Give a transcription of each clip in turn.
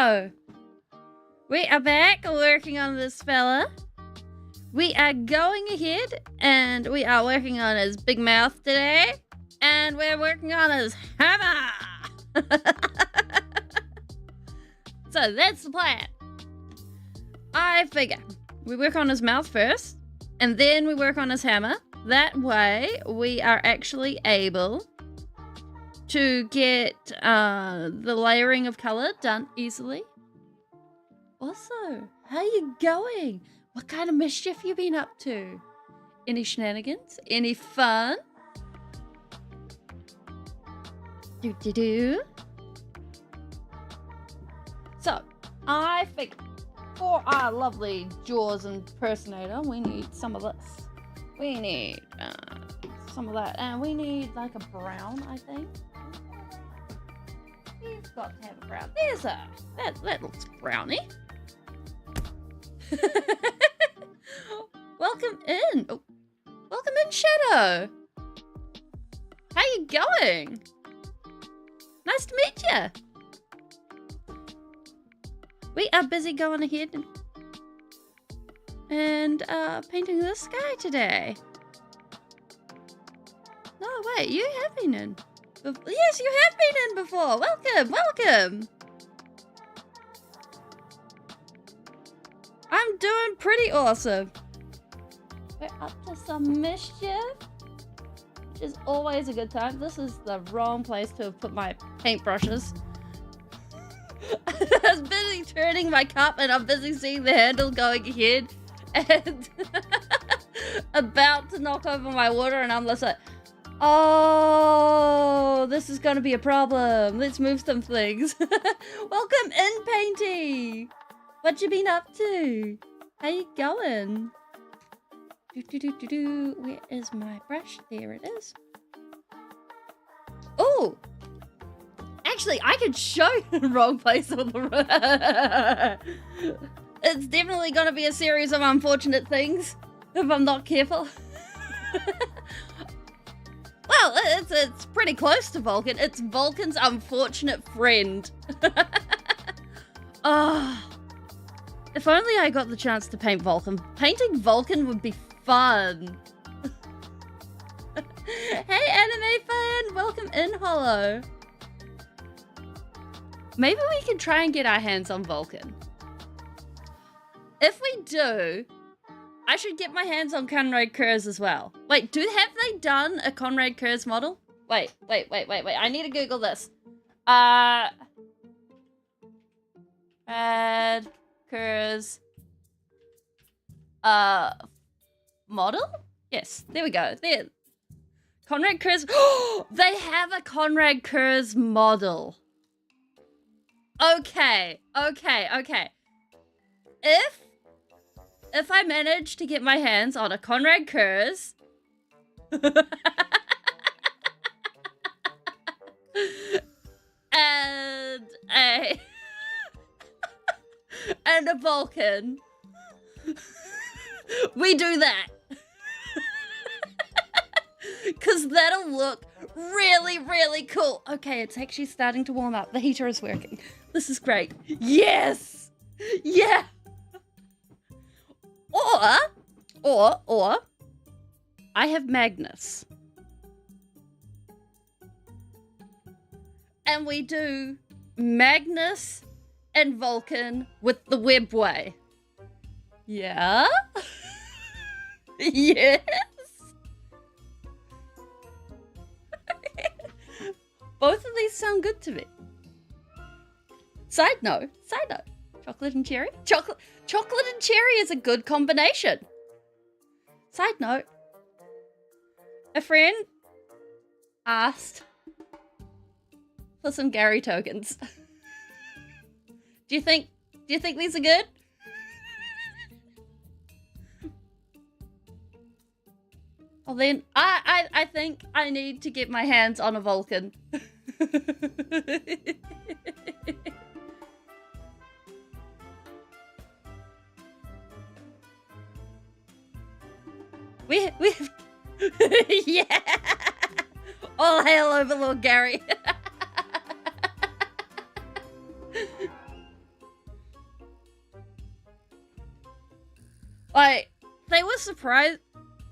So, we are back working on this fella. We are going ahead and we are working on his big mouth today. And we're working on his hammer. So that's the plan. I figure we work on his mouth first and then we work on his hammer. That way we are actually able to get the layering of color done easily. Also, how you going? What kind of mischief you been up to? Any shenanigans? Any fun? Do. So, I think for our lovely Jaws impersonator, we need some of this. We need some of that, and we need like a brown, I think. We've got to have a brown. There's a that looks browny. Welcome in. Oh, welcome in, Shadow. How you going? Nice to meet you. We are busy going ahead and painting the sky today. No, wait, you have been in. Yes, you have been in before. Welcome, welcome. I'm doing pretty awesome. We're up to some mischief, which is always a good time. This is the wrong place to have put my paintbrushes. I was busy turning my cup and I'm busy seeing the handle going ahead and about to knock over my water, and I'm just like, oh, this is gonna be a problem. Let's move some things. Welcome in, Painty. What you been up to? How you going? Where is my brush? There it is. Oh! Actually, I could show you the wrong place on the road. It's definitely gonna be a series of unfortunate things if I'm not careful. Well, it's pretty close to Vulcan. It's Vulcan's unfortunate friend. Oh. If only I got the chance to paint Vulcan. Painting Vulcan would be fun. Hey, anime fan! Welcome in, Hollow. Maybe we can try and get our hands on Vulcan. If we do, I should get my hands on Conrad Kurz as well. Wait, have they done a Conrad Kurz model? Wait. I need to Google this. Conrad Kurz model? Yes, there we go. There. Conrad Kurz. They have a Conrad Kurz model. Okay. If I manage to get my hands on a Conrad Kurz and a Vulcan, we do that. Because that'll look really, really cool. Okay, it's actually starting to warm up. The heater is working. This is great. Yes! Yeah! Or, I have Magnus. And we do Magnus and Vulcan with the webway. Yeah? Yes? Both of these sound good to me. Side note. Chocolate and cherry? Chocolate and cherry is a good combination. Side note. A friend asked for some Gary tokens. Do you think these are good? Well then, I think I need to get my hands on a Vulcan. We've yeah. All hail Overlord Gary. Like, they were surprised.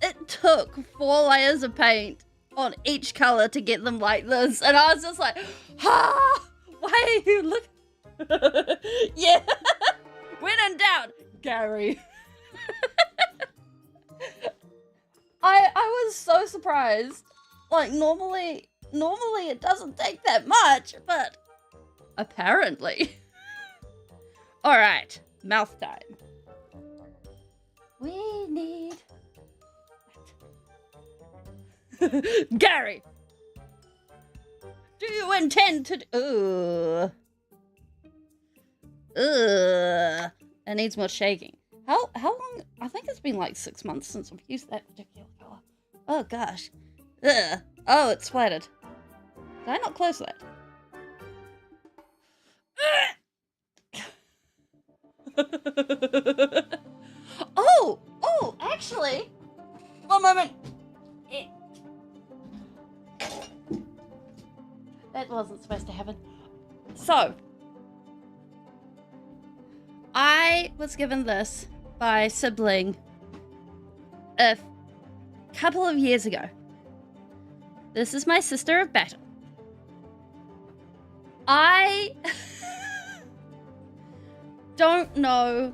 It took 4 layers of paint on each color to get them like this. And I was just like, why are you look? Yeah. When in doubt, Gary. I was so surprised. Like, normally it doesn't take that much, but apparently. All right, mouth time. We need Gary. Do you intend to? It needs more shaking. How long? I think it's been like 6 months since I've used that particular color. Oh gosh. Ugh. Oh, it's splattered. Did I not close that? Oh, actually. One moment. That wasn't supposed to happen. So, I was given this by sibling a couple of years ago. This is my sister of battle. I don't know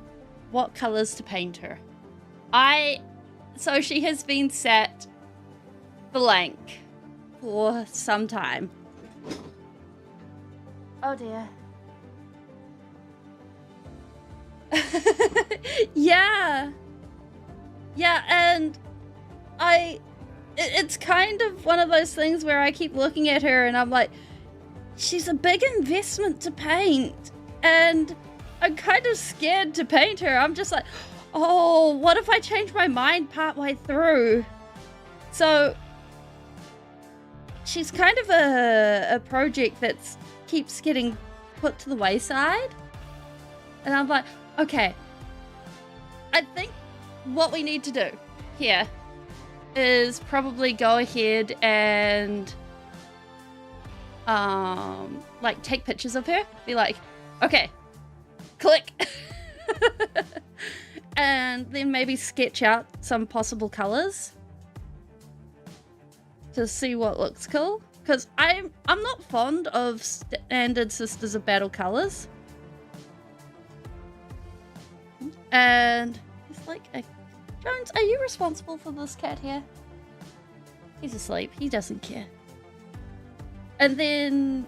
what colors to paint her. So she has been set blank for some time. Oh dear. Yeah, and it's kind of one of those things where I keep looking at her and I'm like, she's a big investment to paint, and I'm kind of scared to paint her. I'm just like, oh, what if I change my mind partway through? So she's kind of a project that keeps getting put to the wayside, and I'm like, okay, I think what we need to do here is probably go ahead and like take pictures of her, be like, okay, click. And then maybe sketch out some possible colors to see what looks cool, because I'm not fond of standard Sisters of Battle colors. And it's like, Jones, are you responsible for this cat here? He's asleep. He doesn't care. And then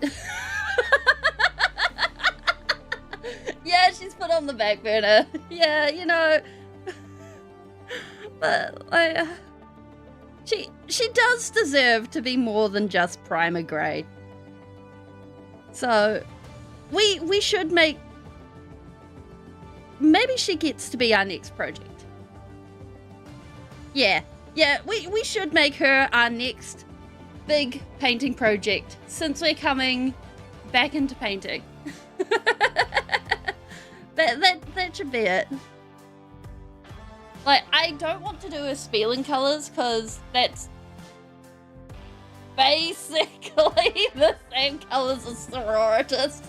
yeah, she's put on the back burner. Yeah, you know. But like, she does deserve to be more than just primer grade. So we should make, maybe she gets to be our next project. Yeah, we should make her our next big painting project, since we're coming back into painting. That should be it. Like, I don't want to do a Speeling colors, because that's basically the same colors as Sororitas.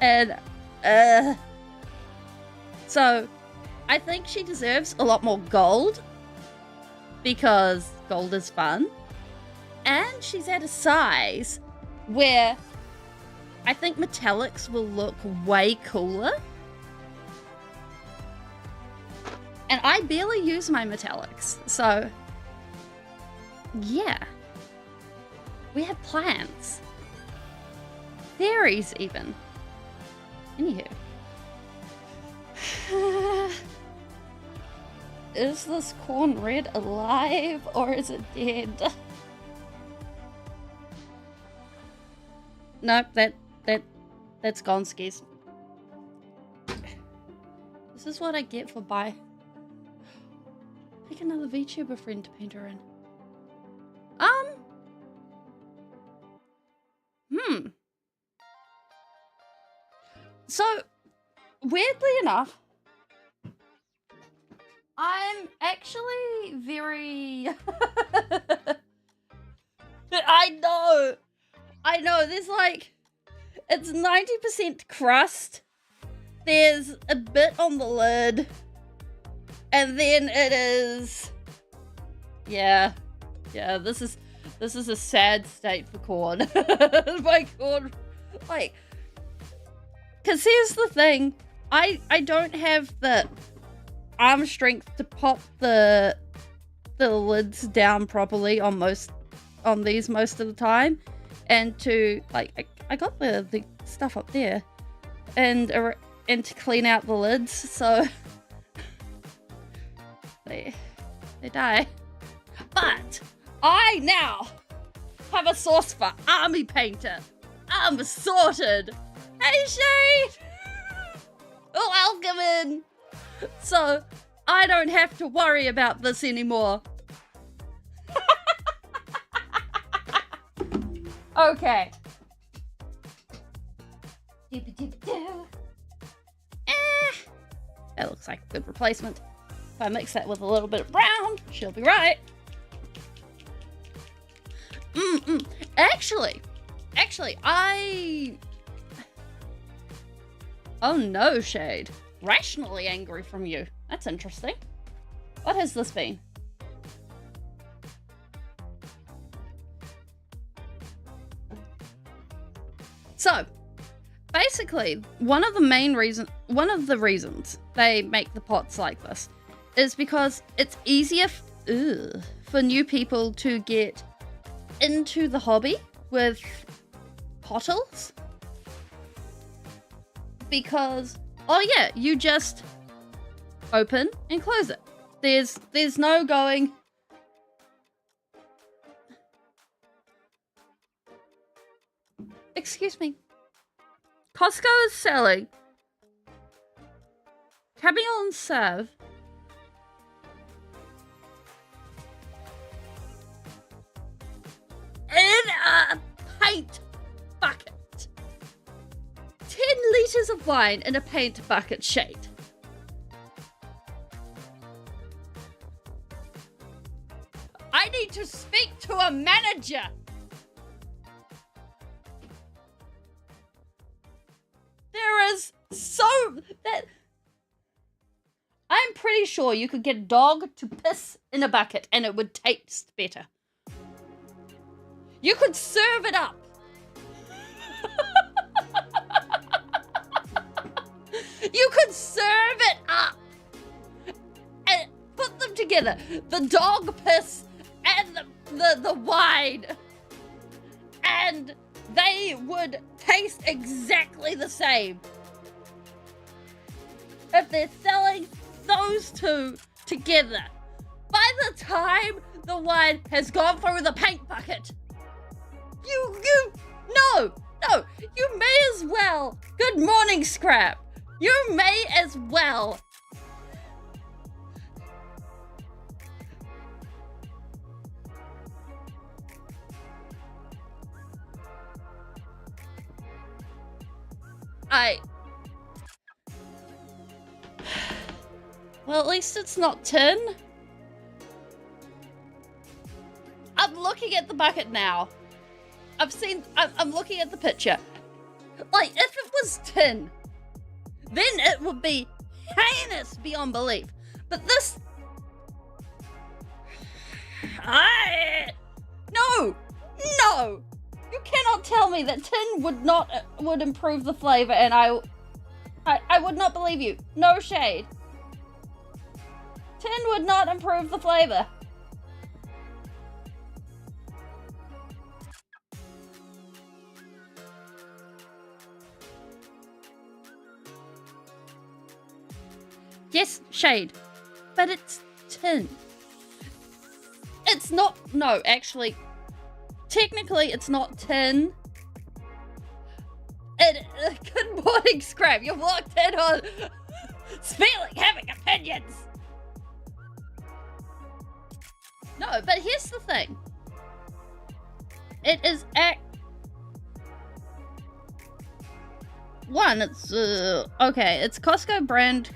And so I think she deserves a lot more gold, because gold is fun. And she's at a size where I think metallics will look way cooler. And I barely use my metallics, so yeah. We have plants. Fairies even. Anywho. Is this corn red alive, or is it dead? Nope, that's gone, skis. This is what I get for pick another VTuber friend to paint her in. So, weirdly enough, I'm actually very... I know, there's like, it's 90% crust, there's a bit on the lid, And then it is, yeah, this is a sad state for corn. My corn, like, because here's the thing, I don't have the arm strength to pop the lids down properly on these most of the time, and to, like, I got the stuff up there, and to clean out the lids, so they die. But I now have a sauce for army painter. I'm sorted. Hey, Shade! Welcome in. So I don't have to worry about this anymore. Okay. That looks like a good replacement. If I mix that with a little bit of brown, she'll be right. Actually, oh no, Shade. Rationally angry from you. That's interesting. What has this been? So, basically, one of the reasons they make the pots like this is because it's easier for new people to get into the hobby with pottles. Because, oh yeah, you just open and close it. There's no going, excuse me. Costco is selling Cabillon Sauve in a paint bucket. 10 litres of wine in a paint bucket, Shade. I need to speak to a manager. There is that I'm pretty sure you could get a dog to piss in a bucket and it would taste better. You could serve it up. You could serve it up and put them together. The dog piss and the wine. And they would taste exactly the same. If they're selling those two together. By the time the wine has gone through the paint bucket, no, you may as well. Good morning, Scrap. You may as well. Well, at least it's not tin. I'm looking at the bucket now. I'm looking at the picture. Like, if it was tin, then it would be heinous beyond belief. But this... No! You cannot tell me that tin would improve the flavor, and I would not believe you. No shade. Tin would not improve the flavor. Yes, shade, but it's tin. It's not, no, actually, technically it's not tin. Good morning, Scrap, you walked in on Speeling having opinions. No, but here's the thing. It is one, it's, okay, it's Costco brand,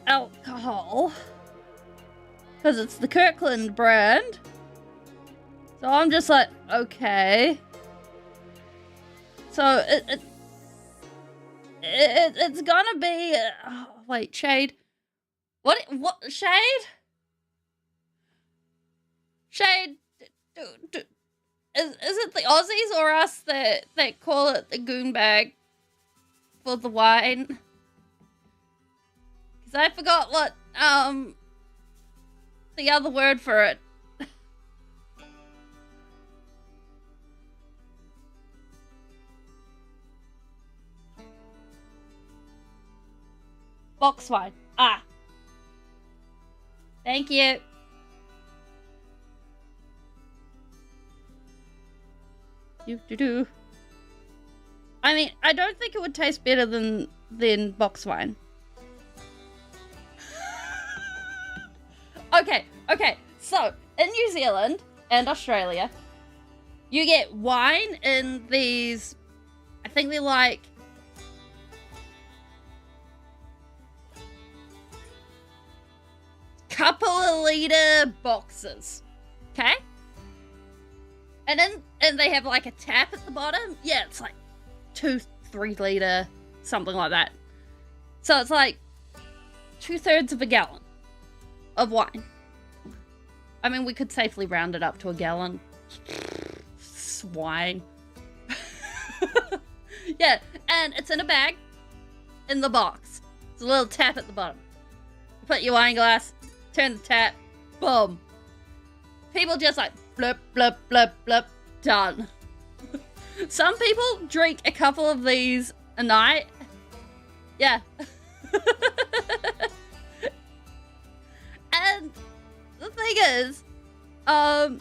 alcohol. Because it's the Kirkland brand. So I'm just like, it's gonna be... wait, shade. What shade? Shade, is it the Aussies or us that call it the goon bag for the wine? Because I forgot what, the other word for it. Box wine. Ah. Thank you. Do. I mean, I don't think it would taste better than box wine. Okay. So, in New Zealand and Australia, you get wine in these, I think they're like couple of liter boxes. Okay? And they have like a tap at the bottom. Yeah, it's like 2-3 liter, something like that. So it's like 2/3 of a gallon of wine. I mean, we could safely round it up to a gallon. Swine. Yeah, and it's in a bag in the box. It's a little tap at the bottom. Put your wine glass, turn the tap, boom. People just like blip, blip, blip, blip, done. Some people drink a couple of these a night. Yeah. And the thing is, in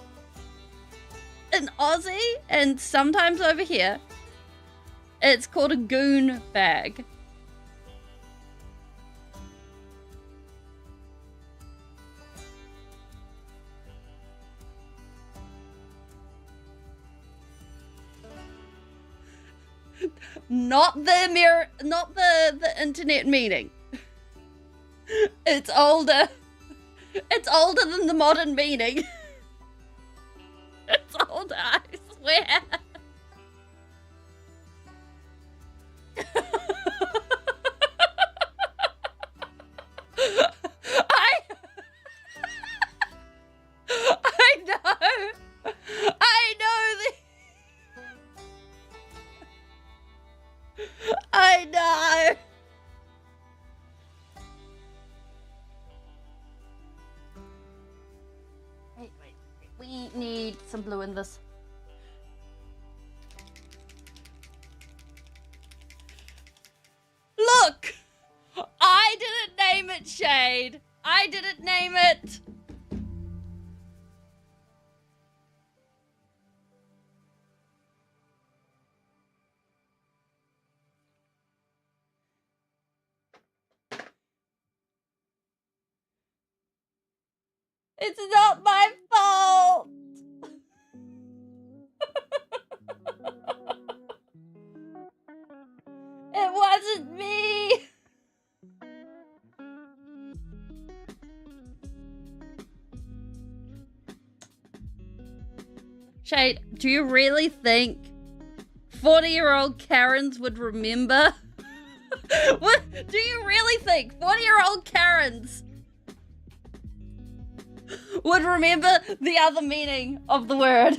Aussie and sometimes over here, it's called a goon bag. Not the internet meaning. It's older. It's older than the modern meaning. It's older, I swear. I know. Wait. We need some blue in this. Look! I didn't name it shade. I didn't name it. It's not my fault. It wasn't me. Shade, do you really think 40-year-old Karens would remember? What do you really think 40-year-old Karens would remember the other meaning of the word?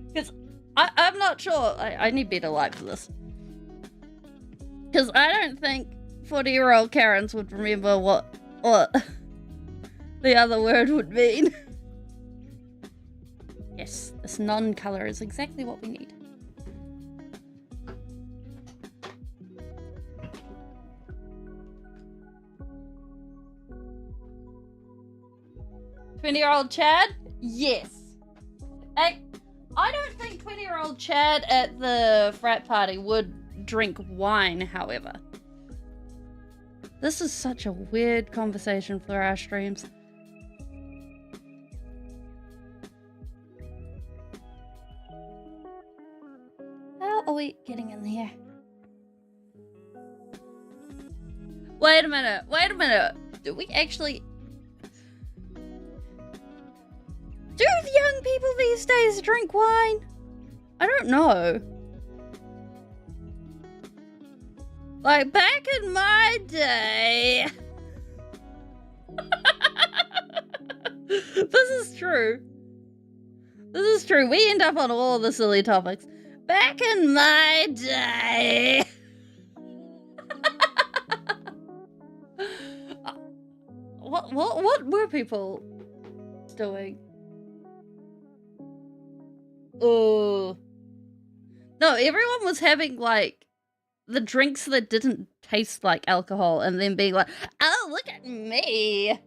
Because I'm not sure. I need better light for this. Because I don't think 40-year-old Karens would remember what the other word would mean. Yes, this non-color is exactly what we need. "20-year-old Chad?" Yes. I don't think 20-year-old Chad at the frat party would drink wine, however. This is such a weird conversation for our streams. How are we getting in here? Wait a minute. Do we actually... Do young people these these days drink wine? I don't know. Like, back in my day... This is true. This is true. We end up on all the silly topics. Back in my day... What were people doing? Oh. No, everyone was having, like, the drinks that didn't taste like alcohol and then being like, oh, look at me.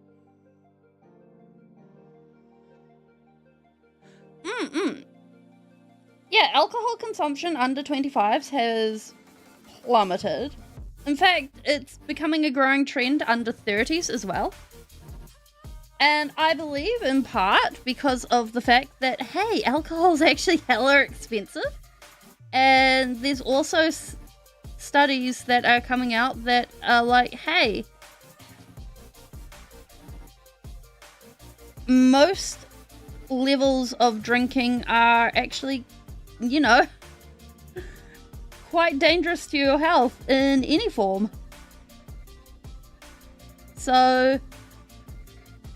Yeah, alcohol consumption under 25s has plummeted. In fact, it's becoming a growing trend under 30s as well. And I believe in part because of the fact that, hey, alcohol is actually hella expensive. And there's also studies that are coming out that are like, hey, most levels of drinking are actually, you know, quite dangerous to your health in any form. So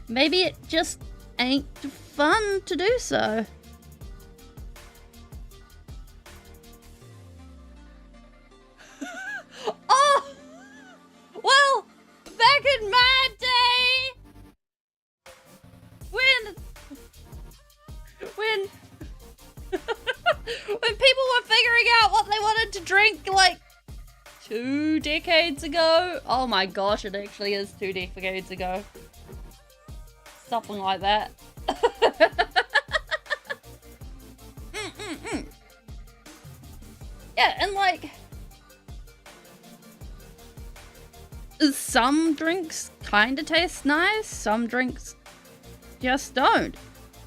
maybe it just ain't fun to do so. Oh! Well, back in my day, when people were figuring out what they wanted to drink, like 2 decades ago. Oh my gosh, it actually is 2 decades ago. Something like that. Yeah, and like, some drinks kind of taste nice, some drinks just don't.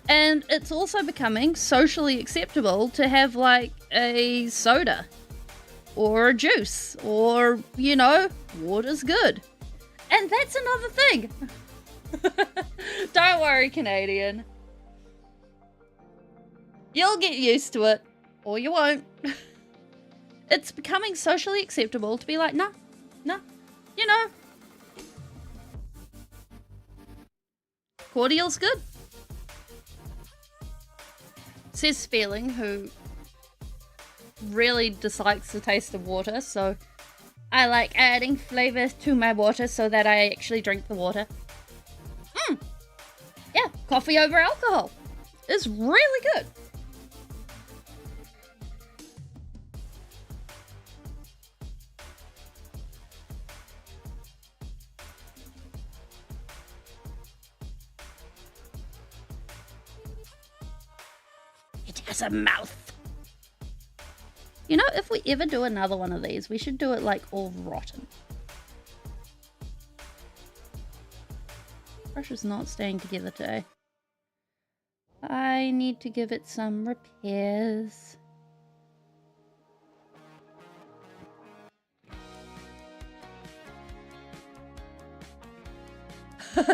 And it's also becoming socially acceptable to have like a soda or a juice or, you know, water's good. And that's another thing. Don't worry, Canadian. You'll get used to it, or you won't. It's becoming socially acceptable to be like, nah, you know, cordial's good. Says Speeling, who really dislikes the taste of water, so I like adding flavor to my water so that I actually drink the water. Yeah, coffee over alcohol is really good. It has a mouth. You know, if we ever do another one of these, we should do it like all rotten. Brush is not staying together today. I need to give it some repairs. No,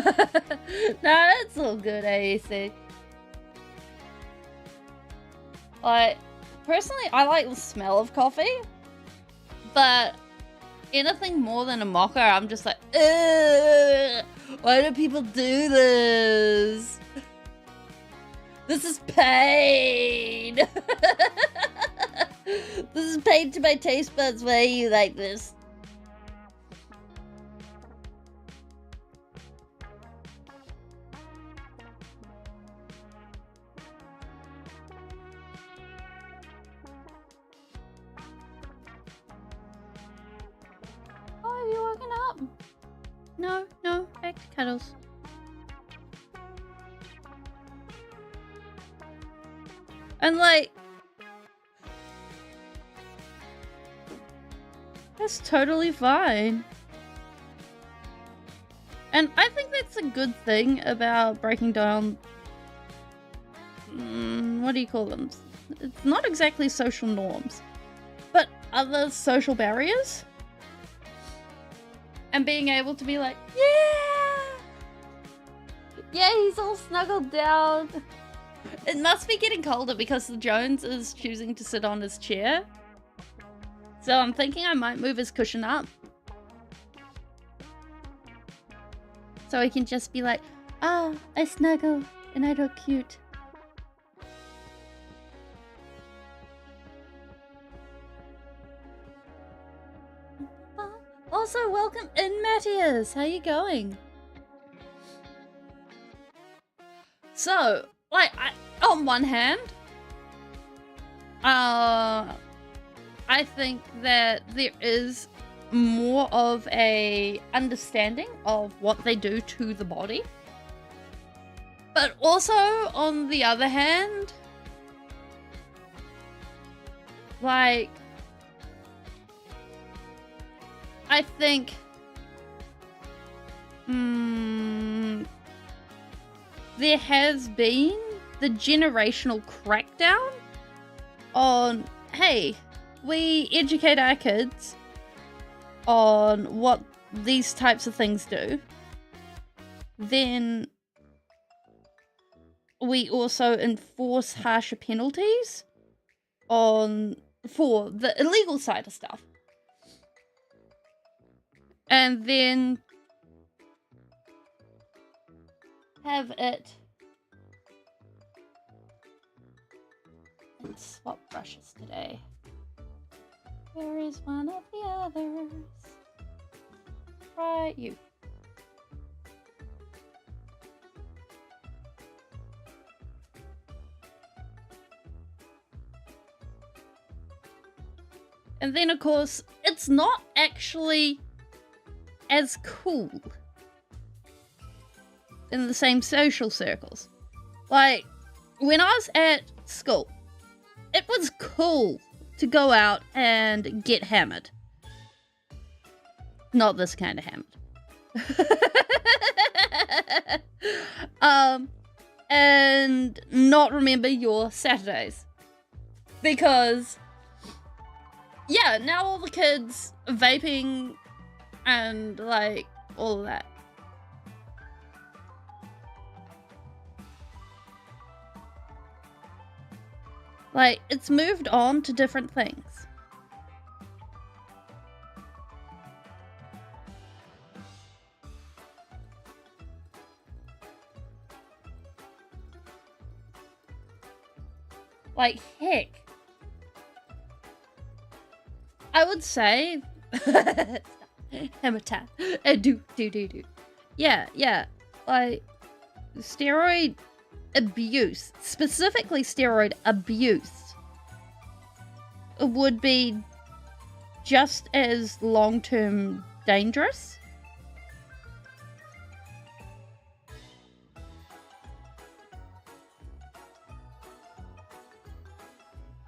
it's all good, AEC. Like, personally, I like the smell of coffee, but anything more than a mocha, I'm just like, ugh, why do people do this? This is pain. This is pain to my taste buds. Why are you like this? Oh, are you woken up? No, back to cuddles. And like, that's totally fine. And I think that's a good thing about breaking down, what do you call them? It's not exactly social norms, but other social barriers. And being able to be like, yeah, he's all snuggled down. It must be getting colder because the Jones is choosing to sit on his chair. So I'm thinking I might move his cushion up. So he can just be like, ah, I snuggle and I look cute. Also, welcome in, Matthias. How you going? So, like, on one hand, I think that there is more of a understanding of what they do to the body. But also, on the other hand, like, I think there has been the generational crackdown on, hey, we educate our kids on what these types of things do. Then we also enforce harsher penalties for the illegal side of stuff. And then have it and swap brushes today. Where is one of the others? Right, you. And then, of course, it's not actually as cool in the same social circles. Like, when I was at school, it was cool to go out and get hammered. Not this kind of hammered. And not remember your Saturdays. Because, yeah, now all the kids are vaping and, like, all of that. Like, it's moved on to different things. Like, heck. I would say... Hammer time. Do. Yeah. Like, steroid abuse, specifically steroid abuse, would be just as long-term dangerous.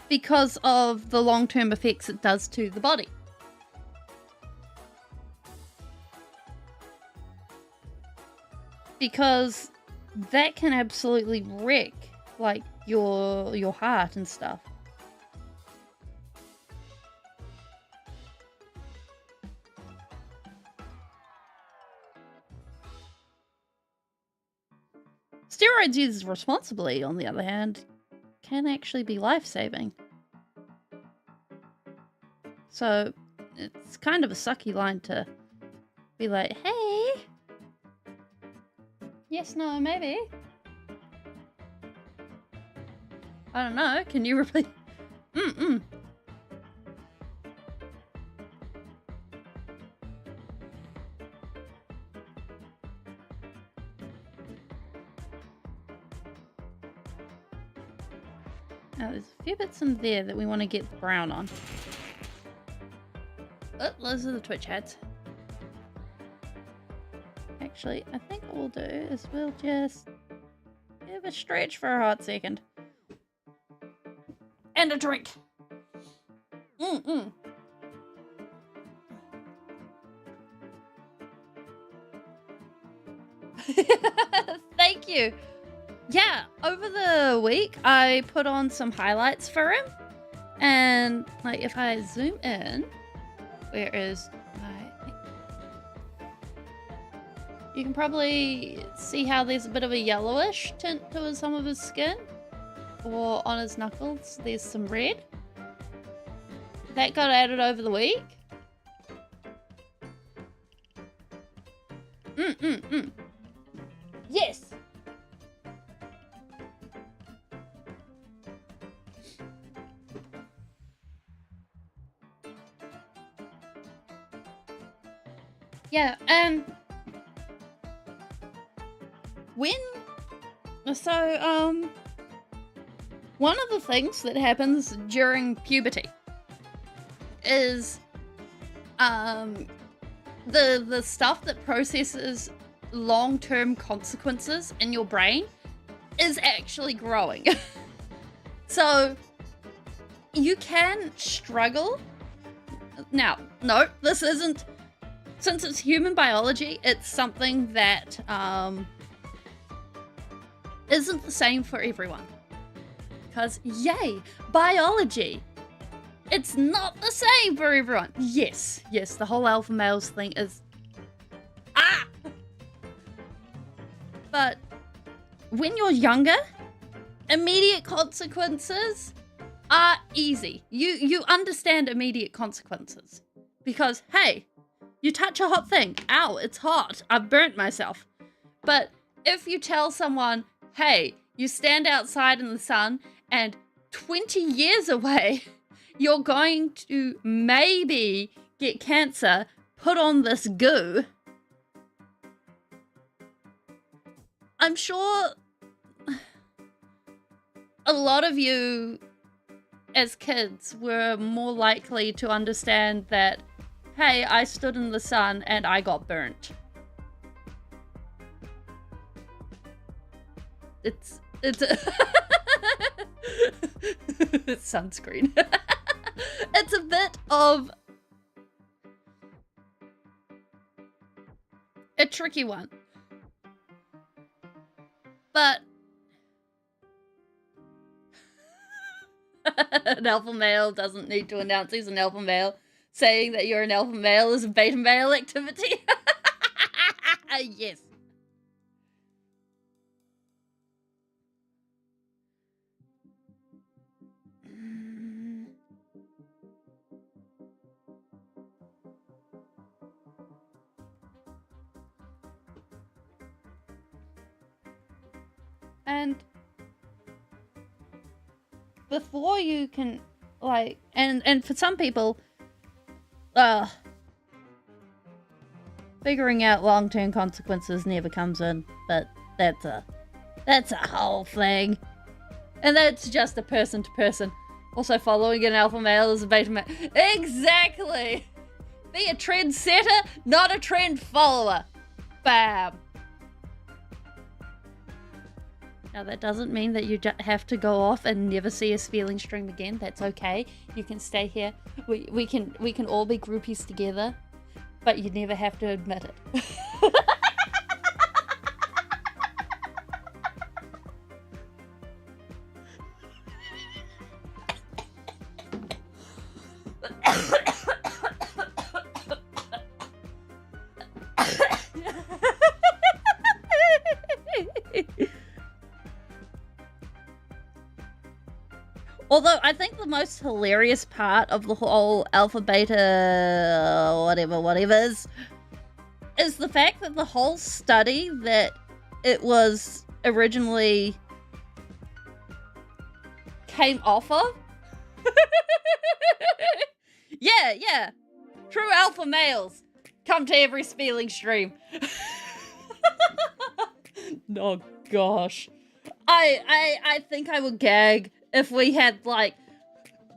Because of the long-term effects it does to the body. Because that can absolutely wreck, like, your heart and stuff. Steroids used responsibly, on the other hand, can actually be life-saving. So, it's kind of a sucky line to be like, hey... Yes, no, maybe. I don't know. Can you repeat? Now, there's a few bits in there that we want to get the brown on. Oh, those are the Twitch heads. Actually, I think what we'll do is we'll just give a stretch for a hot second. And a drink. Thank you. Yeah, over the week, I put on some highlights for him. And, like, if I zoom in, where is you can probably see how there's a bit of a yellowish tint to some of his skin. or on his knuckles, there's some red. That got added over the week. Yes! Yeah, one of the things that happens during puberty is, the stuff that processes long-term consequences in your brain is actually growing. So, you can struggle. Now, no, this isn't, since it's human biology, it's something that, isn't the same for everyone. Because, yay, biology! It's not the same for everyone. Yes, the whole alpha males thing is... But when you're younger, immediate consequences are easy. You understand immediate consequences. Because, hey, you touch a hot thing. Ow, it's hot. I've burnt myself. But if you tell someone, hey, you stand outside in the sun and 20 years away, you're going to maybe get cancer, put on this goo. I'm sure a lot of you as kids were more likely to understand that, hey, I stood in the sun and I got burnt. It's it's sunscreen. It's a bit of a tricky one. But an alpha male doesn't need to announce he's an alpha male. Saying that you're an alpha male is a beta male activity. Yes. And before you can, like, and for some people, figuring out long-term consequences never comes in, but that's a whole thing. And that's just a person to person. Also, following an alpha male is a beta male. Exactly! Be a trendsetter, not a trend follower. Bam! Now, that doesn't mean that you have to go off and never see a Speeling stream again. That's okay. You can stay here. We can all be groupies together, but you never have to admit it. Although, I think the most hilarious part of the whole alpha beta whatever's is the fact that the whole study that it was originally came off of. Yeah. True alpha males come to every Speeling stream. Oh gosh. I think I would gag if we had, like,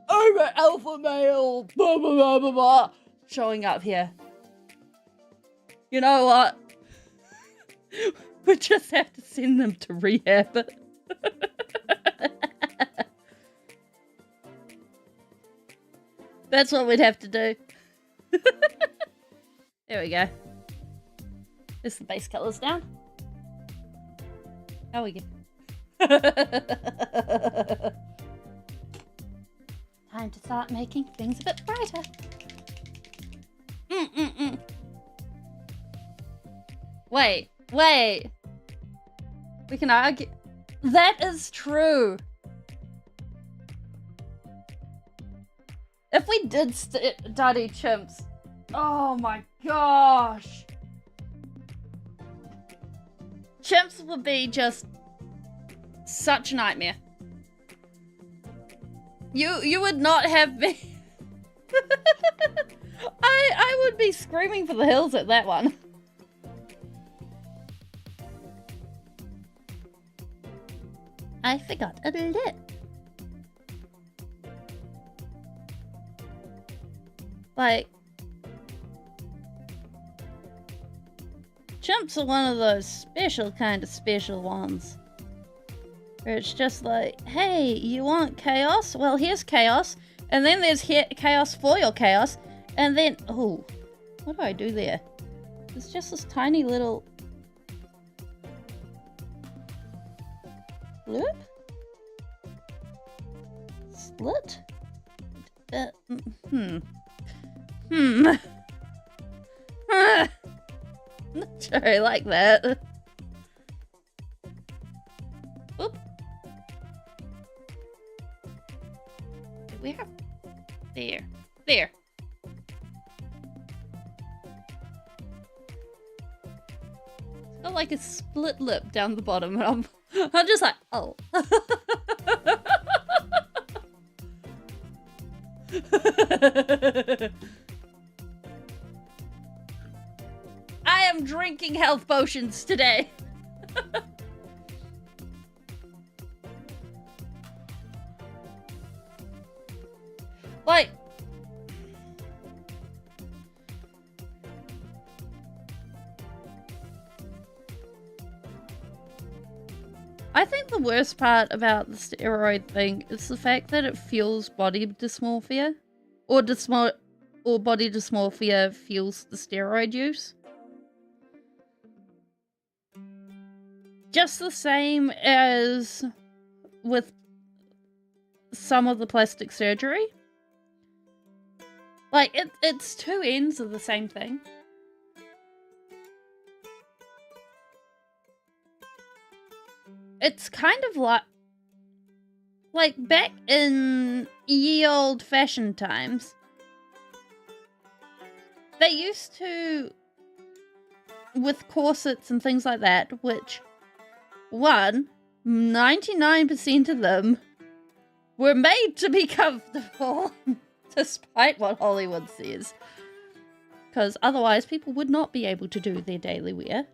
I'm an alpha male, blah, blah, blah, blah, blah, showing up here. You know what? We just have to send them to rehab. That's what we'd have to do. There we go. There's the base colors down. How we go? Time to start making things a bit brighter. Wait. We can argue. That is true. If we did study chimps, oh my gosh. Chimps would be just such a nightmare. You would not have me. I would be screaming for the hills at that one. I forgot a lip. Like, chimps are one of those special kind of special ones. Where it's just like, hey, you want chaos? Well, here's chaos. And then there's chaos for your chaos. And then, oh, what do I do there? It's just this tiny little... Bloop? Slit? Not sure I like that. Oop. Where? There. There. It's got like a split lip down the bottom, and I'm just like, oh. I am drinking health potions today. Like, I think the worst part about the steroid thing is the fact that it fuels body dysmorphia, or body dysmorphia fuels the steroid use. Just the same as with some of the plastic surgery. Like, it's two ends of the same thing. It's kind of like back in ye old fashioned times, they used to, with corsets and things like that, which, 99% of them were made to be comfortable, despite what Hollywood says. Because otherwise people would not be able to do their daily wear.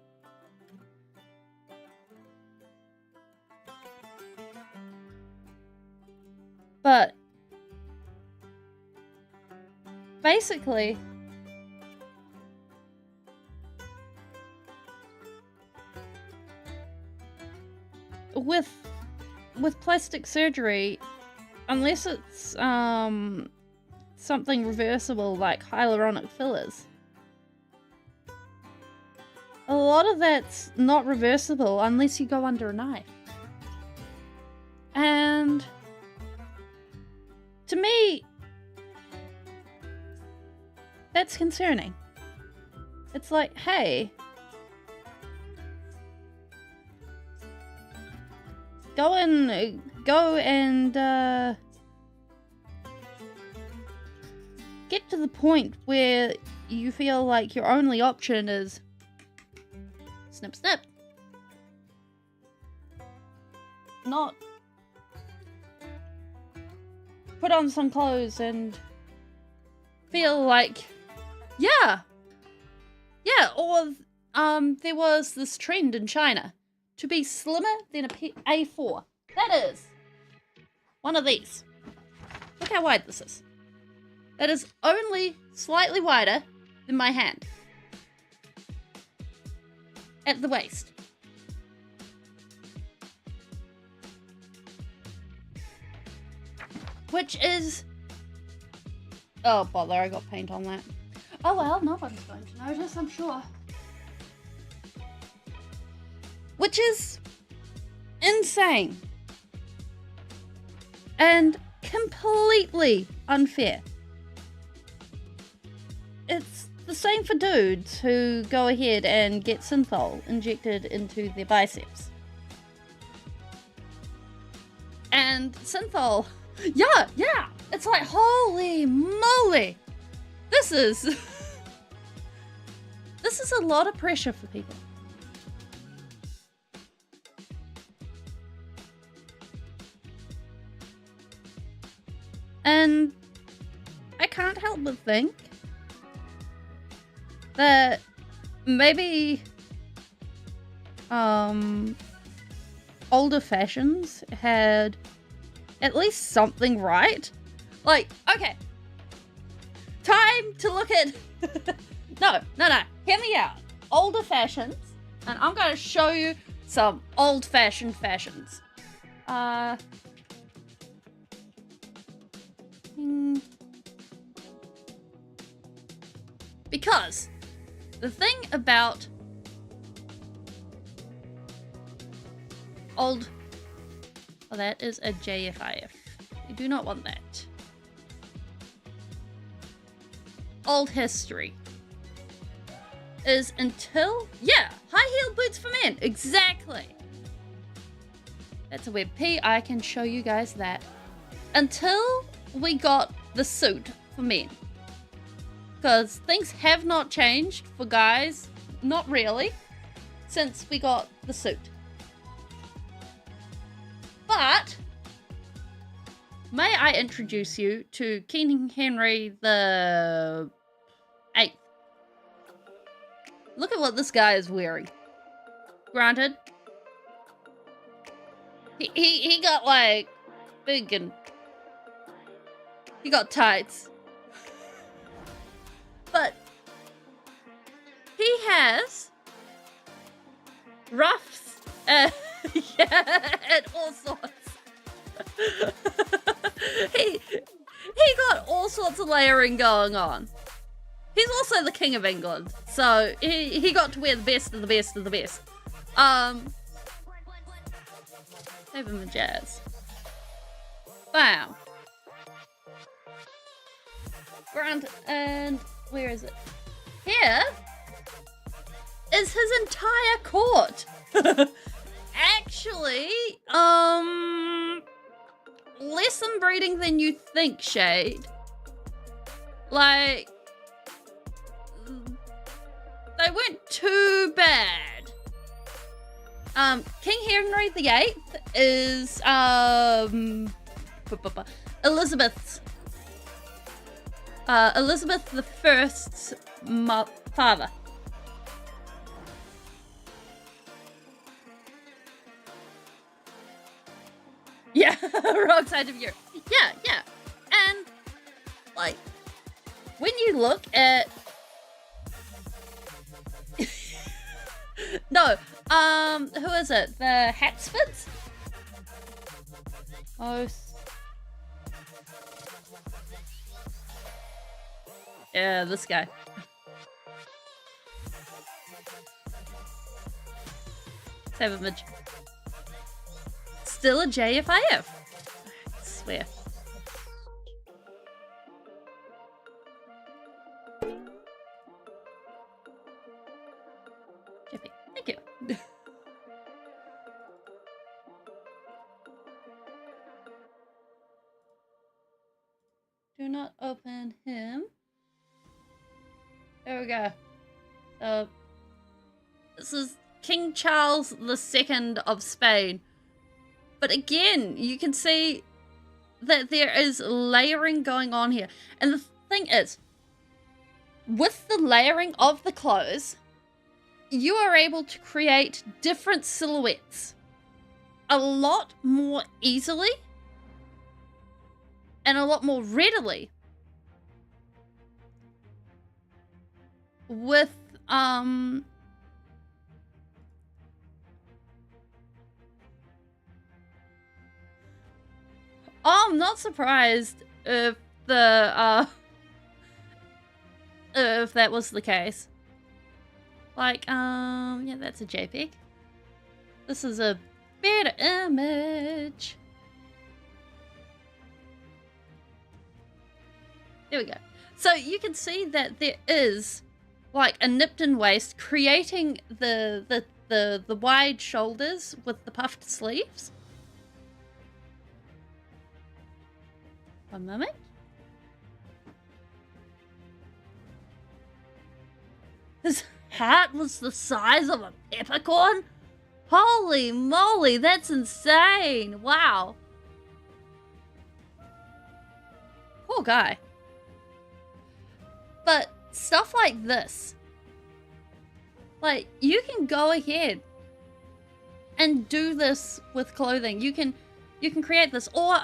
But basically, with plastic surgery, unless it's something reversible like hyaluronic fillers, a lot of that's not reversible unless you go under a knife. And to me, that's concerning. It's like, hey, go and get to the point where you feel like your only option is snip snip. Not put on some clothes and feel like, yeah, or there was this trend in China to be slimmer than a A4. That is one of these. Look how wide this is. That is only slightly wider than my hand at the waist. Which is... oh, bother, I got paint on that. Oh well, nobody's going to notice, I'm sure. Which is insane. And completely unfair. It's the same for dudes who go ahead and get synthol injected into their biceps. And synthol... yeah, It's like, holy moly! This is... this is a lot of pressure for people. And I can't help but think that maybe older fashions had at least something right. Like, okay, time to look at no, hear me out. Older fashions, and I'm going to show you some old-fashioned fashions. Because the thing about old... Oh, that is a JFIF. You do not want that. Old history is until... Yeah, high-heeled boots for men. Exactly. That's a web P. I can show you guys that. Until we got the suit for men. Because things have not changed for guys. Not really. Since we got the suit. But may I introduce you to King Henry the 8th. Look at what this guy is wearing. Granted, he got like big and he got tights. But he has ruffs yeah, and all sorts. he got all sorts of layering going on. He's also the King of England, so he got to wear the best of the best of the best. Give him a jazz. Wow. Grant, and where is it? Here is his entire court. Actually, less inbreeding than you think, Shade. Like, they weren't too bad. King Henry the 8th is Elizabeth the First's father. Yeah, wrong side of Europe. Yeah. And, like, when you look at... No, who is it? The Hatsfords? Oh. Yeah, this guy. Savage. Still a JFIF. I swear. JP, thank you. Do not open him. There we go. This is King Charles II of Spain. But again, you can see that there is layering going on here. And the thing is, with the layering of the clothes, you are able to create different silhouettes a lot more easily and a lot more readily with I'm not surprised if the if that was the case. Like, yeah, that's a JPEG. This is a better image. There we go. So you can see that there is like a nipped in waist, creating the wide shoulders with the puffed sleeves. One moment. His hat was the size of a peppercorn? Holy moly, that's insane. Wow. Poor guy. But stuff like this, like, you can go ahead and do this with clothing. You can create this, or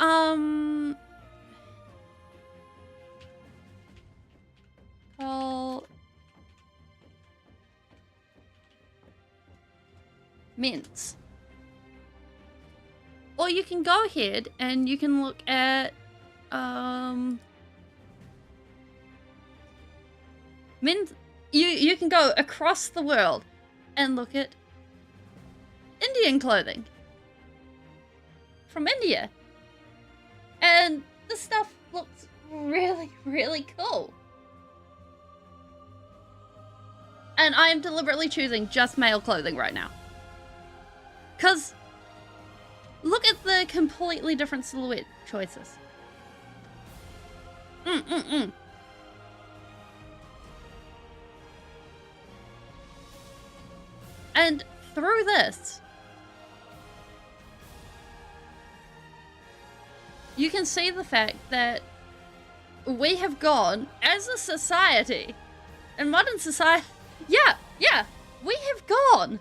mints. Or you can go ahead and you can look at mint. You can go across the world and look at Indian clothing from India, and this stuff looks really, really cool. And I am deliberately choosing just male clothing right now, because look at the completely different silhouette choices. And through this, you can see the fact that we have gone as a society, in modern society, yeah, we have gone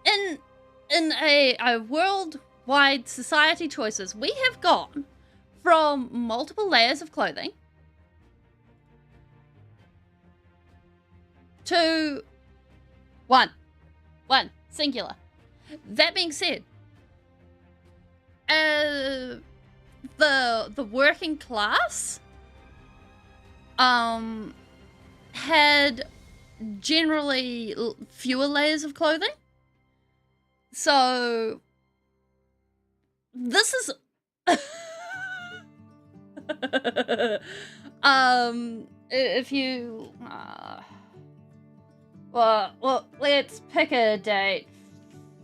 in a worldwide society choices. We have gone from multiple layers of clothing to one singular. That being said, the working class had generally fewer layers of clothing. So this is if you well, let's pick a date.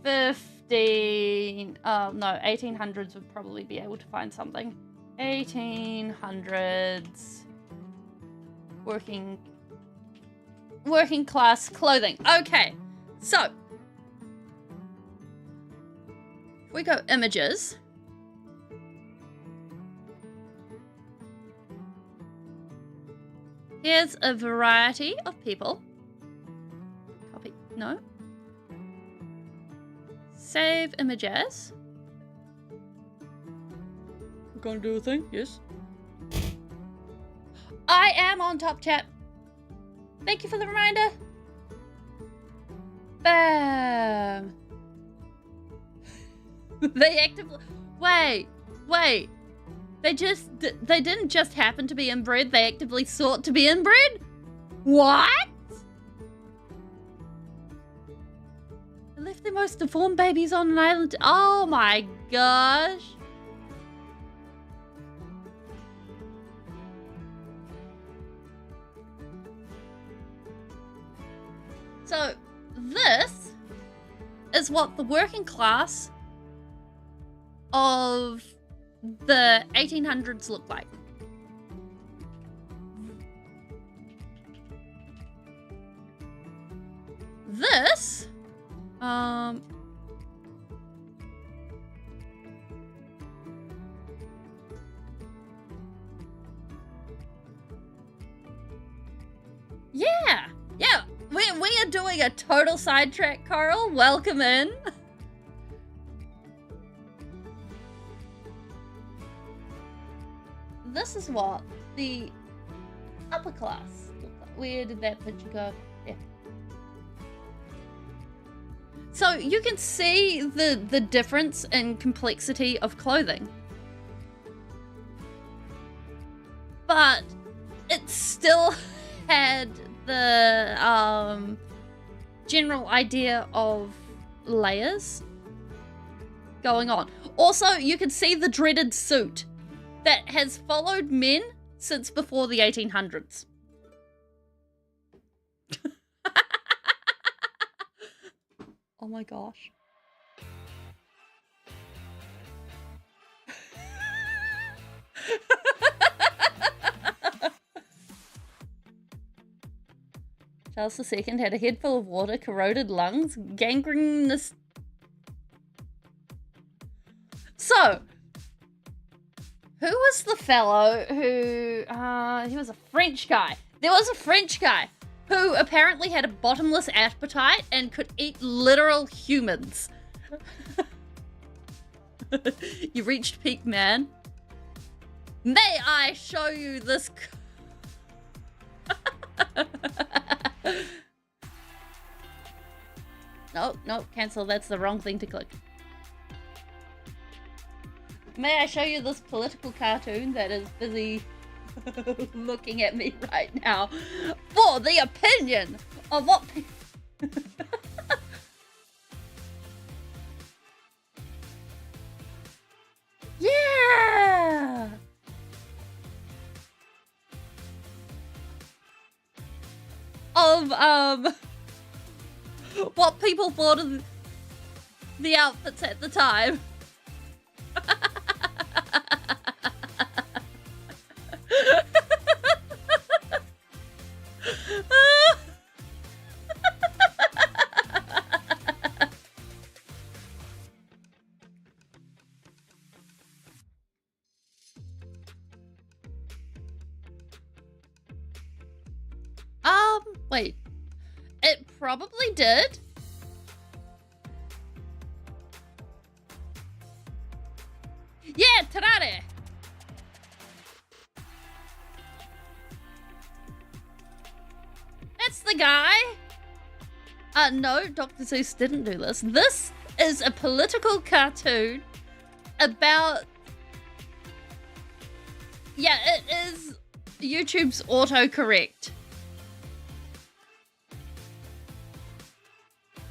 1800s would probably be able to find something. 1800s working class clothing. Okay, so if we go images, here's a variety of people. Copy, no. Save images. We're gonna do a thing, yes. I am on top chat. Thank you for the reminder. Bam. They actively, wait. They didn't just happen to be inbred, they actively sought to be inbred? What? They left their most deformed babies on an island. Oh my gosh. So this is what the working class of the 1800s looked like. This, yeah, we are doing a total sidetrack, Coral. Welcome in. This is what the upper class looked like. Where did that picture go? Yeah. So you can see the difference in complexity of clothing. But it still had the general idea of layers going on. Also, you can see the dreaded suit that has followed men since before the 1800s. Oh my gosh. Charles II had a head full of water, corroded lungs, gangrenous... So, who was the fellow who... he was a French guy. There was a French guy who apparently had a bottomless appetite and could eat literal humans. You reached peak, man. May I show you this... No, cancel. That's the wrong thing to click. May I show you this political cartoon that is busy looking at me right now for the opinion of what Yeah! Of what people thought of the outfits at the time. Wait. It probably did. Yeah, Tarare. That's the guy. No, Dr. Seuss didn't do this. This is a political cartoon about... Yeah, it is YouTube's autocorrect.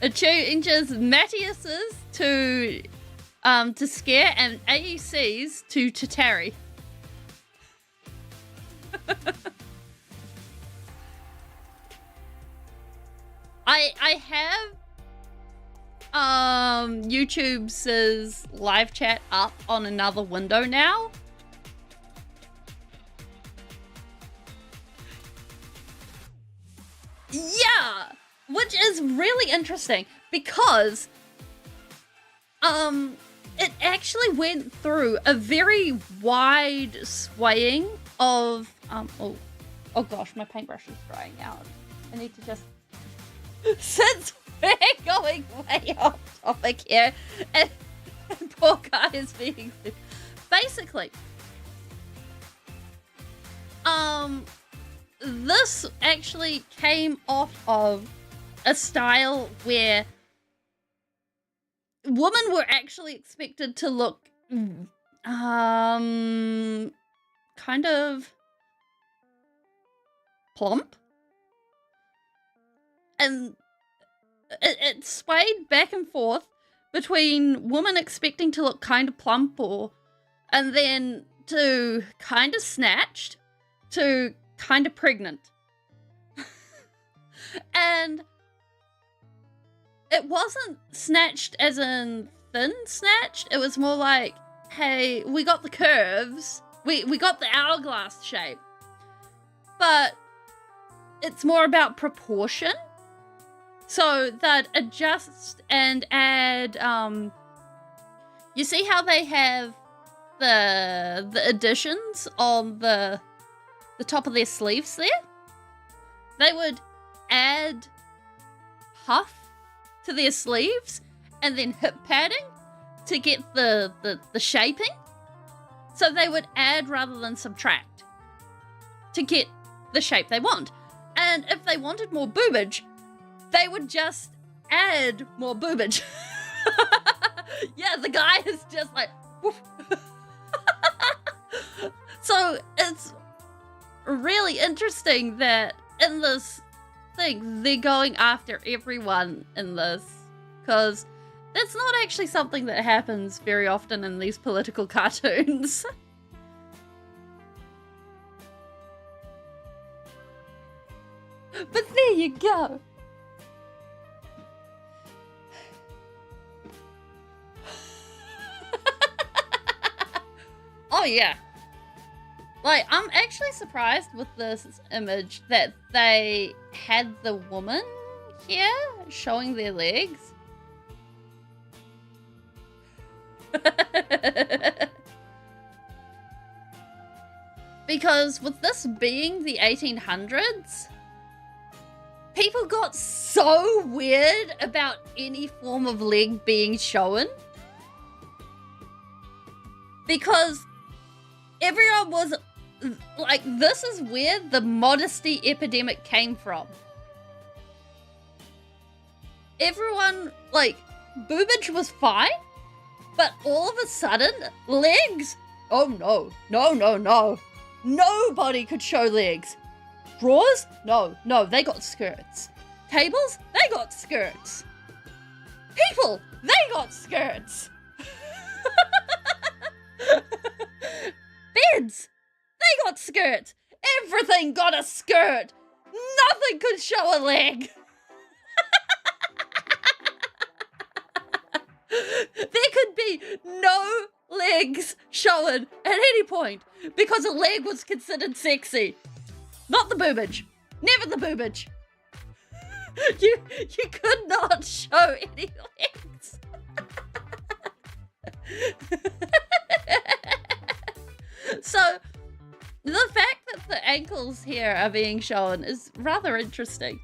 It changes Matthias's to scare and AEC's to Tatari. I have YouTube's live chat up on another window now. Yeah, which is really interesting because it actually went through a very wide swaying of oh gosh, my paintbrush is drying out. I need to just, since we're going way off topic here and poor guy is being basically this actually came off of a style where women were actually expected to look kind of plump, and it swayed back and forth between women expecting to look kind of plump and then to kind of snatched to kind of pregnant. And it wasn't snatched as in thin snatched. It was more like, hey, we got the curves. We got the hourglass shape. But it's more about proportion. So that adjust and add, you see how they have the additions on the top of their sleeves there? They would add puff to their sleeves and then hip padding to get the shaping. So they would add rather than subtract to get the shape they want. And if they wanted more boobage, they would just add more boobage. Yeah, the guy is just like, woof. So it's really interesting that in this thing, they're going after everyone in this, because that's not actually something that happens very often in these political cartoons. But there you go. Oh yeah. Like, I'm actually surprised with this image that they had the woman here showing their legs. Because with this being the 1800s, people got so weird about any form of leg being shown. Because everyone was like, this is where the modesty epidemic came from. Everyone, like, boobage was fine, but all of a sudden, legs? Oh no, no, no, no. Nobody could show legs. Drawers? No, no, they got skirts. Tables? They got skirts. People? They got skirts. Beds? They got skirts. Everything got a skirt. Nothing could show a leg. There could be no legs shown at any point because a leg was considered sexy. Not the boobage. Never the boobage. You could not show any legs. So, the fact that the ankles here are being shown is rather interesting.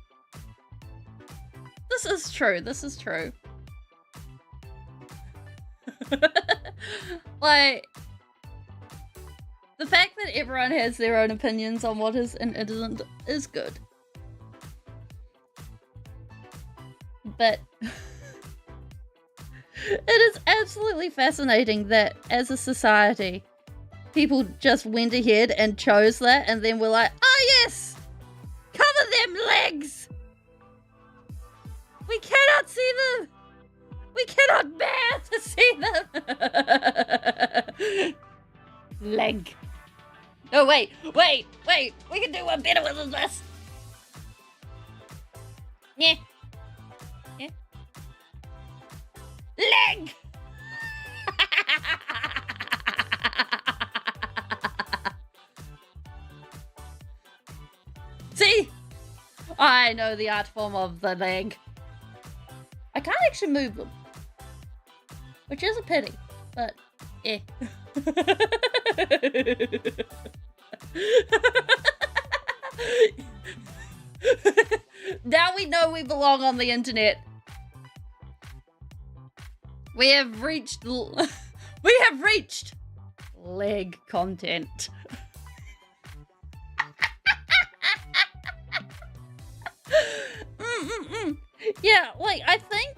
This is true. This is true. Like, the fact that everyone has their own opinions on what is and isn't is good. But it is absolutely fascinating that as a society, people just went ahead and chose that, and then we're like, oh yes, cover them legs. We cannot see them. We cannot bear to see them. Leg. No, wait. We can do one better with this. Yeah. Yeah. Leg. See? I know the art form of the leg. I can't actually move them, which is a pity, but yeah. Now we know we belong on the internet. We have reached leg content. Yeah, like, I think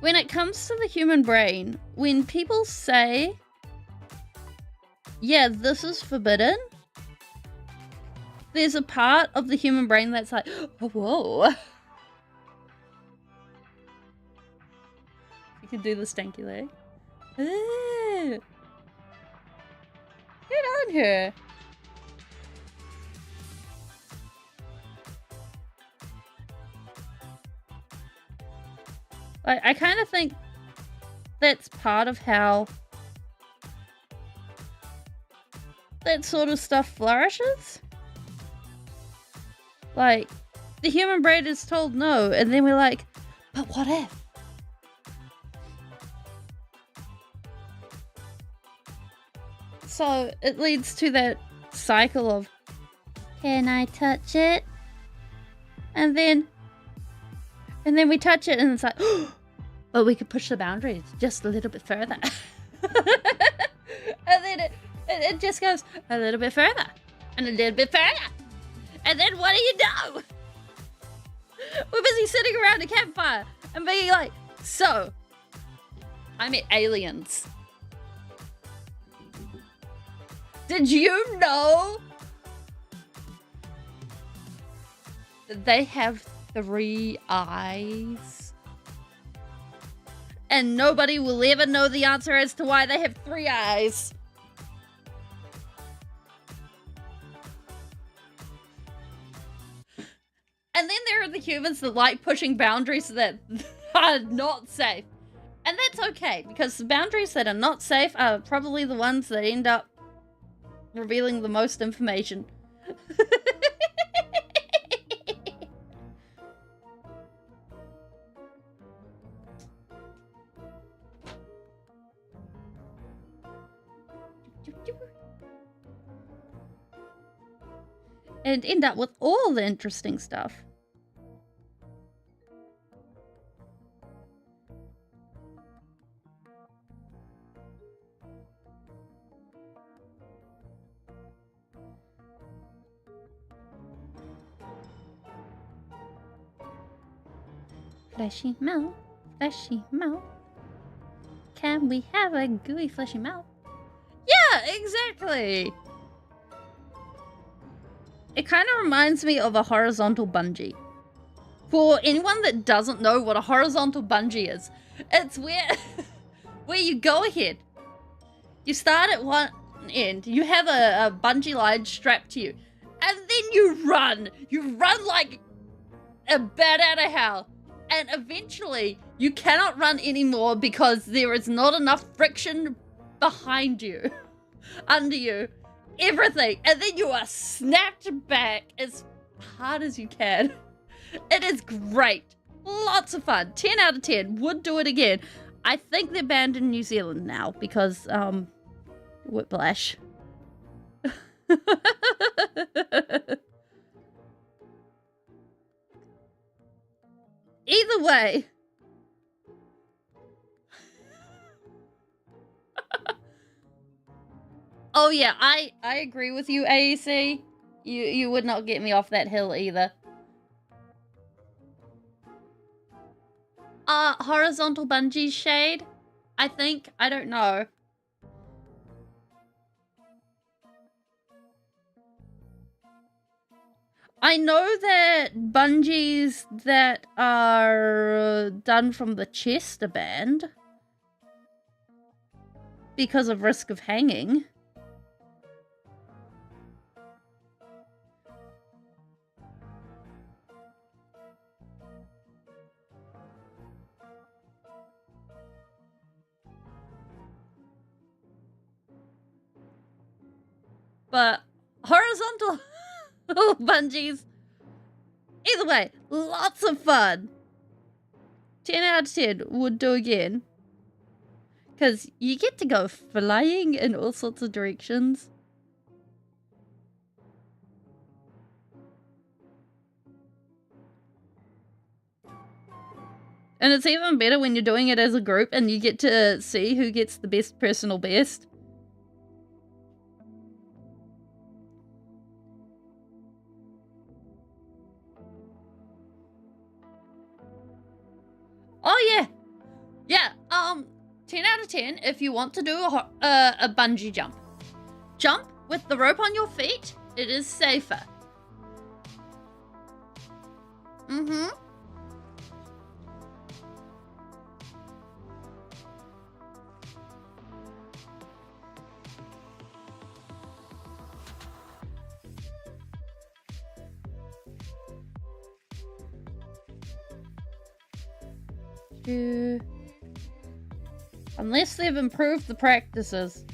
when it comes to the human brain, when people say, yeah, this is forbidden, there's a part of the human brain that's like, oh, whoa. You can do the stanky leg. Ooh. Get on her. I kind of think that's part of how that sort of stuff flourishes. Like, the human brain is told no, and then we're like, but what if? So it leads to that cycle of, can I touch it? And then we touch it and it's like, oh, but we could push the boundaries just a little bit further. And then it just goes a little bit further and a little bit further. And then what do? We're busy sitting around a campfire and being like, so, I met aliens. Did you know that they have 3 eyes? And nobody will ever know the answer as to why they have 3 eyes. And then there are the humans that like pushing boundaries that are not safe. And that's okay, because the boundaries that are not safe are probably the ones that end up revealing the most information. And end up with all the interesting stuff. Fleshy mouth, fleshy mouth. Can we have a gooey fleshy mouth? Yeah, exactly! It kind of reminds me of a horizontal bungee. For anyone that doesn't know what a horizontal bungee is, it's where, where you go ahead. You start at one end, you have a bungee line strapped to you, and then you run. You run like a bat out of hell. And eventually, you cannot run anymore because there is not enough friction behind you, under you, everything. And then you are snapped back as hard as you can. It is great. Lots of fun. 10 out of 10. Would do it again. I think they're banned in New Zealand now because, whiplash. Either way. Oh yeah, I agree with you, AEC. You would not get me off that hill either. Horizontal bungee shade, I think. I don't know. I know that bungees that are done from the chest are banned because of risk of hanging. But horizontal bungees, either way, lots of fun. 10 out of 10 would do again. Because you get to go flying in all sorts of directions. And it's even better when you're doing it as a group and you get to see who gets the best personal best. Oh yeah, yeah. 10 out of 10 if you want to do a bungee jump. Jump with the rope on your feet. It is safer. Mm-hmm. Unless they've improved the practices.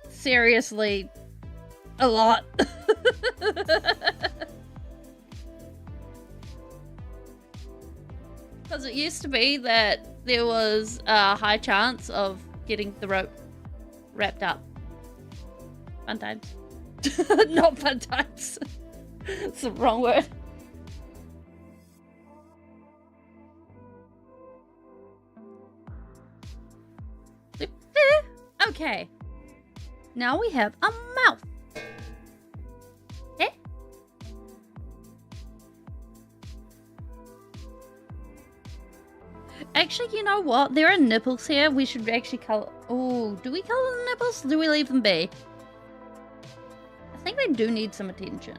Seriously, a lot. Because it used to be that there was a high chance of getting the rope wrapped up. Fun times. Not fun times. It's the wrong word. Okay. Now we have a mouth. Eh? Actually, you know what? There are nipples here. We should actually color. Oh, do we color the nipples? Or do we leave them be? I think they do need some attention.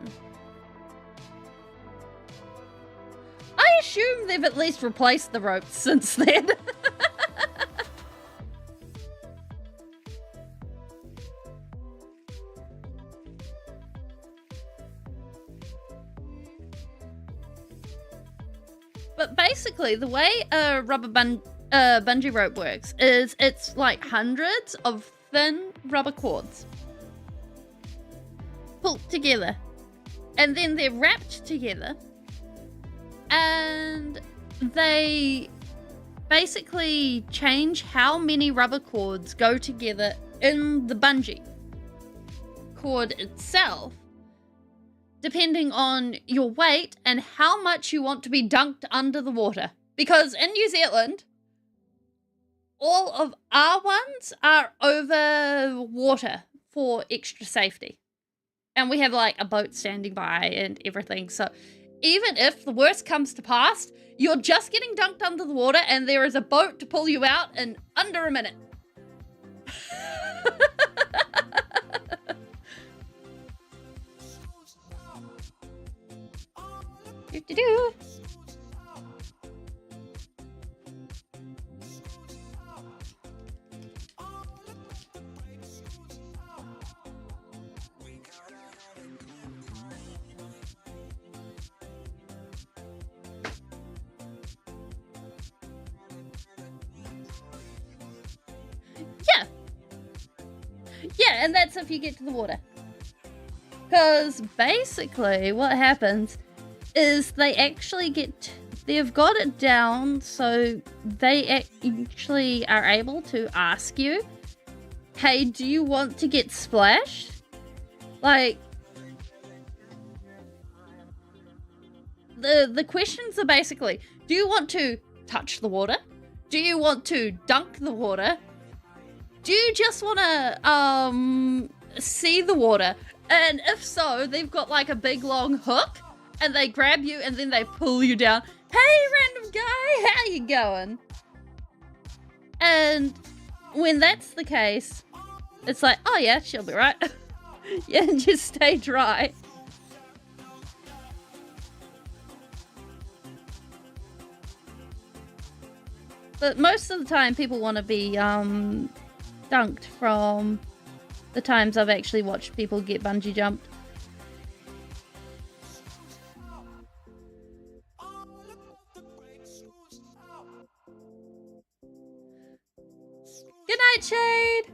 I assume they've at least replaced the ropes since then. But basically, the way a rubber bungee rope works is it's like hundreds of thin rubber cords pulled together, and then they're wrapped together, and they basically change how many rubber cords go together in the bungee cord itself, depending on your weight and how much you want to be dunked under the water. Because in New Zealand, all of our ones are over water for extra safety. And we have like a boat standing by and everything. So even if the worst comes to pass, you're just getting dunked under the water and there is a boat to pull you out in under a minute. Do-do-do. Yeah, and that's if you get to the water. Because basically what happens is they've got it down so they actually are able to ask you, hey, do you want to get splashed? Like, the questions are basically, do you want to touch the water? Do you want to dunk the water? Do you just want to see the water? And if so, they've got like a big long hook and they grab you and then they pull you down. Hey, random guy, how you going? And when that's the case, it's like, oh yeah, she'll be right. Yeah, just stay dry. But most of the time people want to be dunked from the times I've actually watched people get bungee jumped. Good night, Shade!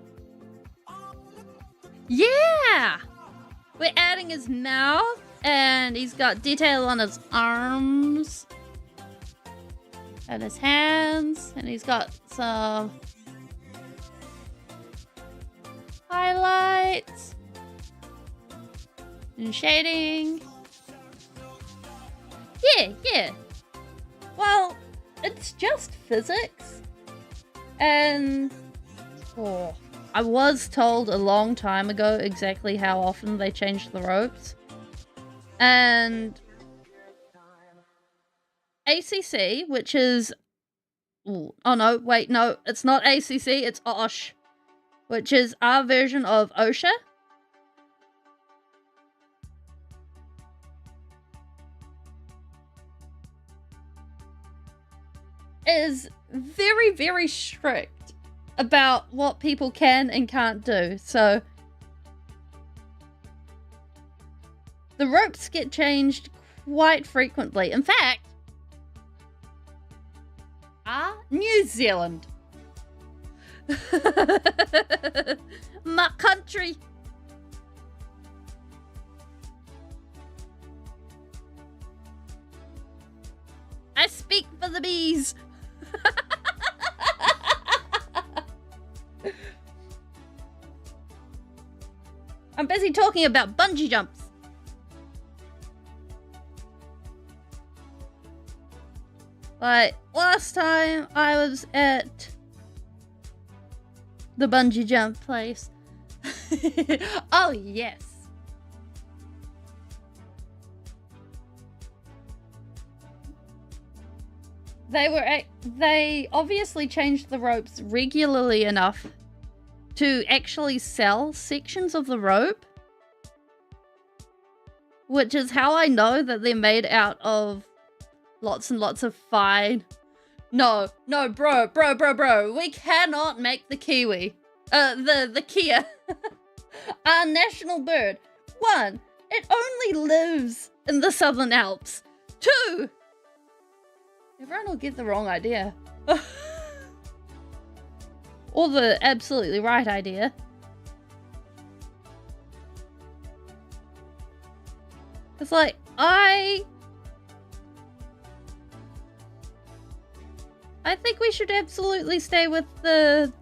Yeah! We're adding his mouth, and he's got detail on his arms and his hands, and he's got some highlights and shading. Yeah. Well, it's just physics. And I was told a long time ago exactly how often they changed the ropes. And ACC, which is... oh no, wait, no, it's not ACC, it's OSH, which is our version of OSHA. Is very, very strict about what people can and can't do. So the ropes get changed quite frequently. In fact, New Zealand. My country. I speak for the bees. I'm busy talking about bungee jumps. Like, last time I was at the bungee jump place. Oh, yes. They obviously changed the ropes regularly enough to actually sell sections of the rope, which is how I know that they're made out of lots and lots of fine. No, bro. We cannot make the kiwi. The Kia. Our national bird. 1, it only lives in the Southern Alps. 2, Everyone will get the wrong idea. Or the absolutely right idea. It's like, I think we should absolutely stay with the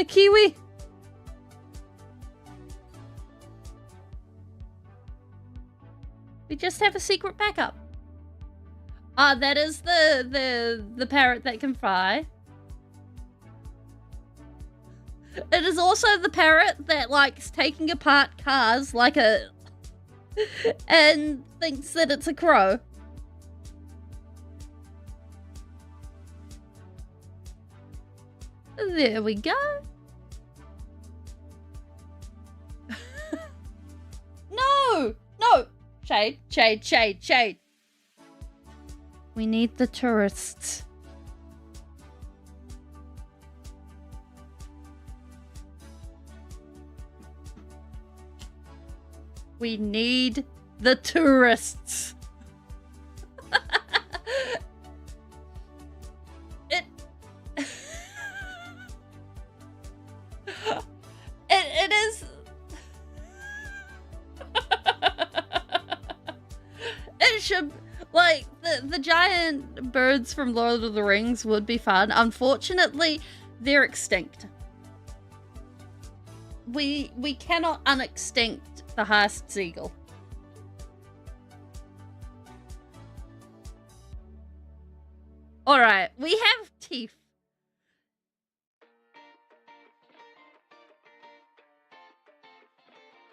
Kiwi. We just have a secret backup. Ah, that is the parrot that can fly. It is also the parrot that likes taking apart cars like a... and thinks that it's a crow. There we go. No! No! Shade, shade, shade, shade. We need the tourists. We need the tourists. It is. It should, like, the giant birds from Lord of the Rings would be fun. Unfortunately, they're extinct. We cannot unextinct the Haast seagull. Alright, we have teeth.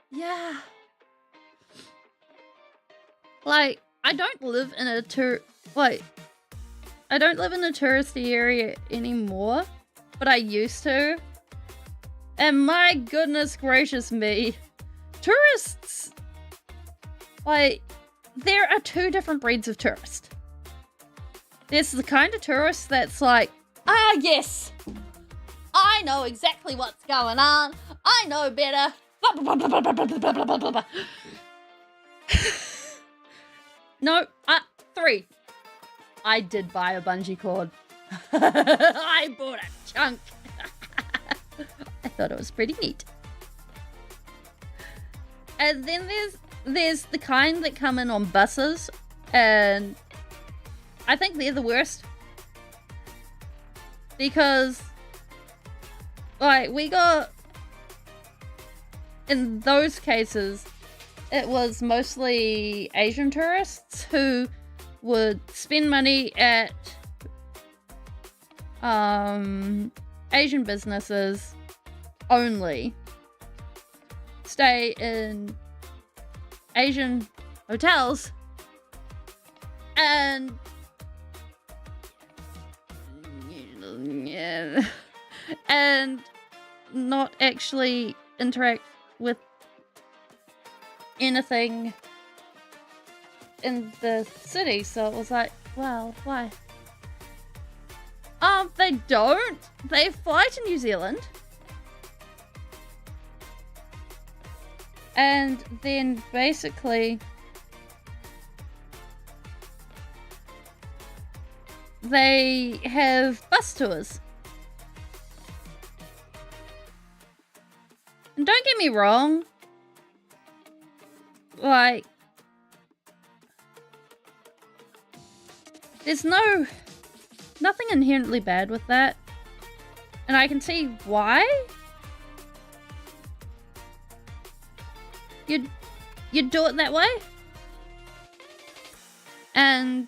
Yeah. Like, I don't live in a I don't live in a touristy area anymore, but I used to. And my goodness gracious me, tourists, like, there are two different breeds of tourist. There's the kind of tourist that's like, ah, yes, I know exactly what's going on. I know better. No, 3. I did buy a bungee cord. I bought a chunk. I thought it was pretty neat. And then there's the kind that come in on buses, and I think they're the worst. Because, like, we got, in those cases, it was mostly Asian tourists who would spend money at Asian businesses only, stay in Asian hotels, and and not actually interact with anything in the city. So it was like, well, why? They don't. They fly to New Zealand. And then basically they have bus tours. And don't get me wrong, like, there's nothing inherently bad with that. And I can see why. You'd do it that way. And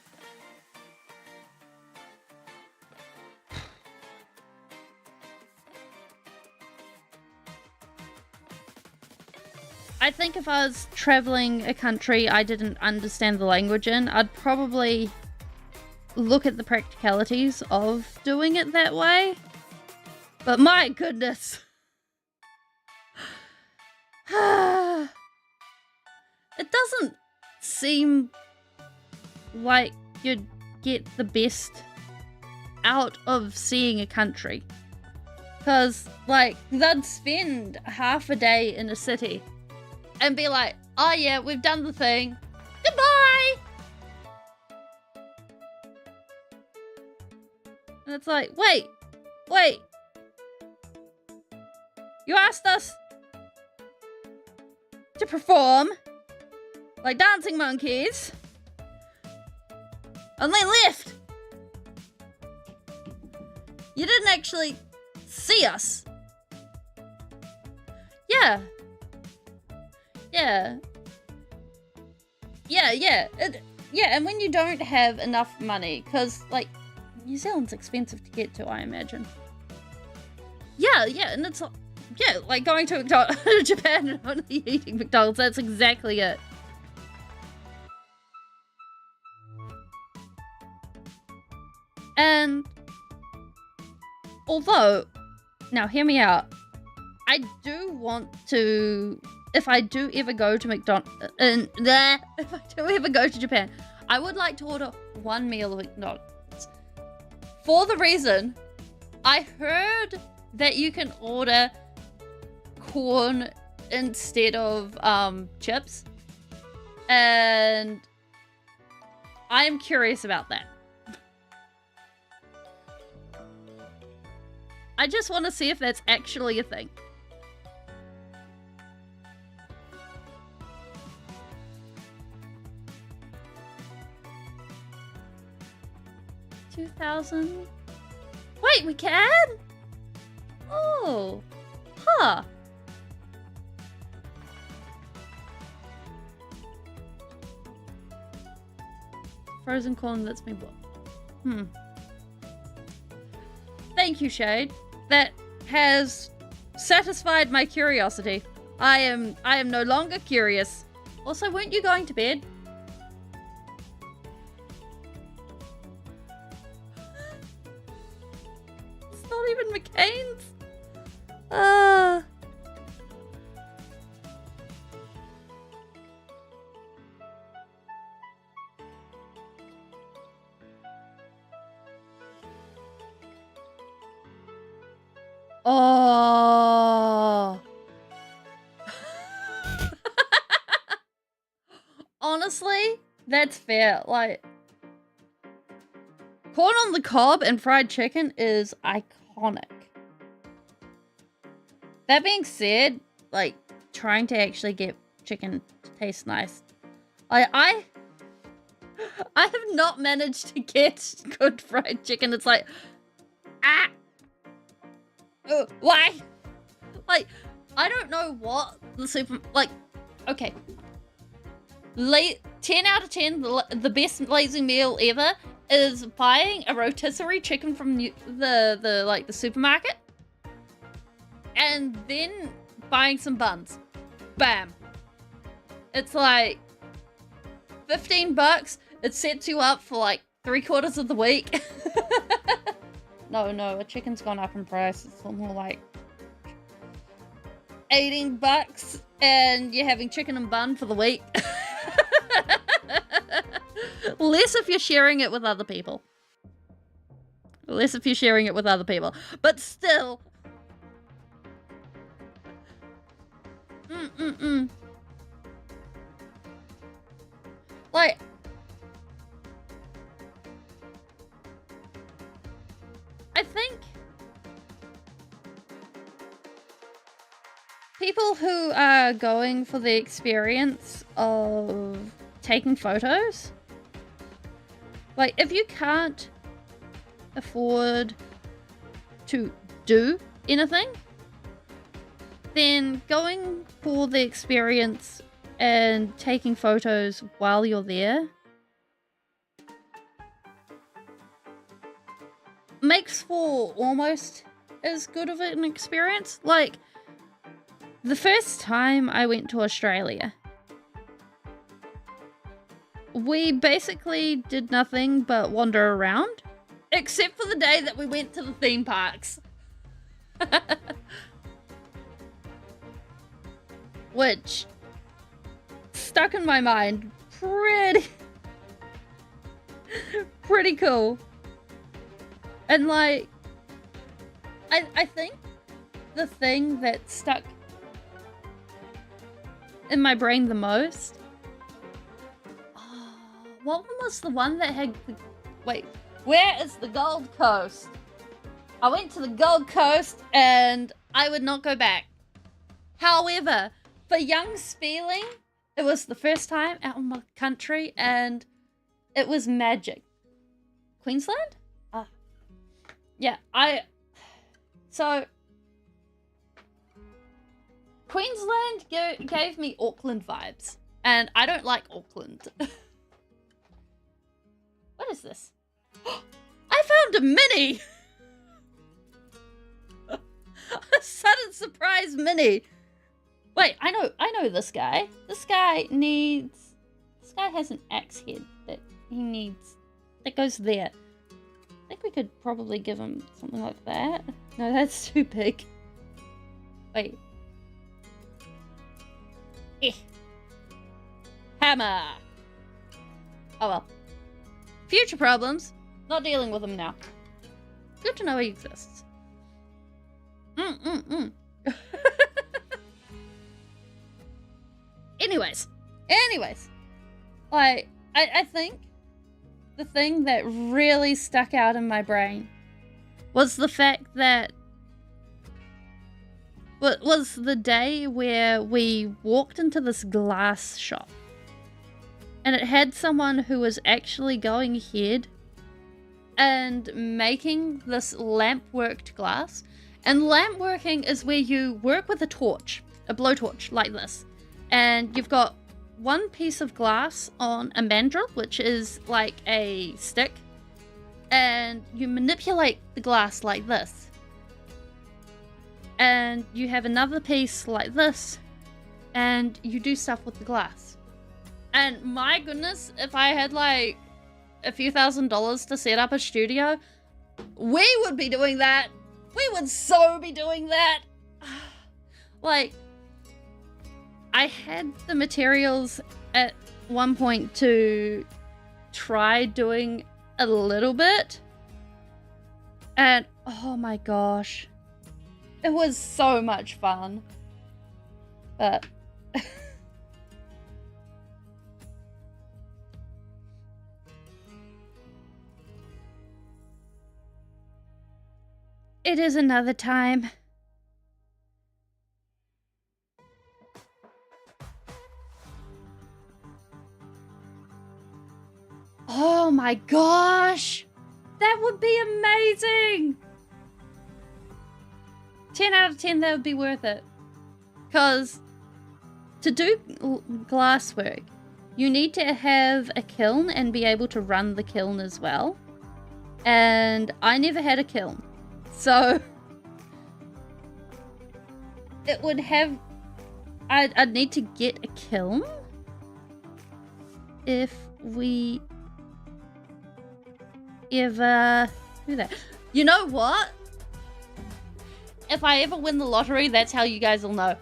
I think if I was traveling a country I didn't understand the language in, I'd probably look at the practicalities of doing it that way. But my goodness. It doesn't seem like you'd get the best out of seeing a country. Because, like, they'd spend half a day in a city and be like, oh yeah, we've done the thing. Goodbye! And it's like, wait. You asked us to perform like dancing monkeys and then left. You didn't actually see us. Yeah. And when you don't have enough money, because, like, New Zealand's expensive to get to, I imagine. Yeah, and it's like, yeah, like going to Japan and only eating McDonald's, that's exactly it. And although, now hear me out, I do want to, if I do ever go to if I do ever go to Japan, I would like to order one meal of McDonald's. For the reason, I heard that you can order corn instead of chips, and I am curious about that. I just want to see if that's actually a thing. $2,000? Wait, we can? Oh. Huh. Frozen corn lets me block. Thank you, Shade. That has satisfied my curiosity. I am no longer curious. Also, weren't you going to bed? It's not even McCain's. Oh. Honestly, that's fair. Like, corn on the cob and fried chicken is iconic. That being said, like, trying to actually get chicken to taste nice. I have not managed to get good fried chicken. It's like, why? Like, I don't know what the super, like, okay. 10 out of 10, the best lazy meal ever is buying a rotisserie chicken from the supermarket and then buying some buns. Bam. It's like $15. It sets you up for like 3/4 of the week. No, a chicken's gone up in price. It's more like $18 and you're having chicken and bun for the week. Less if you're sharing it with other people. But still. Like, I think people who are going for the experience of taking photos, like, if you can't afford to do anything, then going for the experience and taking photos while you're there makes for almost as good of an experience. Like, the first time I went to Australia, we basically did nothing but wander around, except for the day that we went to the theme parks. Which stuck in my mind pretty cool. And like, I think the thing that stuck in my brain the most? Oh, what one was the one that had the... Wait, where is the Gold Coast? I went to the Gold Coast and I would not go back. However, for young Speeling, it was the first time out in my country and it was magic. Queensland? Yeah, so Queensland gave me Auckland vibes, and I don't like Auckland. What is this? I found a minni! A sudden surprise minni. Wait, I know this guy. This guy has an axe head that he needs, that goes there. I think we could probably give him something like that. No, that's too big. Wait. Hammer! Oh well. Future problems. Not dealing with them now. Good to know he exists. Anyways. Like, I think the thing that really stuck out in my brain was the fact that was the day where we walked into this glass shop and it had someone who was actually going ahead and making this lamp worked glass. And lamp working is where you work with a torch, a blowtorch like this, and you've got one piece of glass on a mandrel, which is like a stick, and you manipulate the glass like this, and you have another piece like this, and you do stuff with the glass. And my goodness, if I had like a few $1,000s to set up a studio, we would be doing that. We would so be doing that. Like, I had the materials at one point to try doing a little bit, and oh my gosh, it was so much fun. But it is another time. Oh my gosh! That would be amazing! 10 out of 10, that would be worth it. Because to do glasswork, you need to have a kiln and be able to run the kiln as well. And I never had a kiln. So it would have... I'd need to get a kiln if we ever do that. You know what? If I ever win the lottery, that's how you guys will know.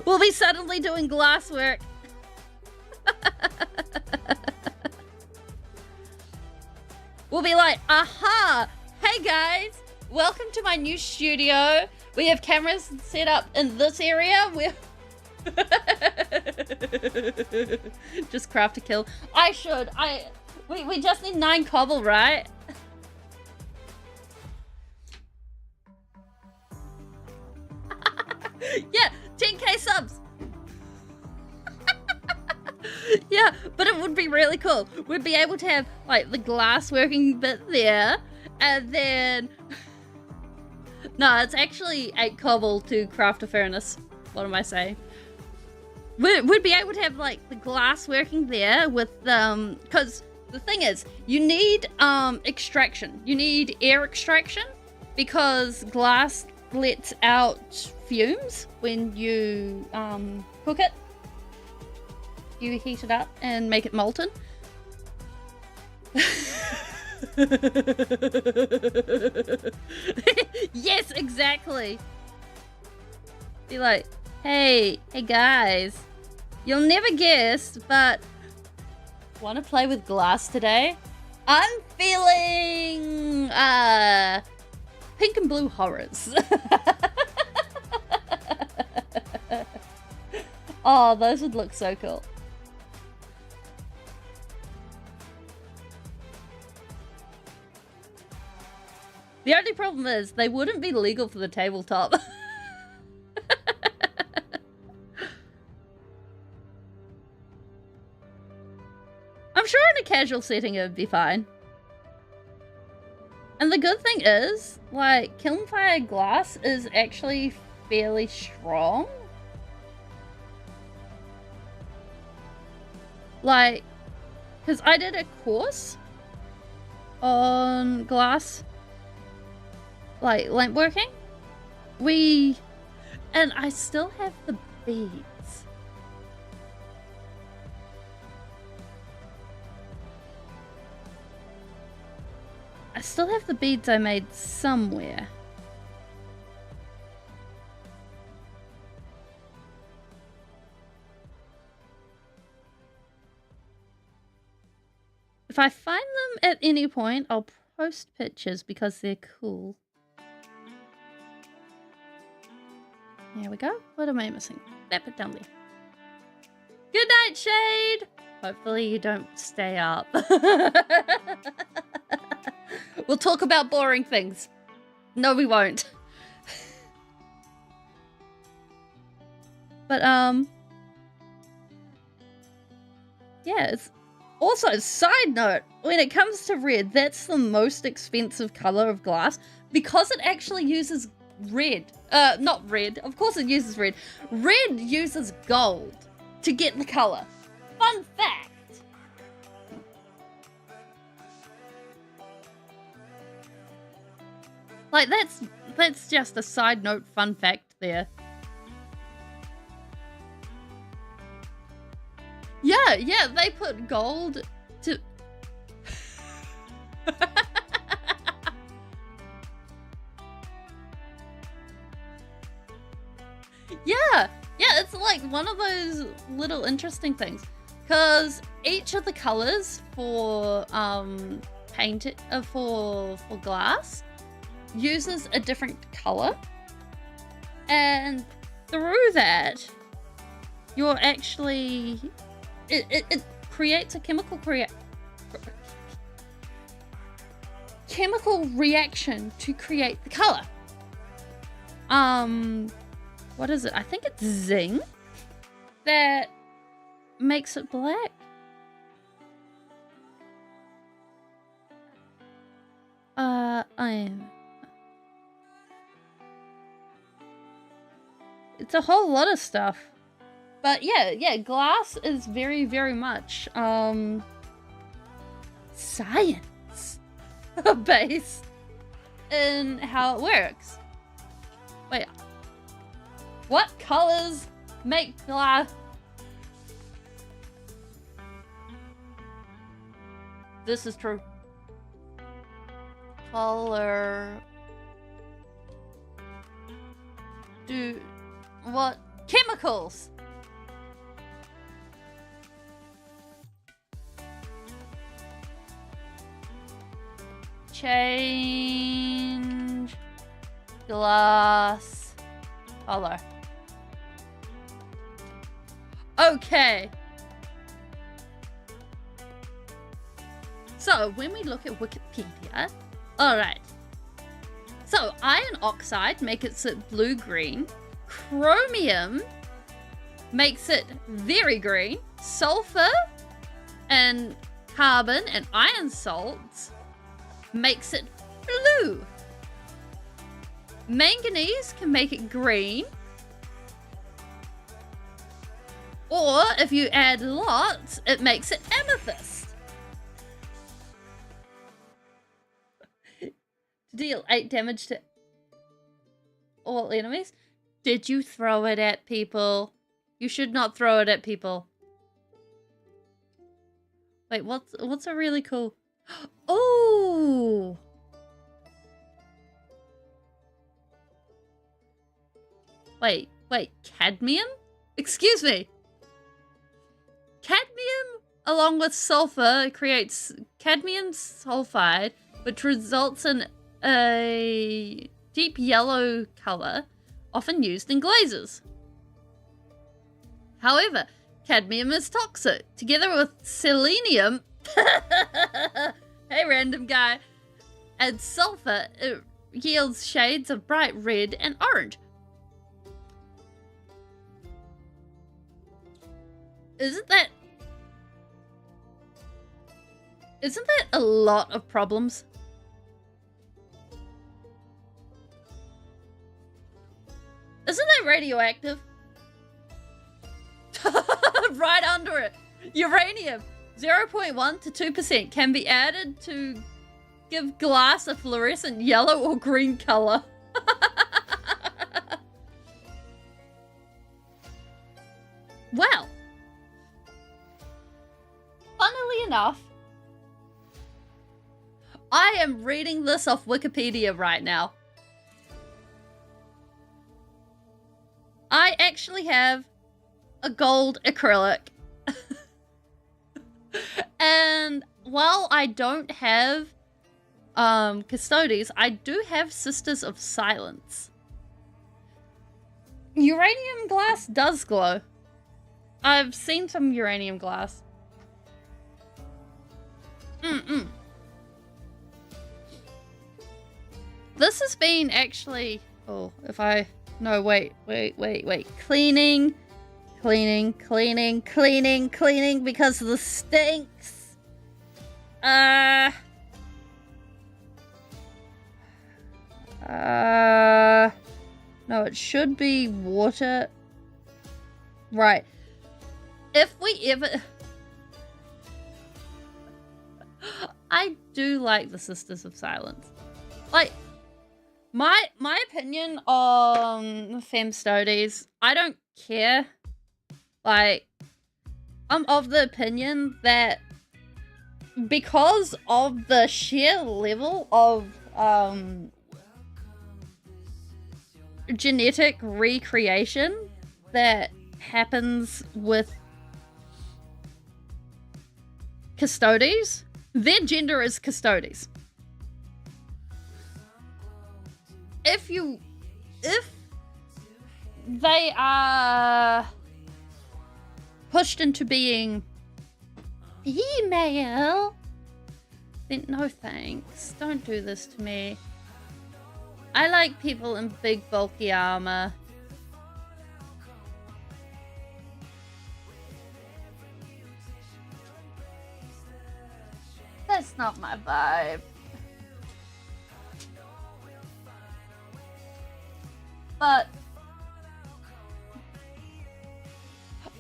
We'll be suddenly doing glasswork. We'll be like, aha! Hey guys, welcome to my new studio. We have cameras set up in this area. Just craft a kill. We just need 9 cobble, right? Yeah, 10k subs. Yeah, but it would be really cool. We'd be able to have like the glass working bit there, and then no, it's actually 8 cobble to craft a furnace. What am I saying? We'd be able to have like the glass working there with because the thing is, you need extraction. You need air extraction because glass lets out fumes when you cook it. You heat it up and make it molten. Yes, exactly. Be like, hey guys, you'll never guess, but want to play with glass today? I'm feeling pink and blue horrors. Oh, those would look so cool. The only problem is they wouldn't be legal for the tabletop. I'm sure in a casual setting it would be fine. And the good thing is, like, kiln fired glass is actually fairly strong. Like, because I did a course on glass, like, lamp working. And I still have the beads. I still have the beads I made somewhere. If I find them at any point, I'll post pictures because they're cool. There we go. What am I missing? Snap it down there. Good night, Shade! Hopefully you don't stay up. We'll talk about boring things. No, we won't. But, yeah, it's... Also, side note, when it comes to red, that's the most expensive color of glass because it actually uses red. Not red. Of course it uses red. Red uses gold to get the color. Fun fact. Like, that's just a side note fun fact there. Yeah, they put gold to... Yeah, it's like one of those little interesting things. Because each of the colors for for glass uses a different color. And through that, you're actually... It creates a chemical reaction to create the color. What is it? I think it's zinc that makes it black. It's a whole lot of stuff. But yeah, glass is very, very much science based in how it works. Wait, what colors make glass? This is true. Color. What? Chemicals! Change glass color. Okay. So when we look at Wikipedia, alright. So iron oxide makes it blue-green. Chromium makes it very green. Sulfur and carbon and iron salts makes it blue. Manganese can make it green. Or if you add lots, it makes it amethyst. Deal 8 damage to all enemies. Did you throw it at people? You should not throw it at people. Wait, what's a really cool... Oh! Wait, cadmium? Excuse me. Cadmium, along with sulfur, creates cadmium sulfide, which results in a deep yellow color, often used in glazes. However, cadmium is toxic. Together with selenium, hey random guy, and sulfur, it yields shades of bright red and orange. Isn't that a lot of problems? Isn't that radioactive? Right under it. Uranium, 0.1 to 2% can be added to give glass a fluorescent yellow or green color. Well, funnily enough, I am reading this off Wikipedia right now. I actually have a gold acrylic. And while I don't have Custodes, I do have Sisters of Silence. Uranium glass does glow. I've seen some uranium glass. This has been actually... Oh, if I... No, wait. Cleaning because of the stinks. No, it should be water. Right. If we ever... I do like the Sisters of Silence. Like, my opinion on Femstodes, I don't care. Like, I'm of the opinion that because of the sheer level of genetic recreation that happens with Custodes, their gender is Custodes. If they are pushed into being female, then no thanks. Don't do this to me. I like people in big bulky armor. That's not my vibe. But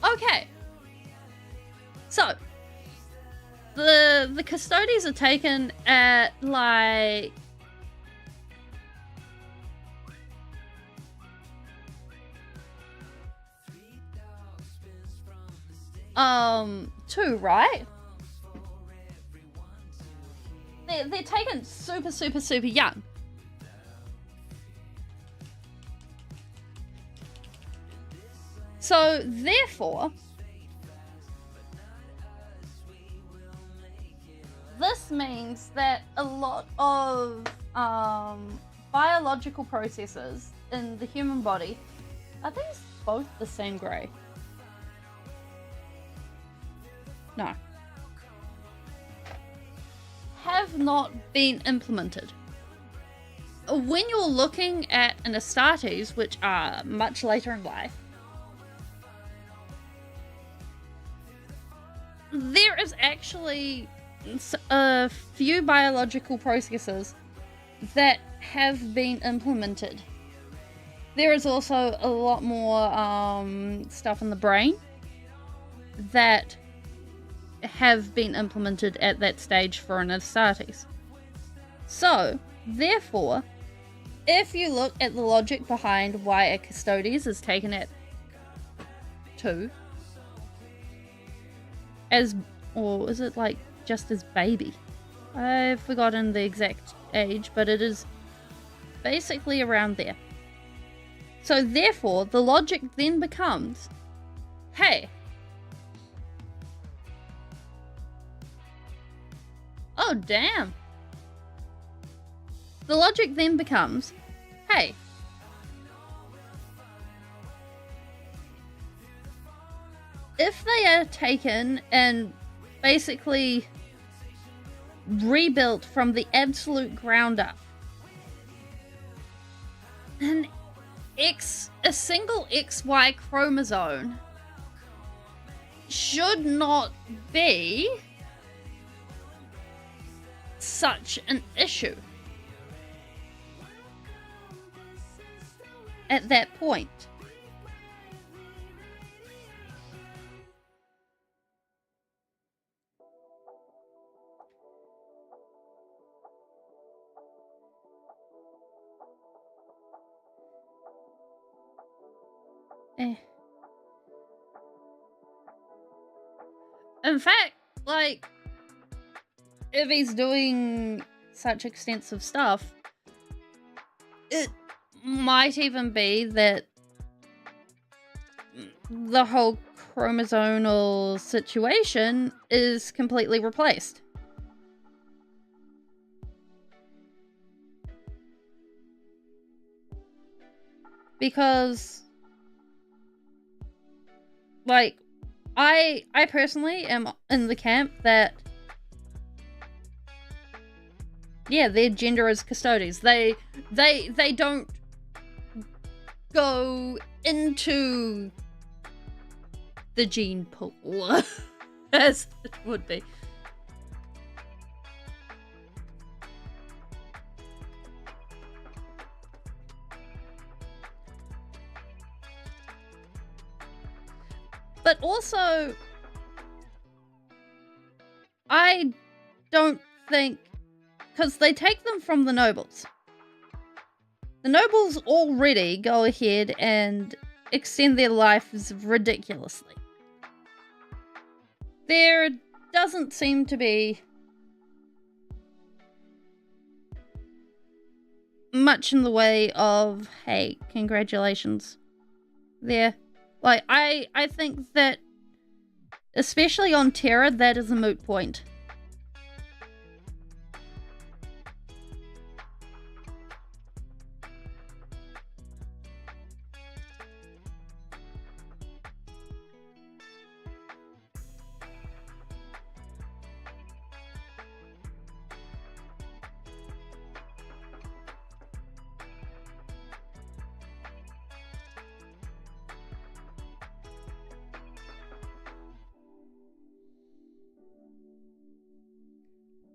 okay. So the Custodes are taken at like 2, right? They're taken super young. So therefore, this means that a lot of biological processes in the human body, are these both the same grey? No. Have not been implemented. When you're looking at an Astartes, which are much later in life, there is actually a few biological processes that have been implemented. There is also a lot more stuff in the brain that have been implemented at that stage for an Astartes. So, therefore, if you look at the logic behind why a Custodes is taken at 2, as, or is it like just as baby? I've forgotten the exact age, but it is basically around there. So therefore, the logic then becomes, hey, oh damn. The logic then becomes, hey, if they are taken and basically rebuilt from the absolute ground up, then a single XY chromosome should not be such an issue at that point. In fact, like, if he's doing such extensive stuff, it might even be that the whole chromosomal situation is completely replaced. Because, like, I personally am in the camp that, yeah, their gender is custodies. They don't go into the gene pool as it would be. But also, I don't think, because they take them from the nobles. The nobles already go ahead and extend their lives ridiculously. There doesn't seem to be much in the way of, hey, congratulations, there. Like, I think that, especially on Terra, that is a moot point.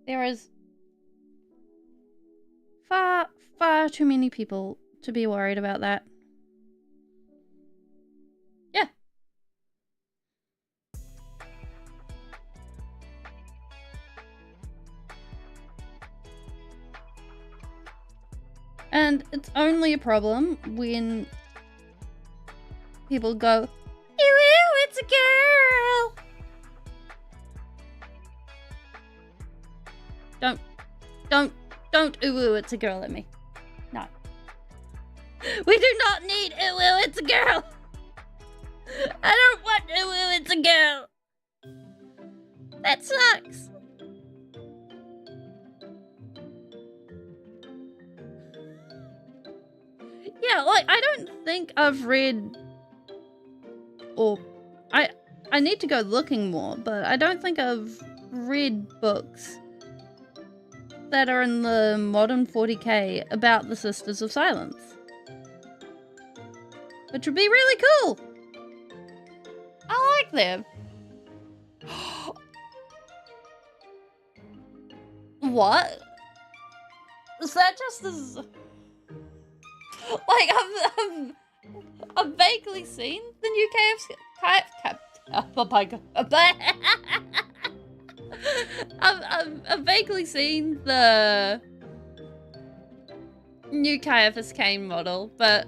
There is far too many people to be worried about that. Yeah. And it's only a problem when people go, ew, it's a girl! Don't ooh, it's a girl at me. No. We do not need ooh, it's a girl! I don't want ooh, it's a girl! That sucks! Yeah, like, I don't think I've read, or I need to go looking more, but I don't think I've read books that are in the modern 40k about the Sisters of Silence, which would be really cool. I like them. What? Is that just as... Like, I've vaguely seen the new KFC... Oh my god. I've vaguely seen the new Caiaphas Cain model, but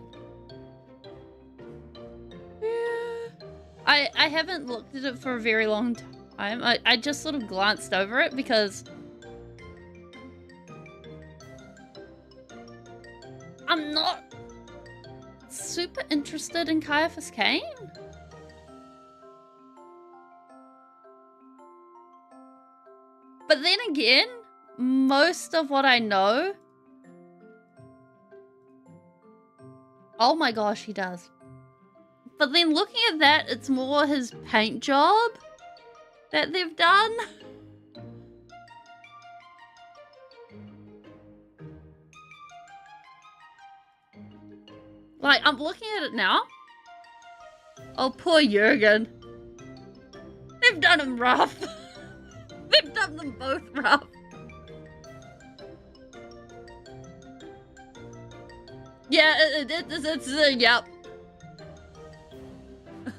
I haven't looked at it for a very long time. I just sort of glanced over it because I'm not super interested in Caiaphas Cain. But then again, most of what I know... Oh my gosh, he does. But then looking at that, it's more his paint job that they've done. Like, I'm looking at it now. Oh, poor Jurgen. They've done him rough. They've done them both rough. Yeah, it's yep.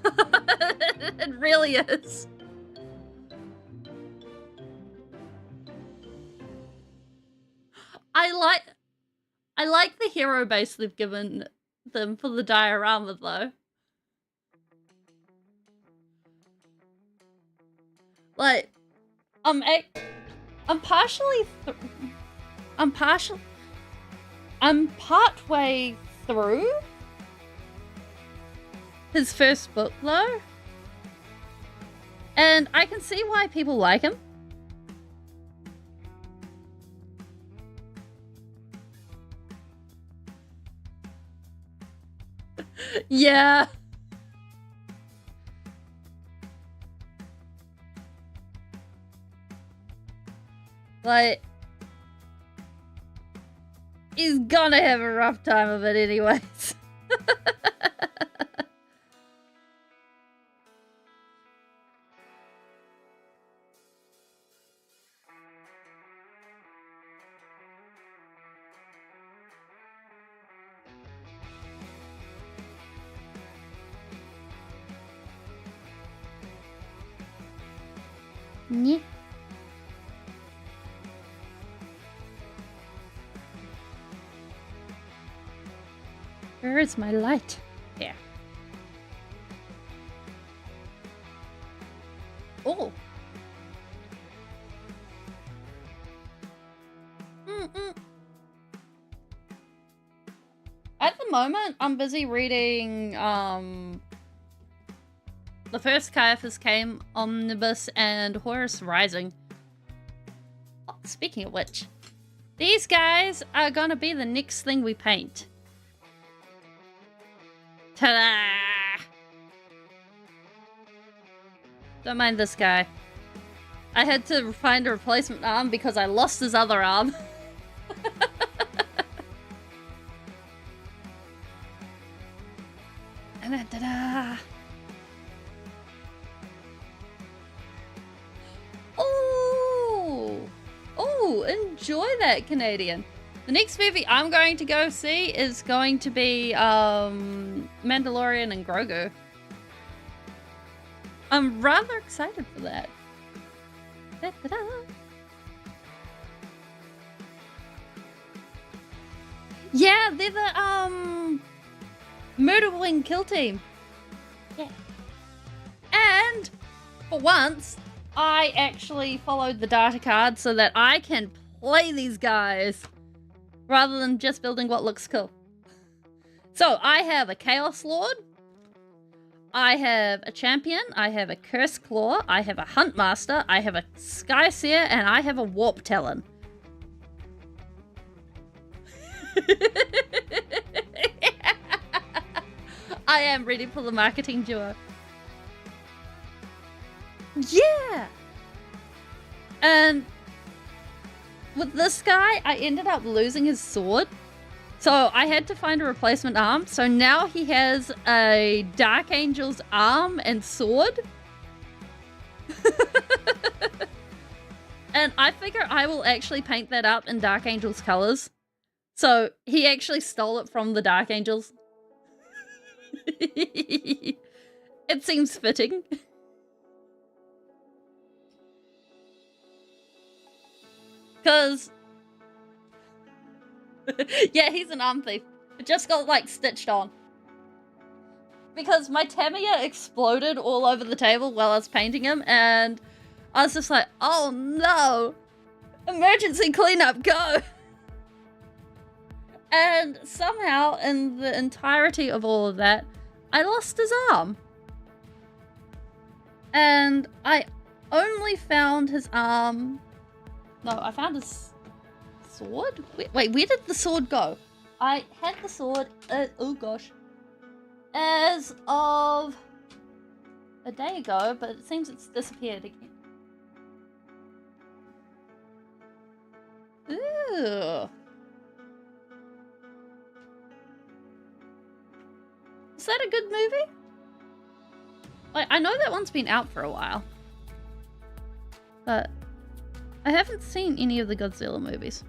It really is. I like the hero base they've given them for the diorama though. Like, I'm partway through his first book though, and I can see why people like him. Yeah. Like, he's gonna have a rough time of it anyways. Yeah. Where is my light? There. Oh. At the moment, I'm busy reading, the first Caiaphas Came Omnibus and Horus Rising. Oh, speaking of which, these guys are gonna be the next thing we paint. Ta-da! Don't mind this guy. I had to find a replacement arm because I lost his other arm. And then ta-da! Oh, enjoy that, Canadian. The next movie I'm going to go see is going to be Mandalorian and Grogu. I'm rather excited for that. Da-da-da. Yeah, they're the Murder Wing Kill Team. Yeah. And for once, I actually followed the data card so that I can play these guys rather than just building what looks cool. So I have a Chaos Lord, I have a Champion, I have a Curse Claw, I have a Hunt Master, I have a Sky Seer, and I have a Warp Talon. I am ready for the marketing duo. Yeah! And with this guy, I ended up losing his sword. So I had to find a replacement arm. So now he has a Dark Angel's arm and sword. And I figure I will actually paint that up in Dark Angel's colors. So he actually stole it from the Dark Angels. It seems fitting. Because, yeah, he's an arm thief. It just got, like, stitched on. Because my Tamiya exploded all over the table while I was painting him, and I was just like, oh no! Emergency cleanup, go! And somehow, in the entirety of all of that, I lost his arm. And I only found his arm... No, I found his sword? Wait, where did the sword go? I had the sword... oh gosh. as of a day ago, but it seems it's disappeared again. Ooh. Is that a good movie? Like, I know that one's been out for a while, but I haven't seen any of the Godzilla movies.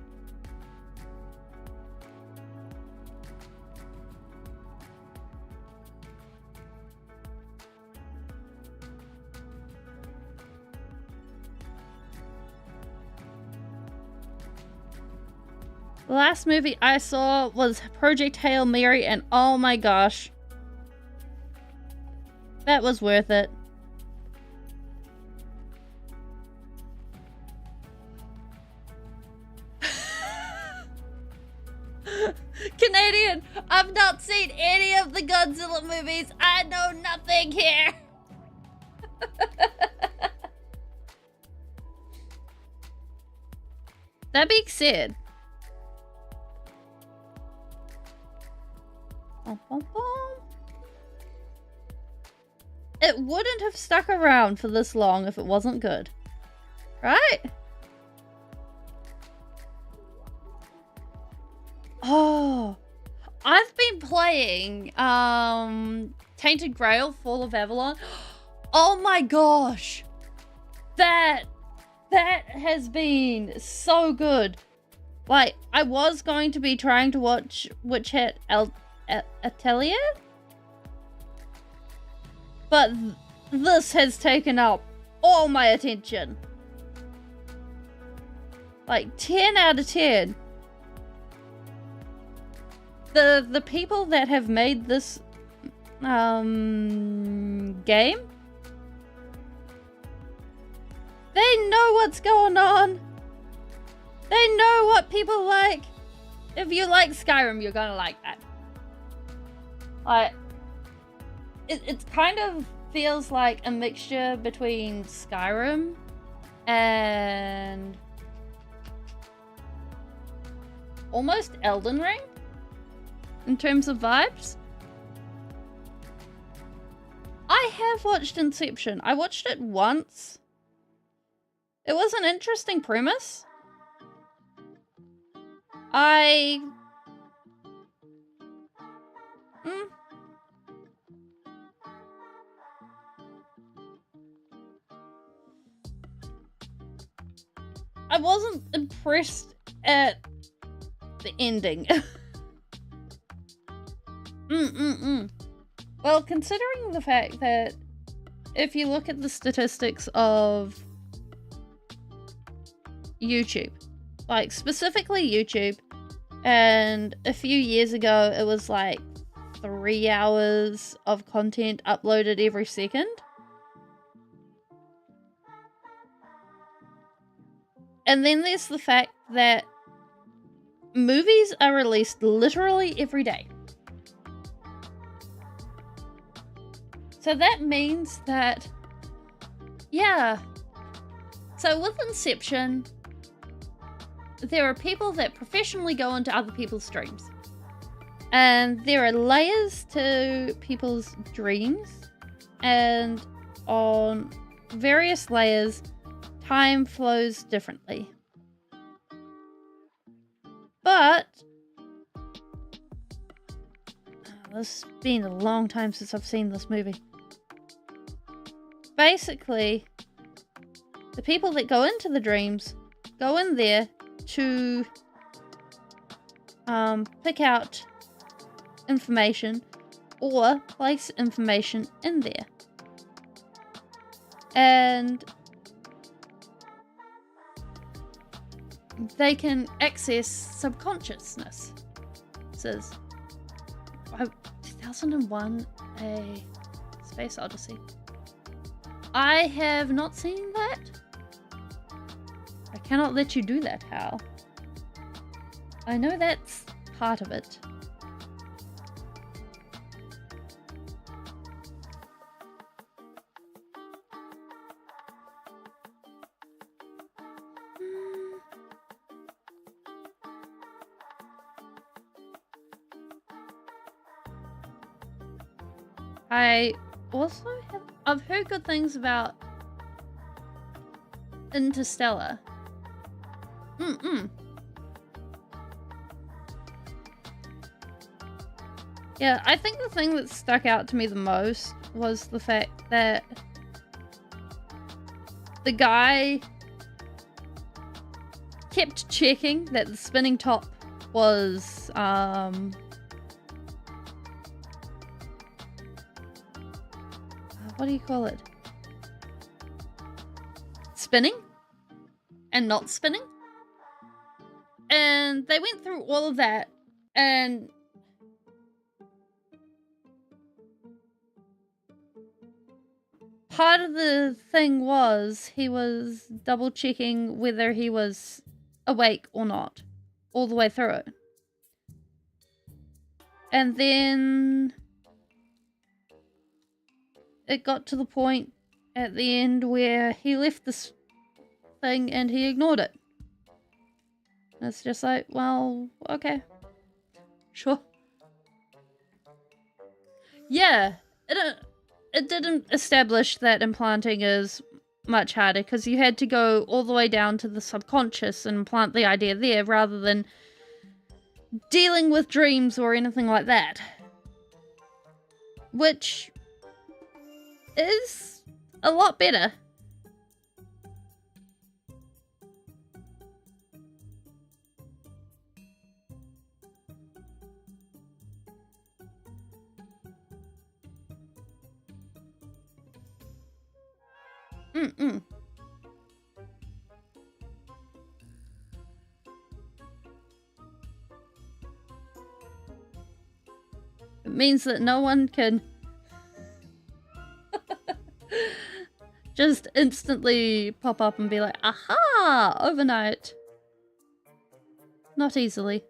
The last movie I saw was Project Hail Mary, and oh my gosh. That was worth it. Canadian, I've not seen any of the Godzilla movies. I know nothing here. That being said, it wouldn't have stuck around for this long if it wasn't good. Right? Oh, I've been playing Tainted Grail, Fall of Avalon. Oh my gosh. That has been so good. Like, I was going to be trying to watch Witch Hat Atelier, but this has taken up all my attention. Like, 10 out of 10. The people that have made this game, they know what's going on. They know what people like. If you like Skyrim, you're gonna like that. Like, it kind of feels like a mixture between Skyrim and almost Elden Ring in terms of vibes. I have watched Inception. I watched it once. It was an interesting premise. I wasn't impressed at the ending. Well, considering the fact that if you look at the statistics of YouTube, like specifically YouTube, and a few years ago it was like 3 hours of content uploaded every second. And then there's the fact that movies are released literally every day. So that means that, yeah. So with Inception, there are people that professionally go into other people's dreams. And there are layers to people's dreams. And on various layers, time flows differently. But it's been a long time since I've seen this movie. Basically, the people that go into the dreams go in there to pick out information or place information in there. And they can access subconsciousness. It says 2001 A Space Odyssey. I have not seen that. I cannot let you do that, Hal. I know that's part of it. I also I've heard good things about Interstellar. Yeah, I think the thing that stuck out to me the most was the fact that the guy kept checking that the spinning top was, what do you call it? Spinning? And not spinning? And they went through all of that, and part of the thing was he was double checking whether he was awake or not all the way through it. And then it got to the point at the end where he left this thing and he ignored it. And it's just like, well, okay. Sure. Yeah, it didn't establish that implanting is much harder because you had to go all the way down to the subconscious and plant the idea there rather than dealing with dreams or anything like that. Which is a lot better. It means that no one can just instantly pop up and be like, aha, overnight. Not easily.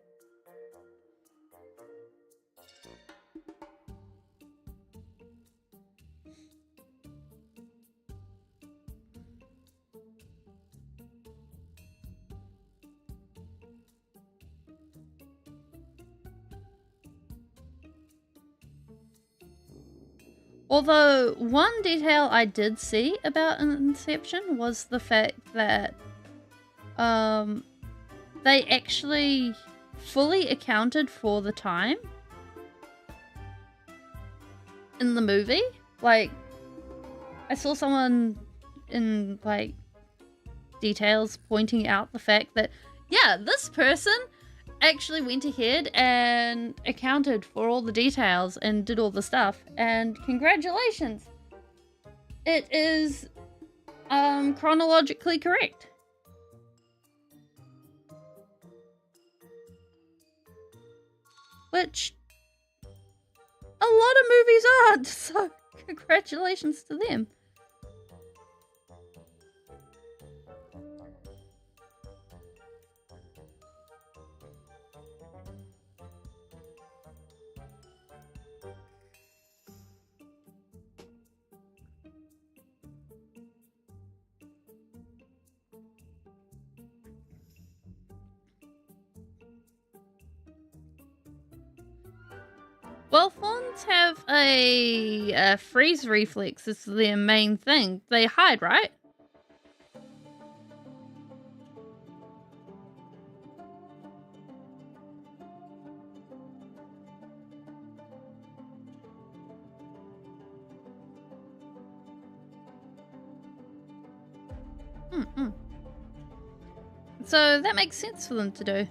Although, one detail I did see about Inception was the fact that they actually fully accounted for the time in the movie. Like, I saw someone in, like, details pointing out the fact that, yeah, this person actually went ahead and accounted for all the details and did all the stuff, and congratulations, it is chronologically correct. Which a lot of movies aren't, so congratulations to them. Well, fawns have a freeze reflex. It's their main thing. They hide, right? So that makes sense for them to do.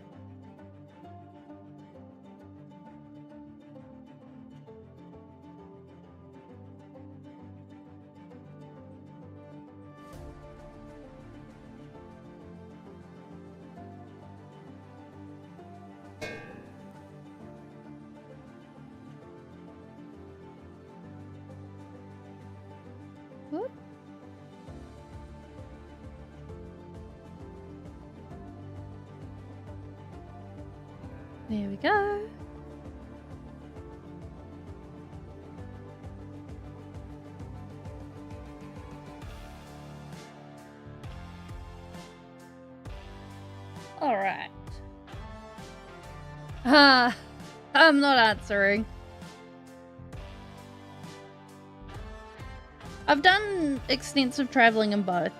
Whoop. There we go. All right. I'm not answering. I've done extensive traveling in both.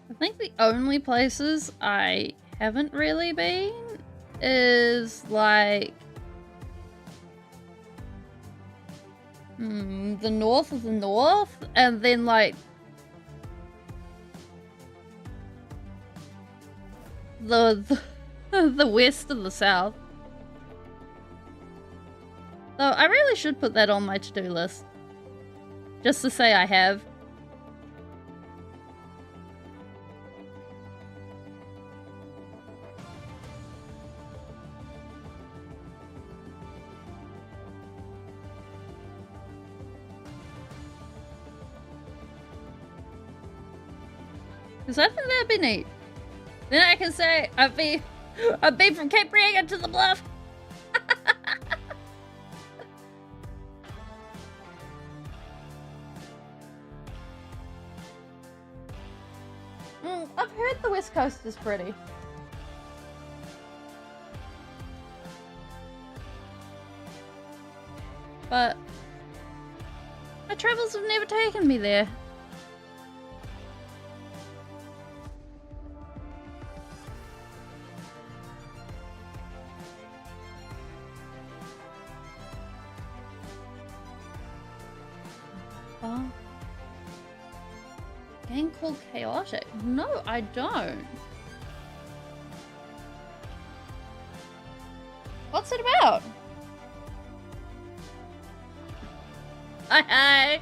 I think the only places I haven't really been is like the north of the north, and then like the the west of the south. So I really should put that on my to-do list, just to say I have. Because I think that'd be neat. Then I can say I've been from Cape Rega to the Bluff. I've heard the West Coast is pretty. But my travels have never taken me there. Game called Chaotic? No, I don't. What's it about? Hi.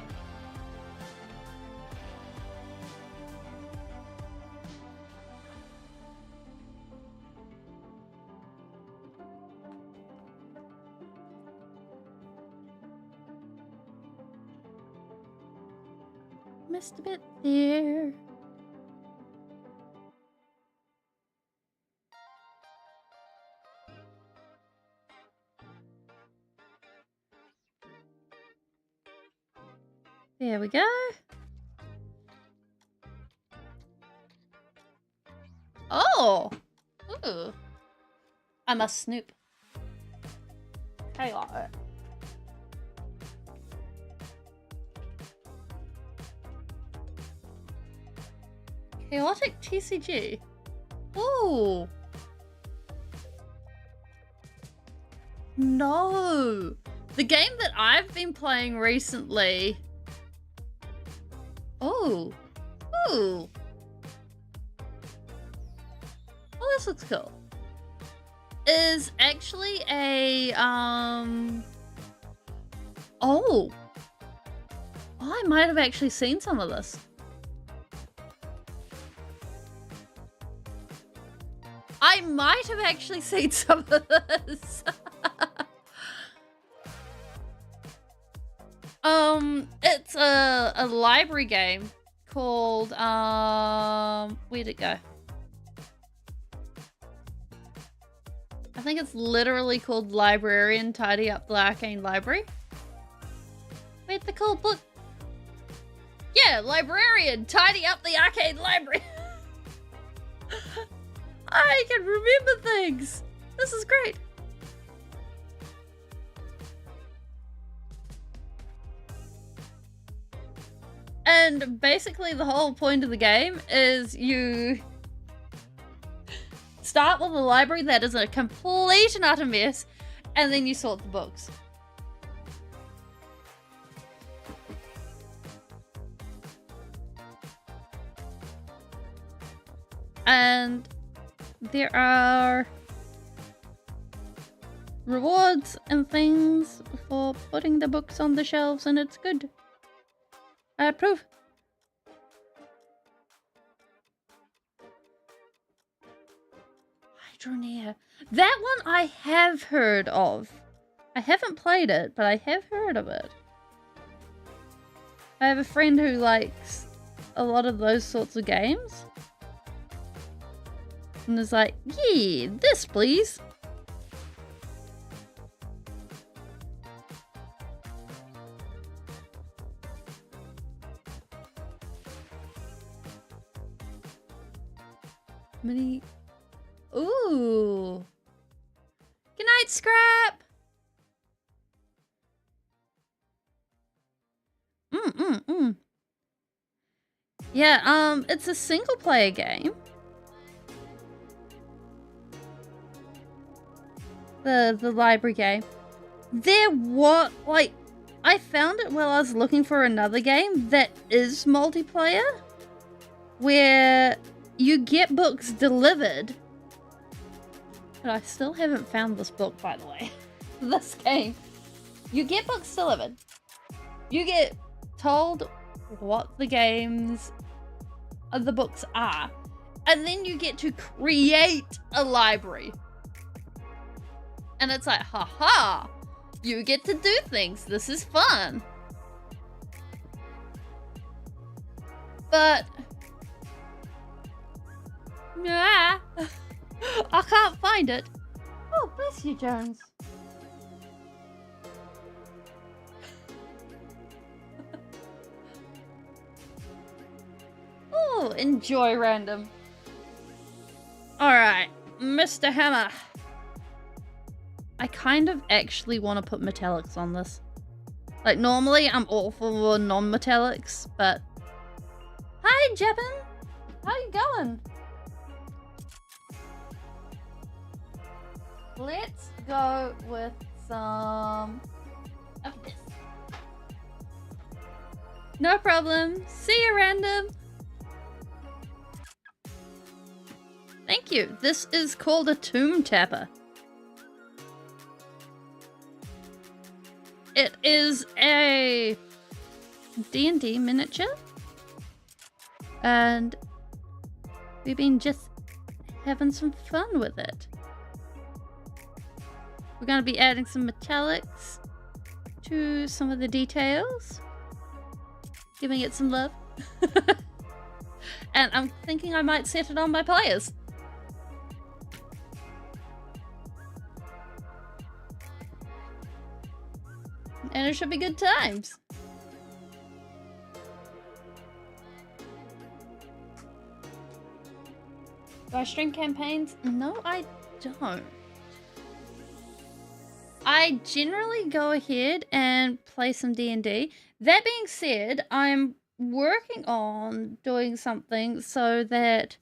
Missed a bit there. There we go. Oh! Ooh. I must snoop. Chaotic. Chaotic TCG. Ooh. No. The game that I've been playing recently. Oh. Ooh. Oh, this looks cool. Is actually a oh. I might have actually seen some of this. I might have actually seen some of this. It's a library game called, where'd it go? I think it's literally called Librarian Tidy Up the Arcane Library. Where'd the cool book? Yeah, Librarian Tidy Up the Arcane Library. I can remember things. This is great. And basically the whole point of the game is you start with a library that is a complete and utter mess, and then you sort the books. And there are rewards and things for putting the books on the shelves, and it's good. I approve. Hydroneer. That one I have heard of. I haven't played it, but I have heard of it. I have a friend who likes a lot of those sorts of games. And is like, yeah, this please. Minnie. Ooh. Good night, Scrap. Yeah, it's a single player game. The library game. I found it while I was looking for another game that is multiplayer, where you get books delivered. But I still haven't found this book, by the way. This game. You get books delivered. You get told what the books are. And then you get to create a library. And it's like, haha, you get to do things. This is fun. But, nah, I can't find it. Oh, bless you, Jones. Oh, enjoy random. Alright, Mr. Hammer. I kind of actually want to put metallics on this. Like, normally I'm all for non-metallics, but... Hi, Jebin! How you going? Let's go with some of this. No problem. See you, random. Thank you. This is called a tomb tapper. It is a D&D miniature, and we've been just having some fun with it. We're going to be adding some metallics to some of the details, giving it some love, and I'm thinking I might set it on my players. And it should be good times. Do I stream campaigns? No, I don't. I generally go ahead and play some D&D. That being said, I'm working on doing something so that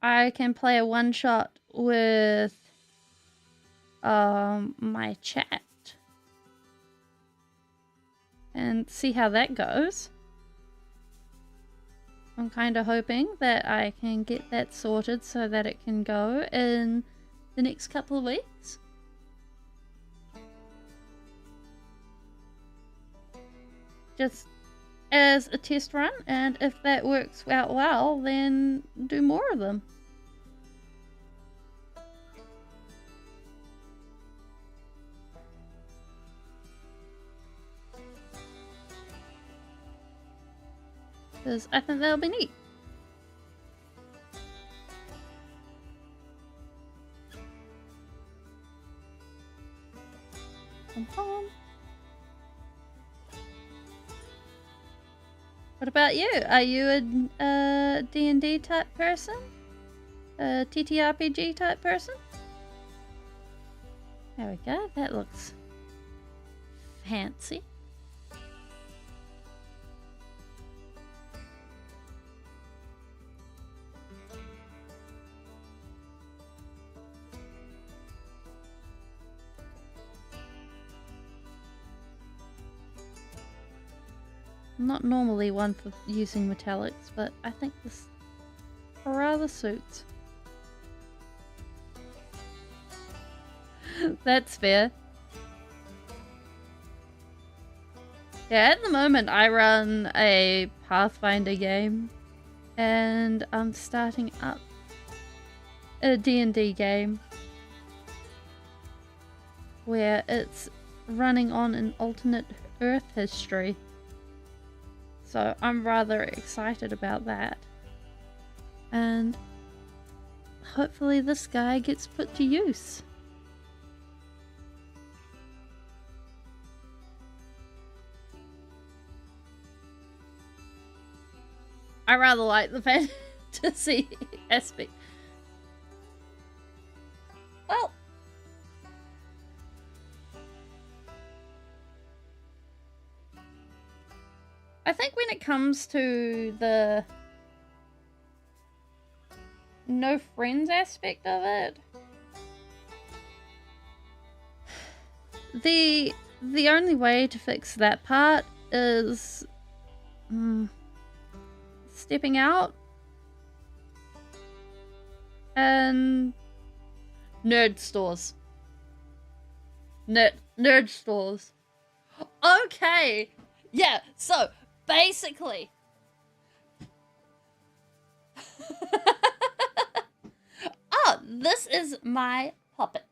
I can play a one-shot with my chat. And see how that goes. I'm kind of hoping that I can get that sorted so that it can go in the next couple of weeks. Just as a test run, and if that works out well, then do more of them. Because I think that'll be neat. What about you? Are you a D&D type person? A TTRPG type person? There we go. That looks fancy. I'm not normally one for using metallics, but I think this rather suits. That's fair. Yeah, at the moment I run a Pathfinder game, and I'm starting up a D&D game where it's running on an alternate Earth history. So I'm rather excited about that. And hopefully this guy gets put to use. I rather like the fantasy aspect. I think when it comes to the no friends aspect of it, the only way to fix that part is stepping out and nerd stores. Nerd stores. Okay. Yeah, so basically oh, this is my puppet.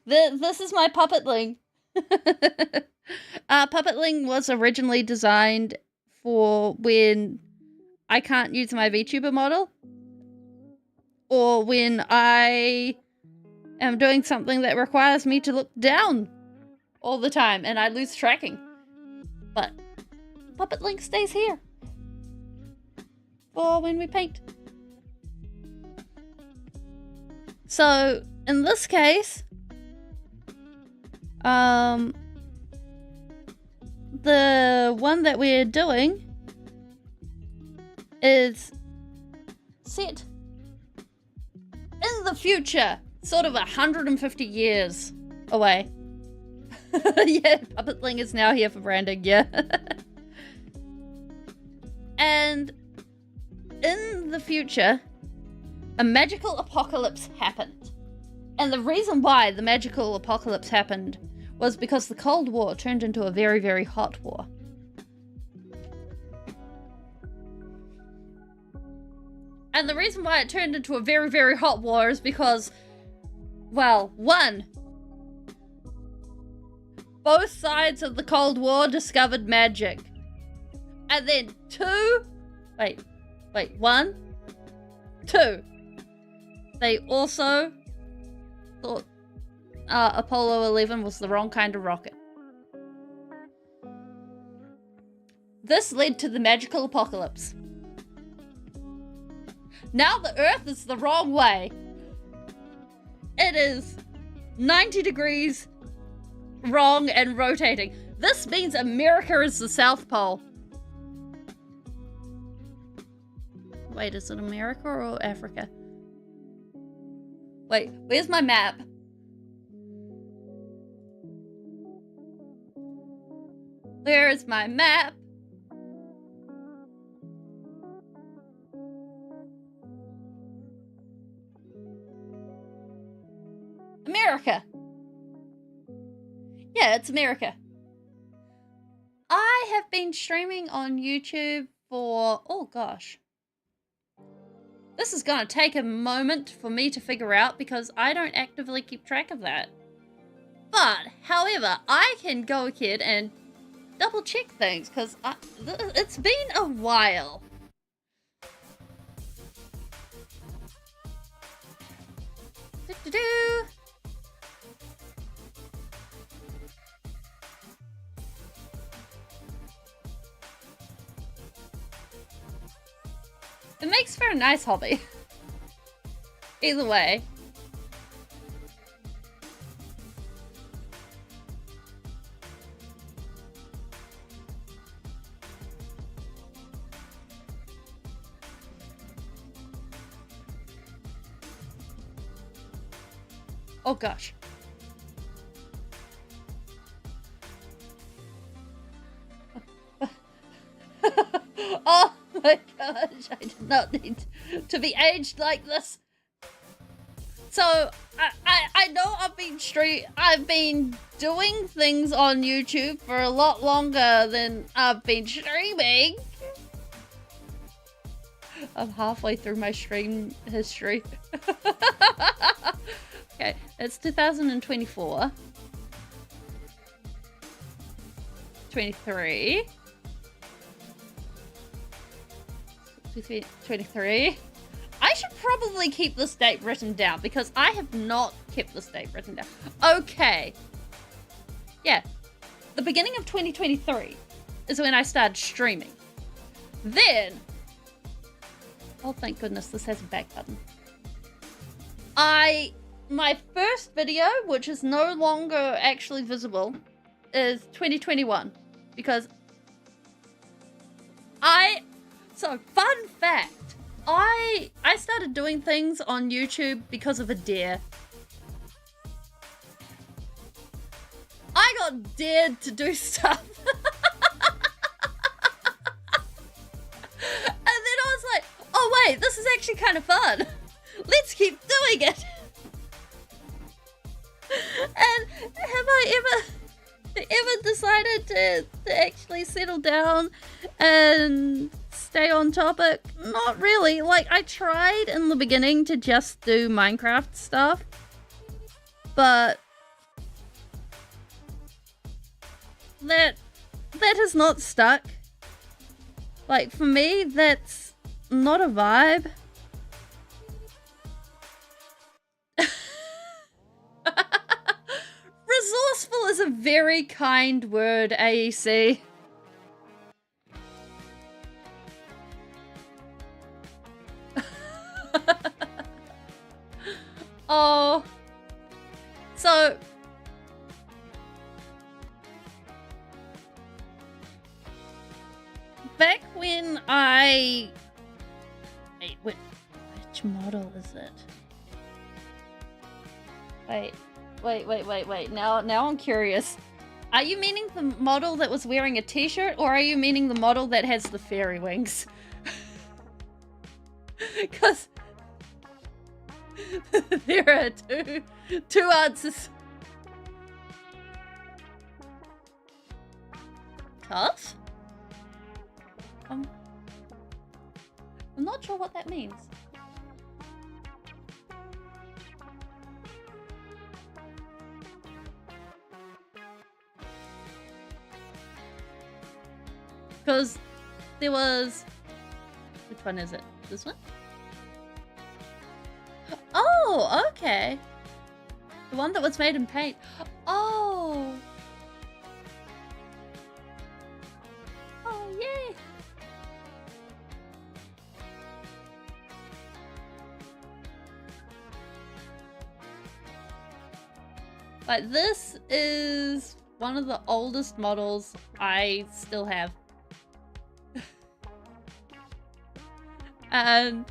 This is my puppetling. Puppetling was originally designed for when I can't use my VTuber model, or when I am doing something that requires me to look down all the time and I lose tracking. But Puppetling stays here for when we paint. So in this case, the one that we're doing is set in the future, sort of 150 years away. Yeah, Puppetling is now here for branding, yeah. And in the future, a magical apocalypse happened. And the reason why the magical apocalypse happened was because the Cold War turned into a very, very hot war. And the reason why it turned into a very, very hot war is because, well, one, both sides of the Cold War discovered magic. And then two, they also thought Apollo 11 was the wrong kind of rocket. This led to the magical apocalypse. Now the Earth is the wrong way. It is 90 degrees wrong and rotating. This means America is the South Pole. Wait, is it America or Africa? Wait, where's my map? Where is my map? America. Yeah, it's America. I have been streaming on YouTube for, oh gosh. This is gonna take a moment for me to figure out because I don't actively keep track of that. But, however, I can go ahead and double check things because it's been a while. Do-do-do. It makes for a nice hobby. Either way. Oh gosh. Oh my gosh, I did not need to be aged like this. So I know I've been doing things on YouTube for a lot longer than I've been streaming. I'm halfway through my stream history. Okay, it's 2024. 23. 23. I should probably keep this date written down because I have not kept this date written down. Okay. Yeah. The beginning of 2023 is when I started streaming. Then, oh thank goodness this has a back button. My first video, which is no longer actually visible, is 2021 because So, fun fact. I started doing things on YouTube because of a dare. I got dared to do stuff. And then I was like, oh wait, this is actually kind of fun. Let's keep doing it. And have I ever decided to actually settle down and stay on topic? Not really. Like, I tried in the beginning to just do Minecraft stuff, but that has not stuck. Like, for me, that's not a vibe. Resourceful is a very kind word, AEC. Oh. So. Back when I... Wait, which model is it? Wait. Now I'm curious. Are you meaning the model that was wearing a t-shirt, or are you meaning the model that has the fairy wings? Because there are two answers. Tough? I'm not sure what that means. Because there was... Which one is it? This one? Oh, okay. The one that was made in paint. Oh. Oh, yay. But this is one of the oldest models I still have. And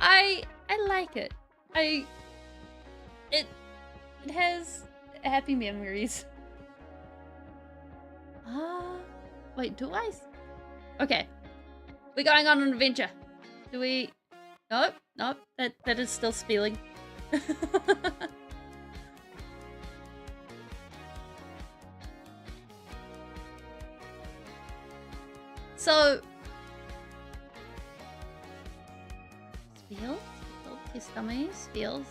I like it. It has happy memories. Wait, do I? Okay. We're going on an adventure. Do we? Nope. That is still Speeling. So, Spiel? Test dummy? Spiel?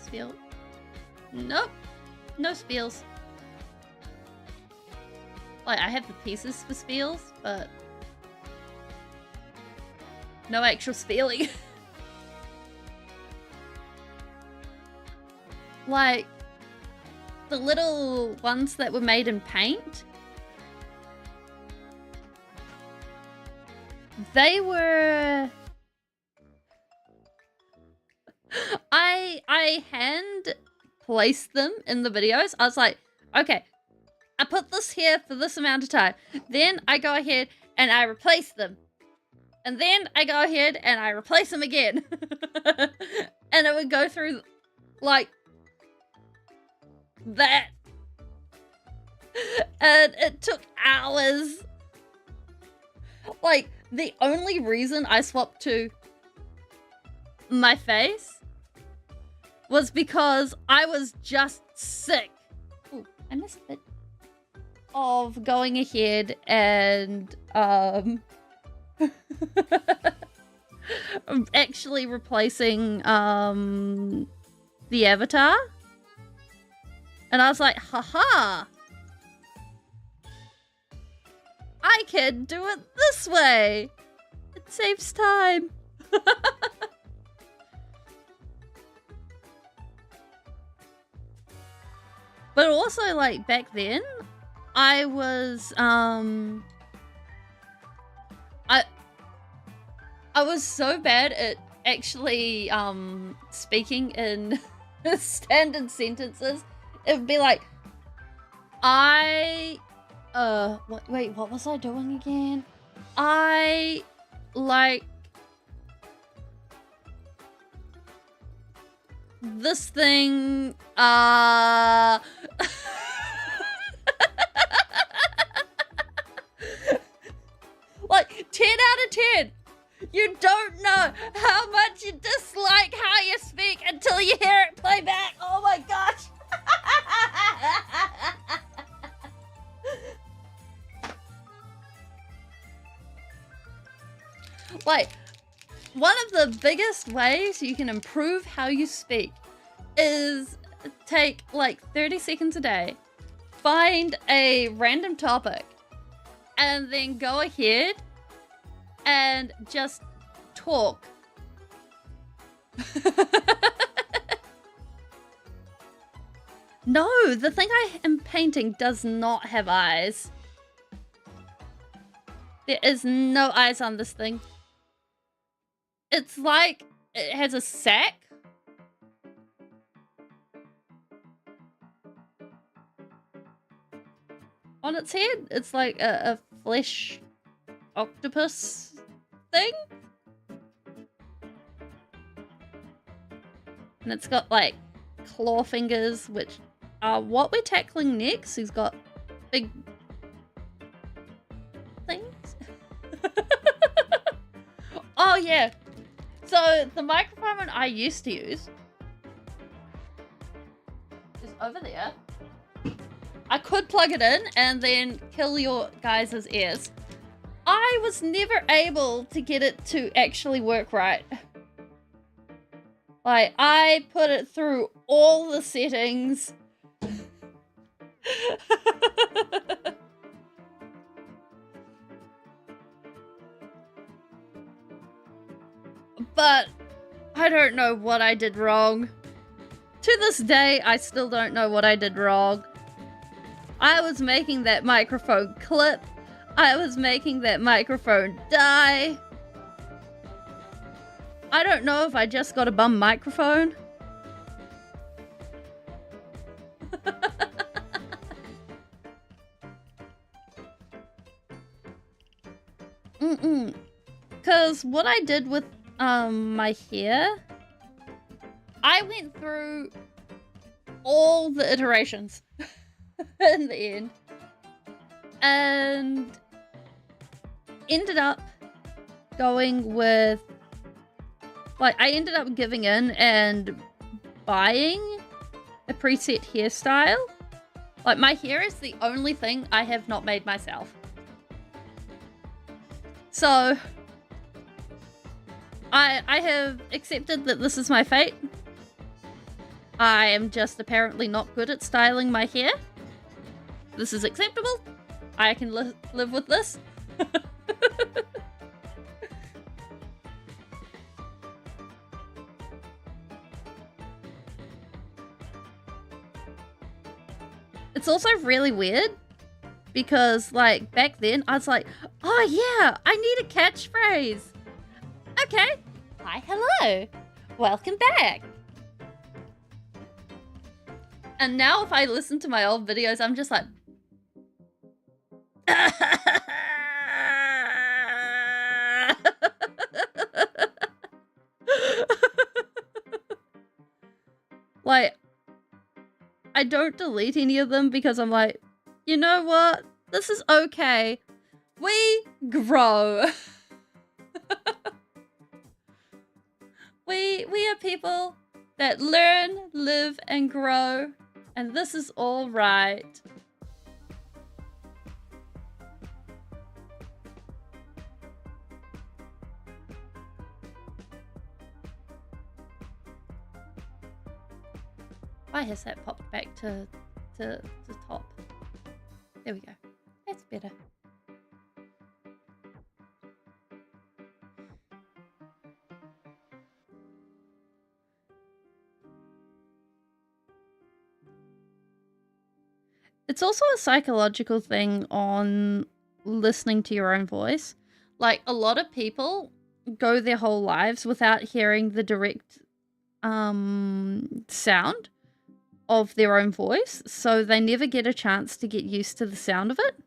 Nope. No spiels. Like, I have the pieces for spiels, but no actual spieling. Like, the little ones that were made in paint, they were... I hand placed them in the videos. I was like, okay, I put this here for this amount of time. Then I go ahead and I replace them. And then I go ahead and I replace them again. And it would go through, like, that. And it took hours. Like, the only reason I swapped to my face was because I was just sick. Ooh, I missed it. Of going ahead and actually replacing the avatar. And I was like, haha, I can do it this way. It saves time. But also, like, back then, I was, I was so bad at actually, speaking in standard sentences. It would be like, I Wait, what was I doing again? I like this thing, like 10 out of 10. You don't know how much you dislike how you speak until you hear it play back. Oh my gosh. Like, one of the biggest ways you can improve how you speak is take like 30 seconds a day, find a random topic, and then go ahead and just talk. No, the thing I am painting does not have eyes. There is no eyes on this thing. It's like it has a sack. On its head. It's like a flesh octopus thing. And it's got like claw fingers, which are what we're tackling next. He's got big things. Oh yeah. So the microphone I used to use is over there. I could plug it in and then kill your guys' ears. I was never able to get it to actually work right. Like, I put it through all the settings. But I don't know what I did wrong. To this day, I still don't know what I did wrong. I was making that microphone clip. I was making that microphone die. I don't know if I just got a bum microphone. Because what I did with my hair, I went through all the iterations in the end and ended up going with, like, I ended up giving in and buying a preset hairstyle. Like, my hair is the only thing I have not made myself. So I have accepted that this is my fate. I am just apparently not good at styling my hair. This is acceptable. I can live with this. It's also really weird because, like, back then I was like, oh yeah, I need a catchphrase. Okay. Hi, hello. Welcome back. And now if I listen to my old videos, I'm just like... Like, I don't delete any of them because I'm like, you know what? This is okay. We grow. We are people that learn, live, and grow, and this is all right. Why has that popped back to top? There we go. That's better. It's also a psychological thing on listening to your own voice. Like, a lot of people go their whole lives without hearing the direct sound of their own voice, so they never get a chance to get used to the sound of it.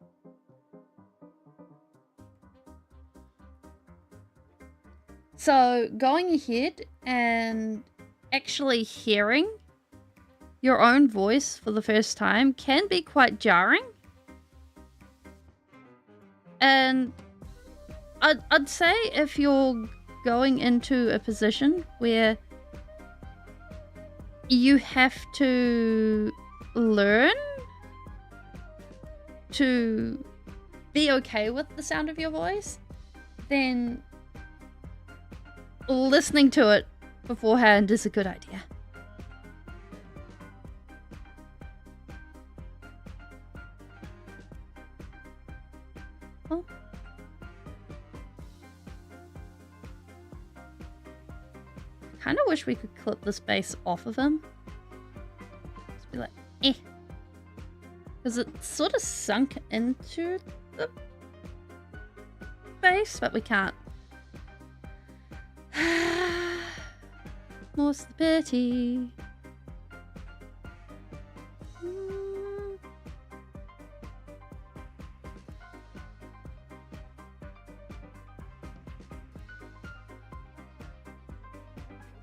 So going ahead and actually hearing your own voice for the first time can be quite jarring. And I'd say if you're going into a position where you have to learn to be okay with the sound of your voice, then listening to it beforehand is a good idea. Oh. Kind of wish we could clip this bass off of him. Just be like, eh. Because it's sort of sunk into the bass, but we can't. More's the pity.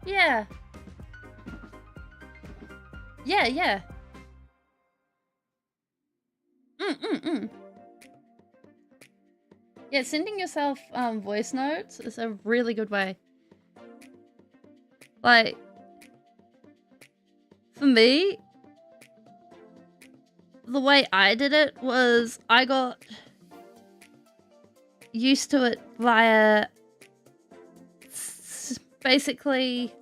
Yeah. Yeah. Yeah, sending yourself voice notes is a really good way. Like, for me, the way I did it was I got used to it via basically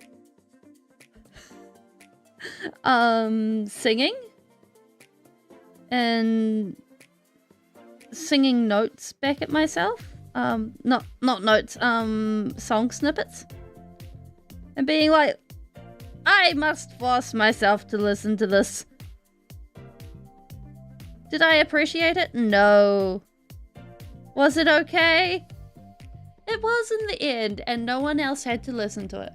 singing and singing notes back at myself. Not notes, song snippets. And being like, I must force myself to listen to this. Did I appreciate it? No. Was it okay? It was in the end, and no one else had to listen to it.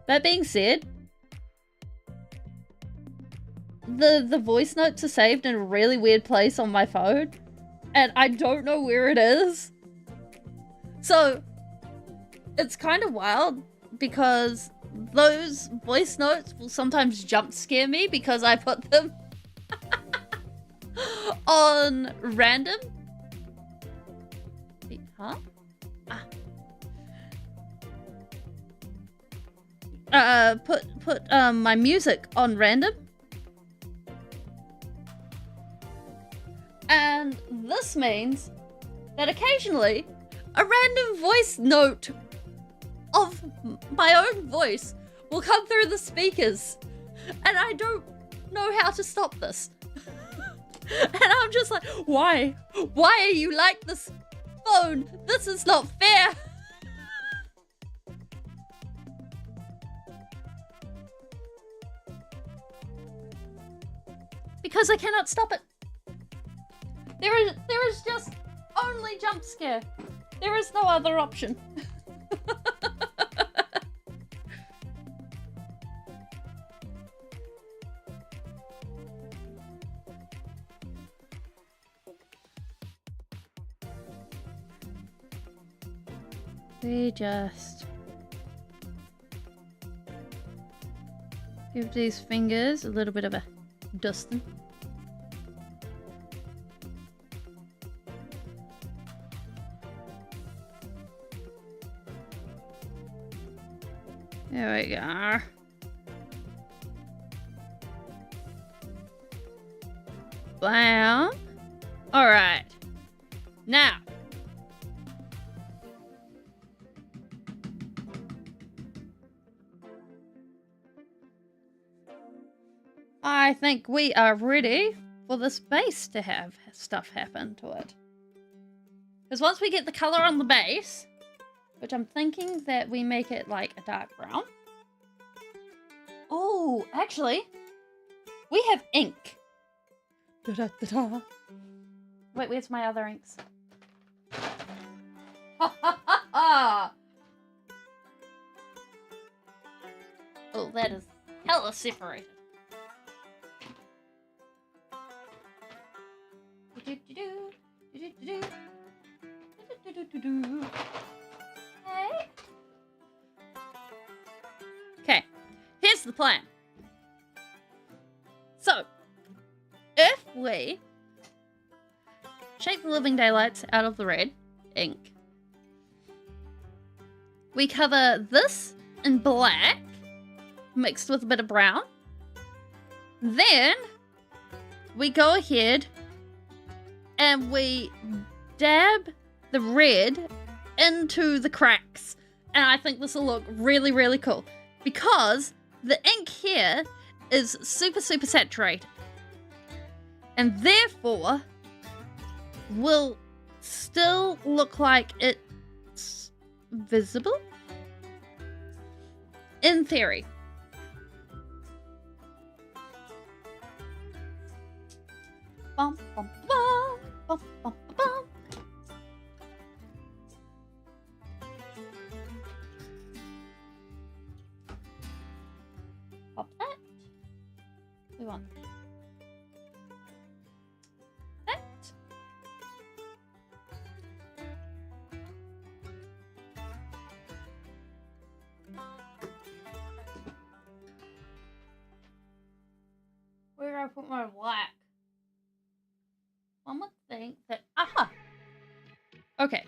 That being said, the voice notes are saved in a really weird place on my phone, and I don't know where it is. So it's kind of wild because those voice notes will sometimes jump scare me because I put them on random. Huh? Put my music on random. And this means that occasionally a random voice note of my own voice will come through the speakers, and I don't know how to stop this. And I'm just like, why are you like this, phone? This is not fair. Because I cannot stop it. There is just only jump scare. There is no other option. We just give these fingers a little bit of a dusting. There we go. Bam. All right. Now. I think we are ready for this base to have stuff happen to it. Because once we get the color on the base, which I'm thinking that we make it like a dark brown. Oh, actually, we have ink. Da-da-da-da. Wait, where's my other inks? Ha ha ha ha! Oh, that is hella separated. Okay. Okay. Here's the plan. So, if we shake the living daylights out of the red ink, we cover this in black, mixed with a bit of brown. Then we go ahead and we dab the red into the cracks. And I think this will look really, really cool because the ink here is super, super saturated. And therefore will still look like it's visible in theory. Bum, bum, bum, bum, bum, bum. Pop that. We want that. Where do I put my black? One would think that... Aha! Okay.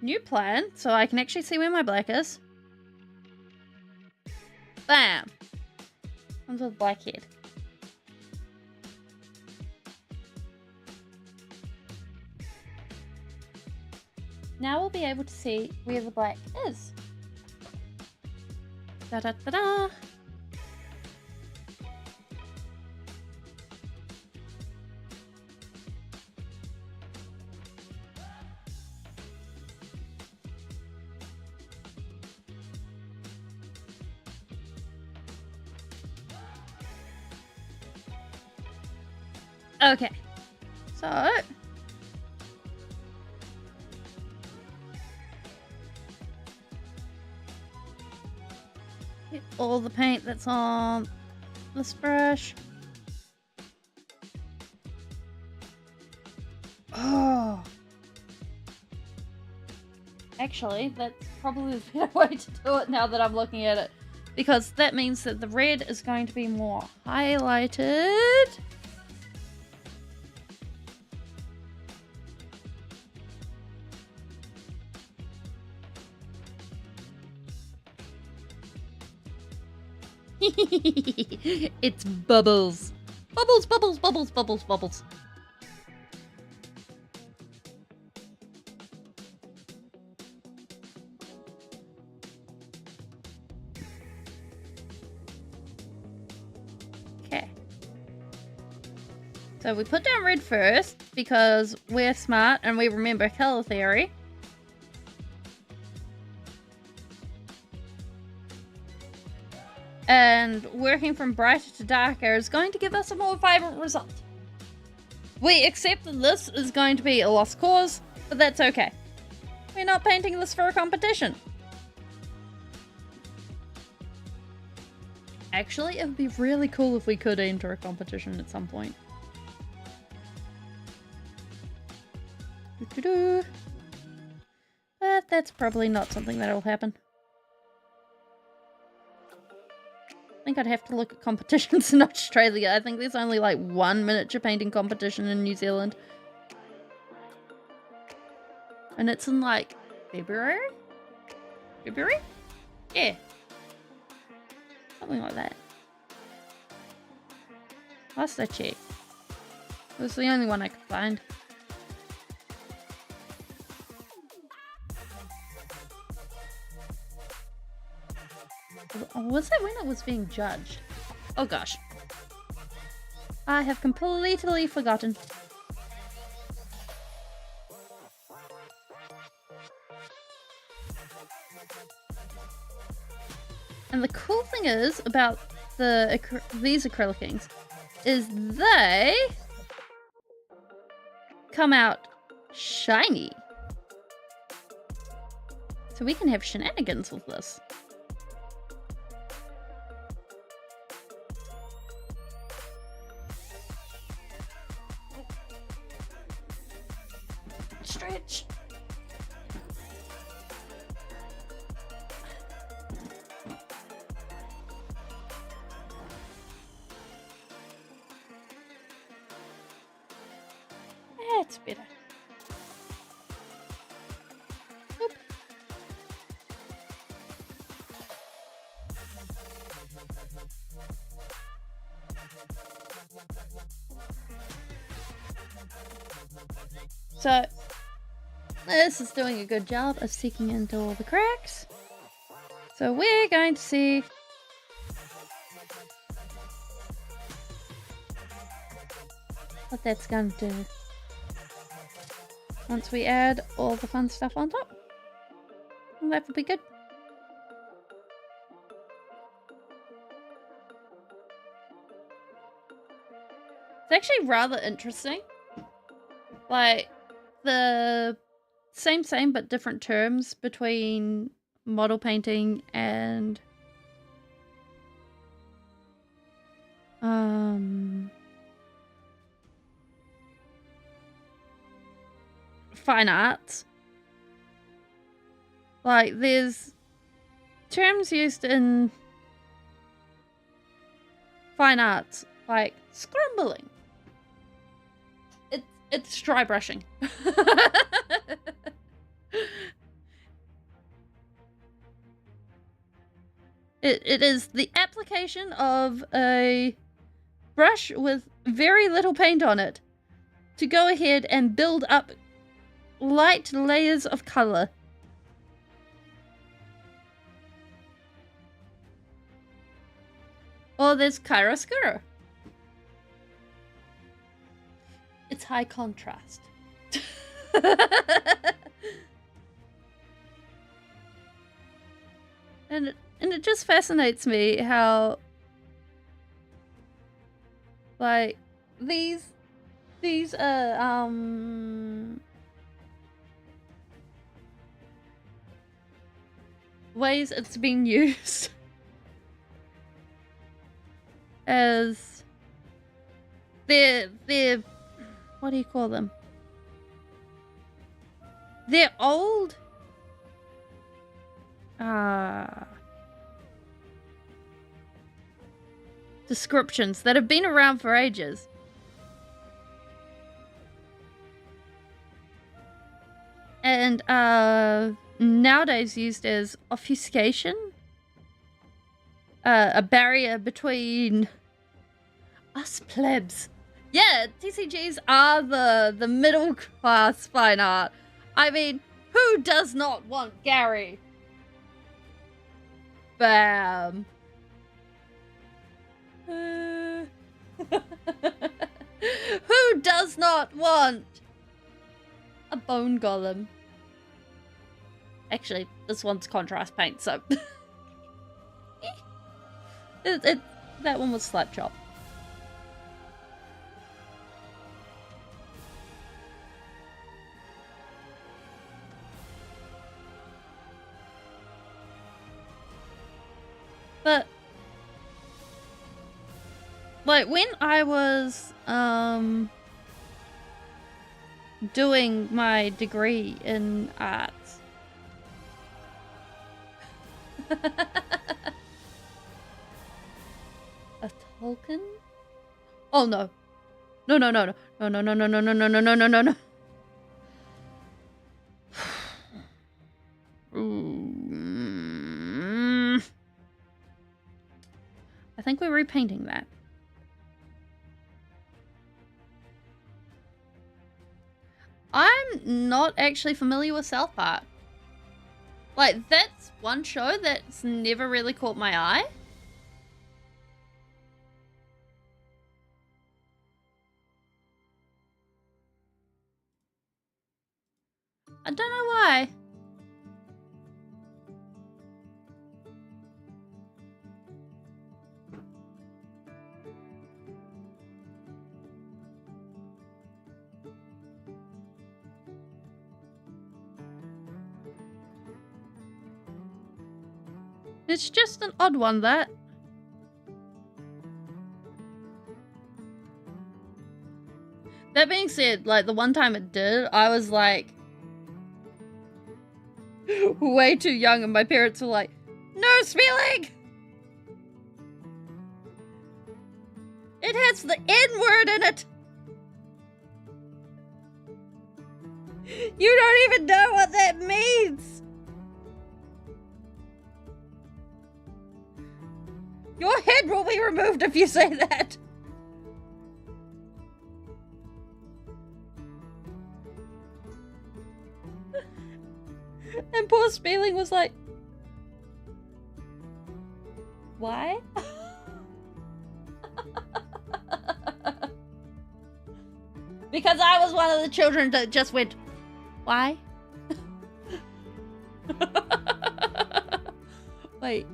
New plan, so I can actually see where my black is. Bam! Comes with black head. Now we'll be able to see where the black is. Da da da da! Okay, so get all the paint that's on this brush. Oh, actually, that's probably the better way to do it now that I'm looking at it, because that means that the red is going to be more highlighted. It's bubbles. Bubbles, bubbles, bubbles, bubbles, bubbles. Okay. So we put down red first because we're smart and we remember color theory. And working from brighter to darker is going to give us a more vibrant result. We accept that this is going to be a lost cause, but that's okay. We're not painting this for a competition. Actually, it would be really cool if we could enter a competition at some point. But that's probably not something that'll happen. I think I'd have to look at competitions in Australia. I think there's only like one miniature painting competition in New Zealand. And it's in like February? February? Yeah. Something like that. Last I checked. It was the only one I could find. Was that when it was being judged? Oh gosh. I have completely forgotten. And the cool thing is about these acrylic inks is they come out shiny. So we can have shenanigans with this. stretch. That's better. Oop. So, this is doing a good job of seeking into all the cracks. So we're going to see what that's going to do once we add all the fun stuff on top. And that will be good. It's actually rather interesting. Like, the same but different terms between model painting and fine arts. Like, there's terms used in fine arts, like scrumbling. It's dry brushing. It is the application of a brush with very little paint on it to go ahead and build up light layers of color. Or there's chiaroscuro. It's high contrast. And it just fascinates me how, like, these ways it's being used as they're what do you call them? They're old descriptions that have been around for ages. And nowadays used as obfuscation. A barrier between us plebs. Yeah, TCGs are the middle class fine art. I mean, who does not want Gary? Bam. Who does not want a bone golem? Actually, this one's contrast paint, so that one was slap chop. But like when I was doing my degree in arts, a Tolkien? Oh no. No. I think we're repainting that. I'm not actually familiar with South Park. Like, that's one show that's never really caught my eye. I don't know why. It's just an odd one, that. That being said, like, the one time it did, I was like, way too young, and my parents were like, "No, Speeling! It has the N-word in it! You don't even know what that means! Your head will be removed if you say that!" And poor Speeling was like, "Why?" Because I was one of the children that just went, "Why?" Wait.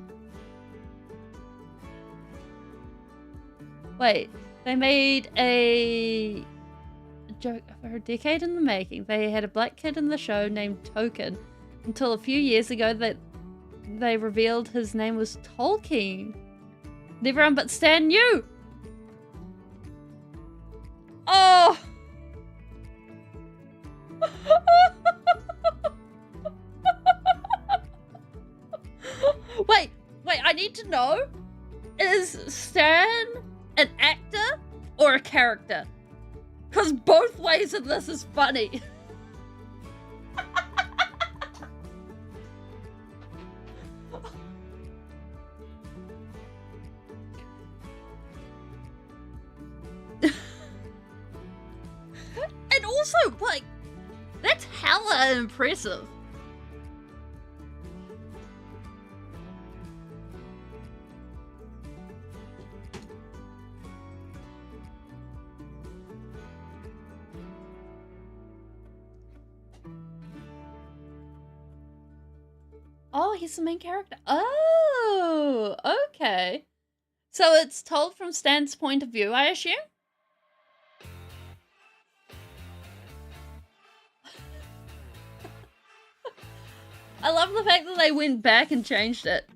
They made a joke for a decade in the making. They had a black kid in the show named Token until a few years ago that they revealed his name was Tolkien. And everyone but Stan knew. Oh! Wait, I need to know, is Stan an actor or a character? Because both ways of this is funny. And also, like, that's hella impressive. Oh, he's the main character. Oh, okay. So it's told from Stan's point of view, I assume? I love the fact that they went back and changed it.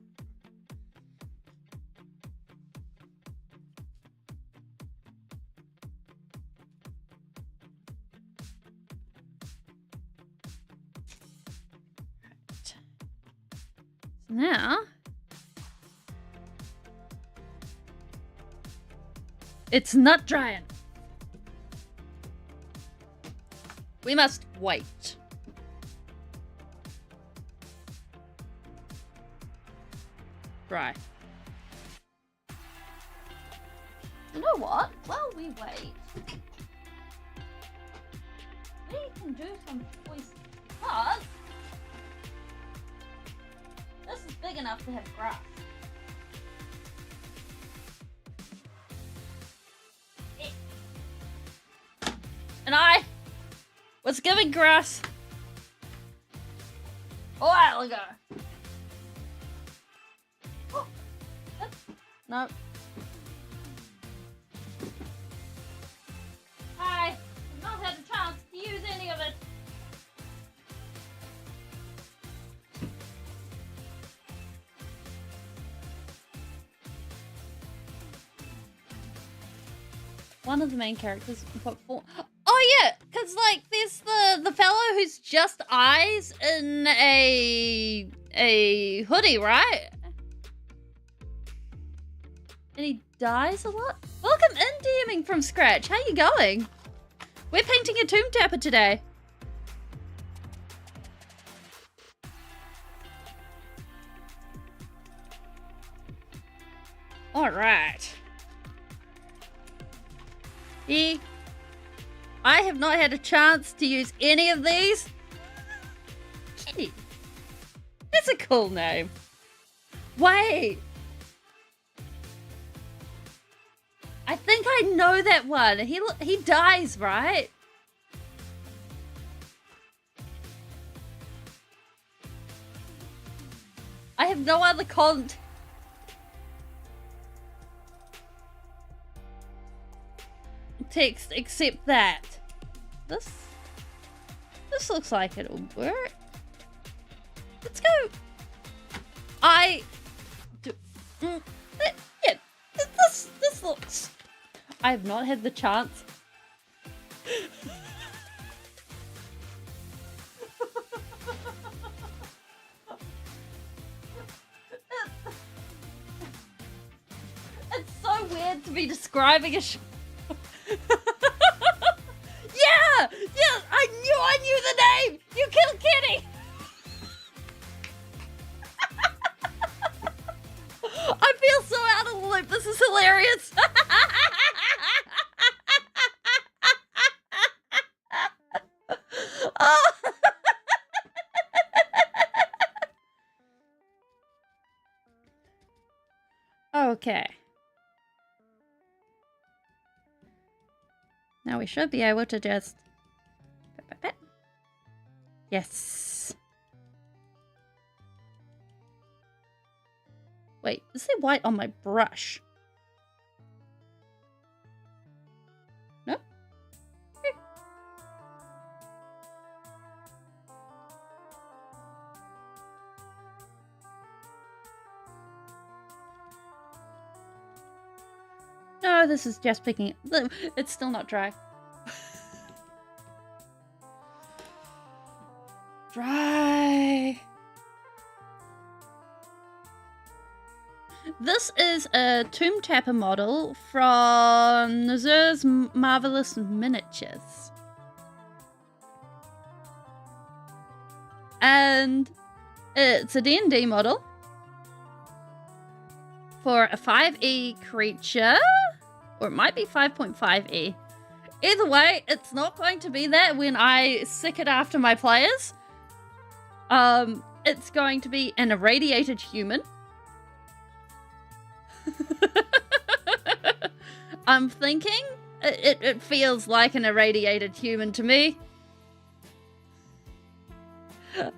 Now, it's not drying. We must wait. Right. You know what? While we wait, we can do some choices. Because this is big enough to have grass. And I was given grass a while ago. Oh, no. I have not had a chance to use any of it. One of the main characters. Oh yeah, because like there's the fellow who's just eyes in a hoodie, right? And he dies a lot. Welcome in, DMing from scratch. How you going? We're painting a tomb tapper today. All right. I have not had a chance to use any of these. Kitty. That's a cool name. Wait. I think I know that one. He dies, right? I have no other context except that. This looks like it'll work. Let's go. This looks. I have not had the chance. weird to be describing a show. Yeah! Yeah! I knew the name! You killed Kitty! I feel so out of the loop. This is hilarious. Oh. Okay. Now we should be able to just... Yes. Wait, is there white on my brush? No? Okay. No, this is just picking... It's still not dry. Dry. This is a Tomb Tapper model from Nazur's Marvelous Miniatures. And it's a D&D model for a 5e creature, or it might be 5.5e. Either way, it's not going to be that when I sick it after my players. It's going to be an irradiated human. I'm thinking it feels like an irradiated human to me.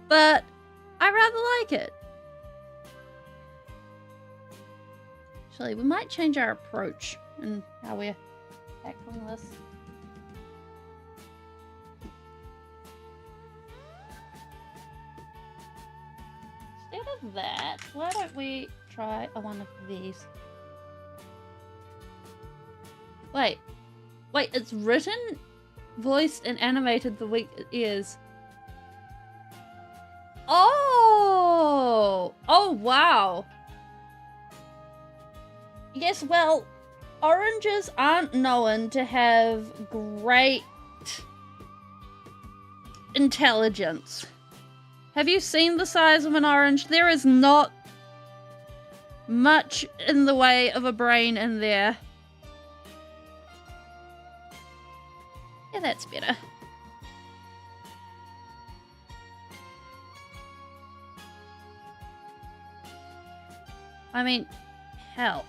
But I rather like it. Actually, we might change our approach and how we're tackling this. Instead of that, why don't we try one of these? Wait, it's written, voiced, and animated the week it is. Oh, wow. Yes, well, oranges aren't known to have great intelligence. Have you seen the size of an orange? There is not much in the way of a brain in there. Yeah, that's better. I mean, hell.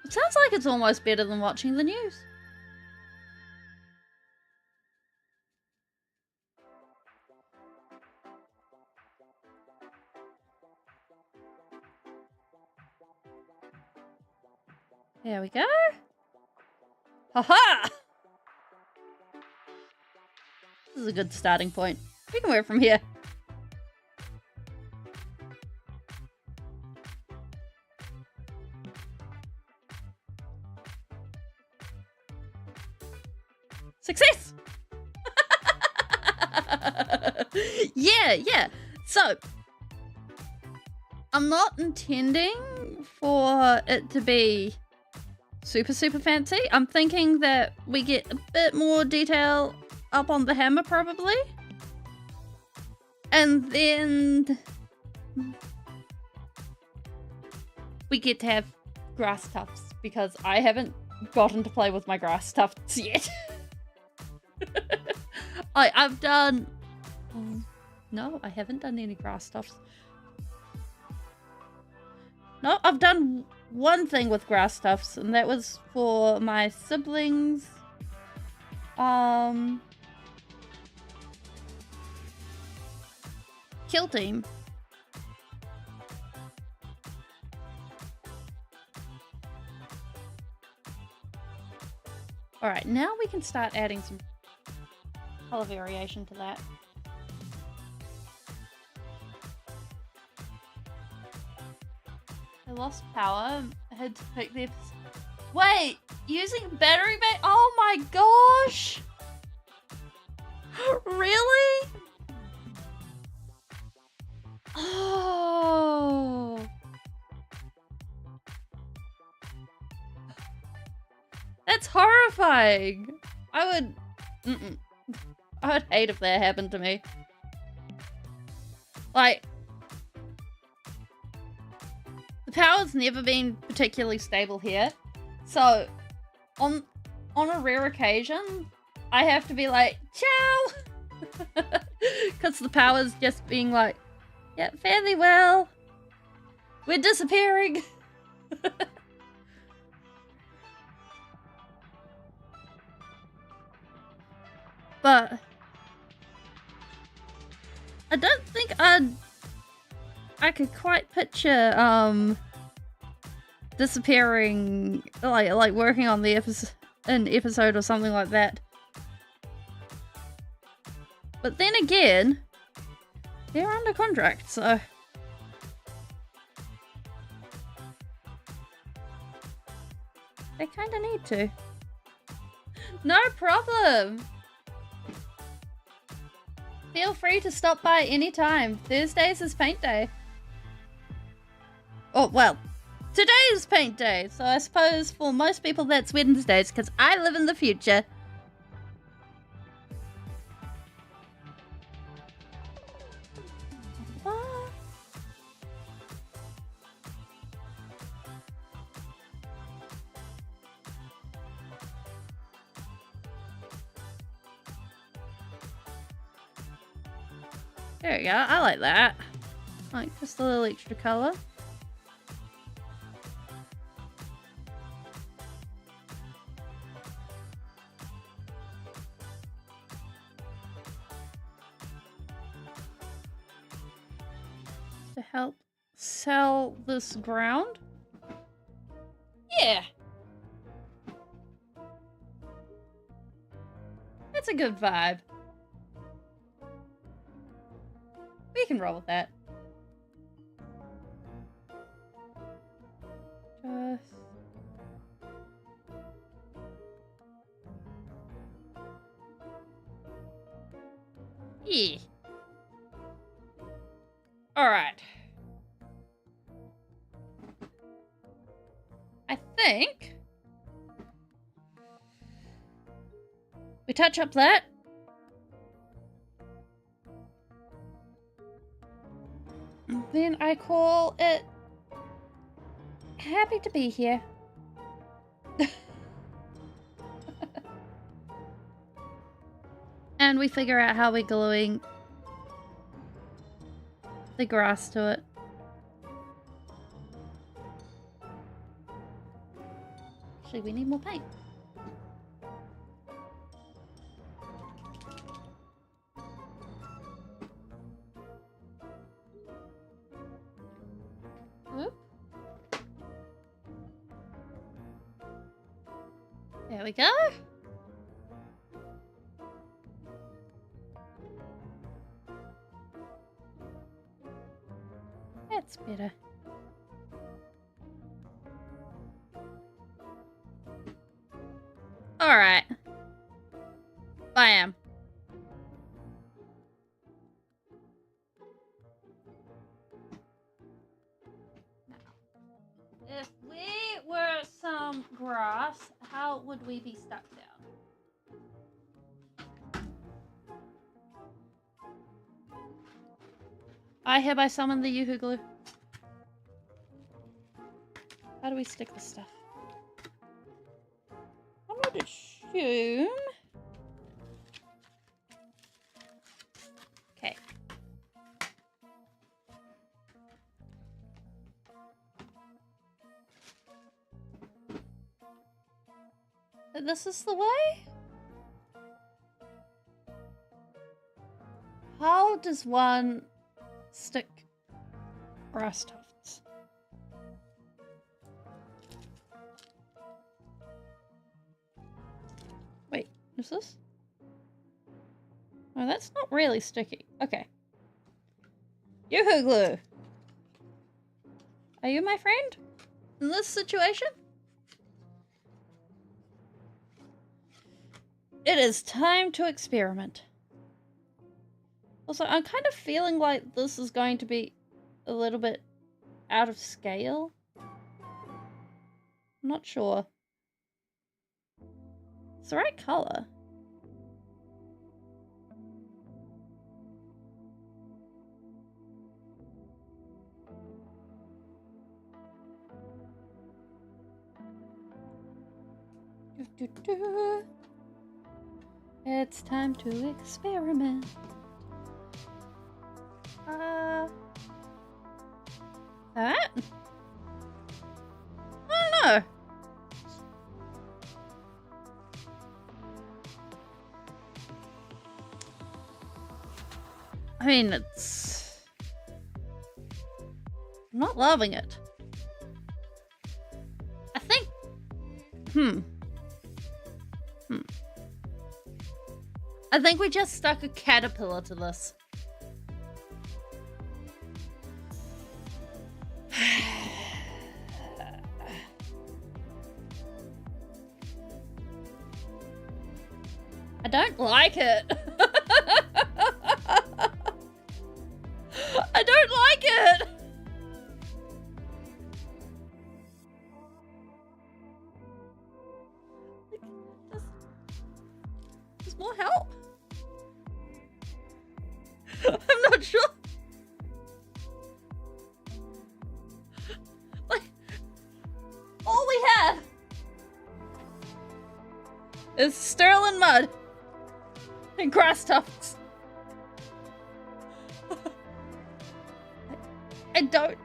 It sounds like it's almost better than watching the news. There we go. Haha! This is a good starting point. We can work from here. Success! Yeah. So, I'm not intending for it to be super fancy. I'm thinking that we get a bit more detail up on the hammer probably. And then we get to have grass tufts because I haven't gotten to play with my grass tufts yet. I've done... no, I haven't done any grass tufts. No, I've done one thing with grass tufts, and that was for my siblings. Kill team. Alright, now we can start adding some color variation to that. I lost power. I had to pick the... Wait! Using battery bank? Oh my gosh! Really? Oh! That's horrifying. I would hate if that happened to me. Like, the power's never been particularly stable here. So, on a rare occasion, I have to be like, ciao! Because the power's just being like, yeah, fairly well. We're disappearing. But I don't think I could quite picture disappearing, like working on the episode or something like that. But then again, they're under contract, so they kind of need to. No problem. Feel free to stop by anytime. Thursdays is paint day. Oh, well, today is paint day, so I suppose for most people that's Wednesdays, because I live in the future. There we go, I like that. Like, just a little extra colour. To help sell this ground? Yeah! That's a good vibe. We can roll with that. Just... yeah. Alright. I think we touch up that. Then I call it happy to be here. And we figure out how we're gluing the grass to it. Actually, we need more paint. Whoop. There we go. That's better. Alright. Bam. Now, if we were some grass, how would we be stuck down? I hereby summon the Yoo-hoo glue. How do we stick this stuff? I would assume... okay. This is the way? How does one stick grass tufts? Wait, is this? Oh, that's not really sticky. Okay. Yoo-hoo glue. Are you my friend in this situation? It is time to experiment. Also, I'm kind of feeling like this is going to be a little bit out of scale. I'm not sure. It's the right color. It's time to experiment. That? I don't know. I mean, I'm not loving it. I think... I think we just stuck a caterpillar to this. I don't like it. I don't like it. Just more help. I'm not sure. Like, all we have is sterling mud and grass tufts. I don't.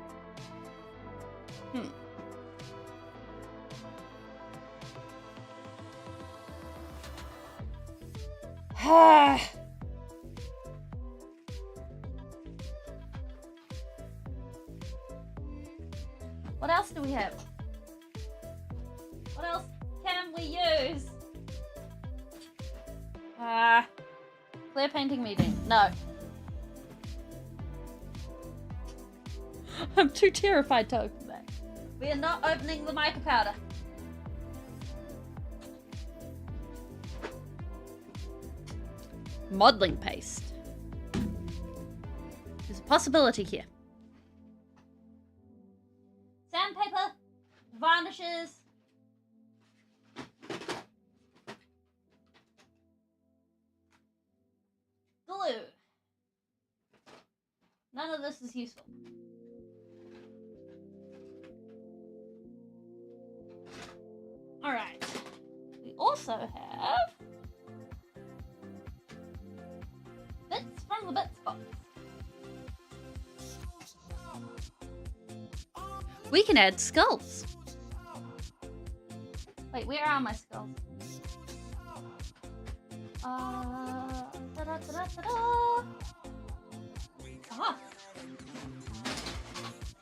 What else do we have? What else can we use? Clear painting meeting. No. I'm too terrified to open that. We are not opening the mica powder. Modeling paste. There's a possibility here. Sandpaper, varnishes. Glue. None of this is useful. Alright. We also have bits from the bits box. We can add skulls. Wait, where are my skulls? Aha.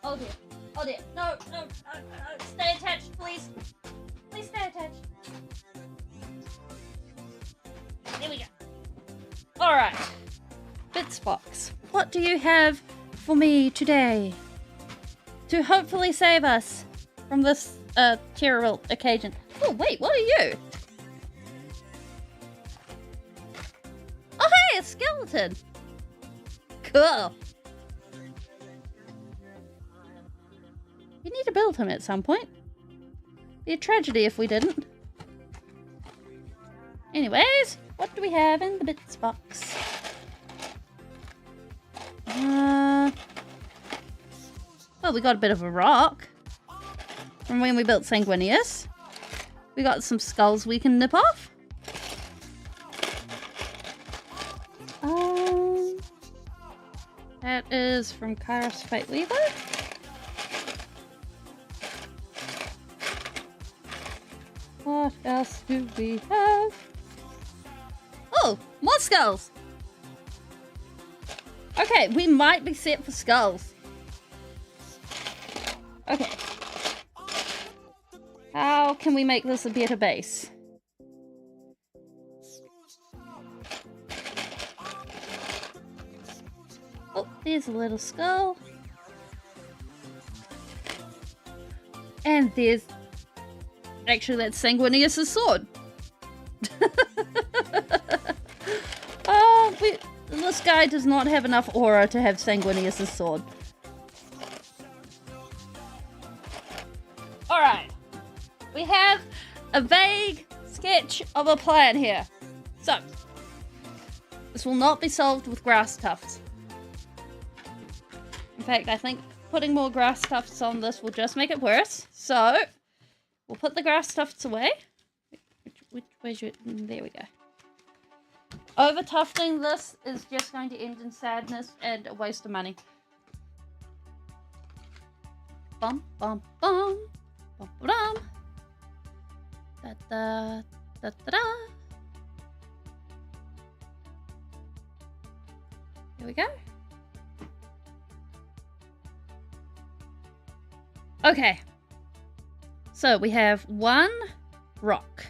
Oh dear. Oh dear. No. Stay attached, please. Please stay attached. There we go. Alright. Bits box. What do you have for me today? To hopefully save us from this terrible occasion. Oh wait, what are you? Oh hey, a skeleton! Cool. We need to build him at some point. Be a tragedy if we didn't. Anyways, what do we have in the bits box? Well, we got a bit of a rock from when we built Sanguinius. We got some skulls we can nip off. That is from Kairos Fate Weaver. What else do we have? Oh, more skulls! Okay, we might be set for skulls. Okay. How can we make this a better base? Oh, there's a little skull. And there's... Actually, that's Sanguinius' sword. This guy does not have enough aura to have Sanguinius' sword. Alright. We have a vague sketch of a plan here. So, this will not be solved with grass tufts. In fact, I think putting more grass tufts on this will just make it worse. So, we'll put the grass tufts away. Which way's your... There we go. Over tufting this is just going to end in sadness and a waste of money. Bum, bum, bum. Bum, bum. Da, da, da, da, da. Here we go. Okay. So we have one rock.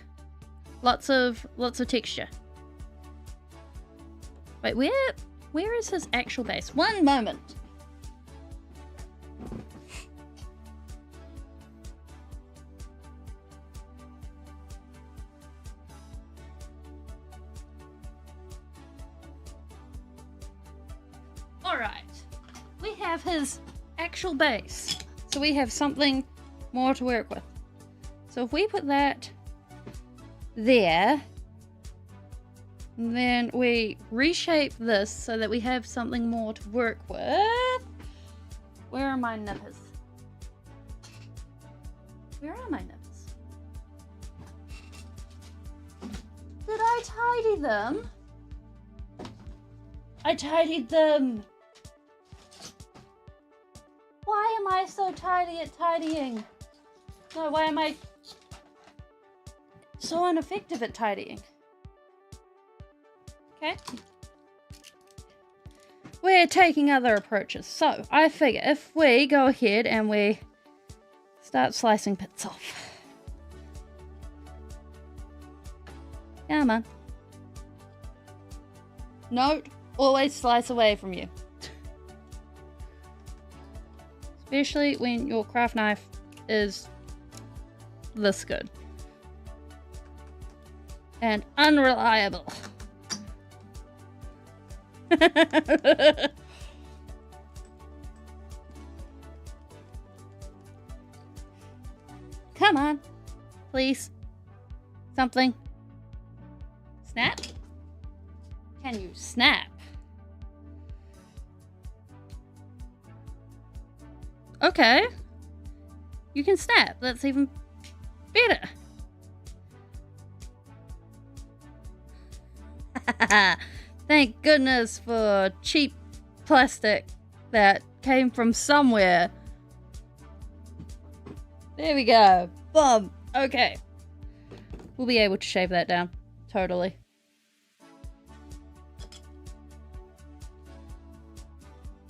Lots of texture. Wait, where is his actual base? One moment. Alright. We have his actual base. So we have something more to work with. So if we put that there, then we reshape this so that we have something more to work with. Where are my nippers? Where are my nippers? Did I tidy them? I tidied them. Why am I so tidy at tidying? No, why am I so ineffective at tidying? Okay. We're taking other approaches. So, I figure if we go ahead and we start slicing bits off. Come on. Note, always slice away from you. Especially when your craft knife is this good. And unreliable. Come on. Please. Something. Snap? Can you snap? Okay. You can snap. That's even better. Thank goodness for cheap plastic that came from somewhere. There we go. Boom. Okay. We'll be able to shave that down. Totally.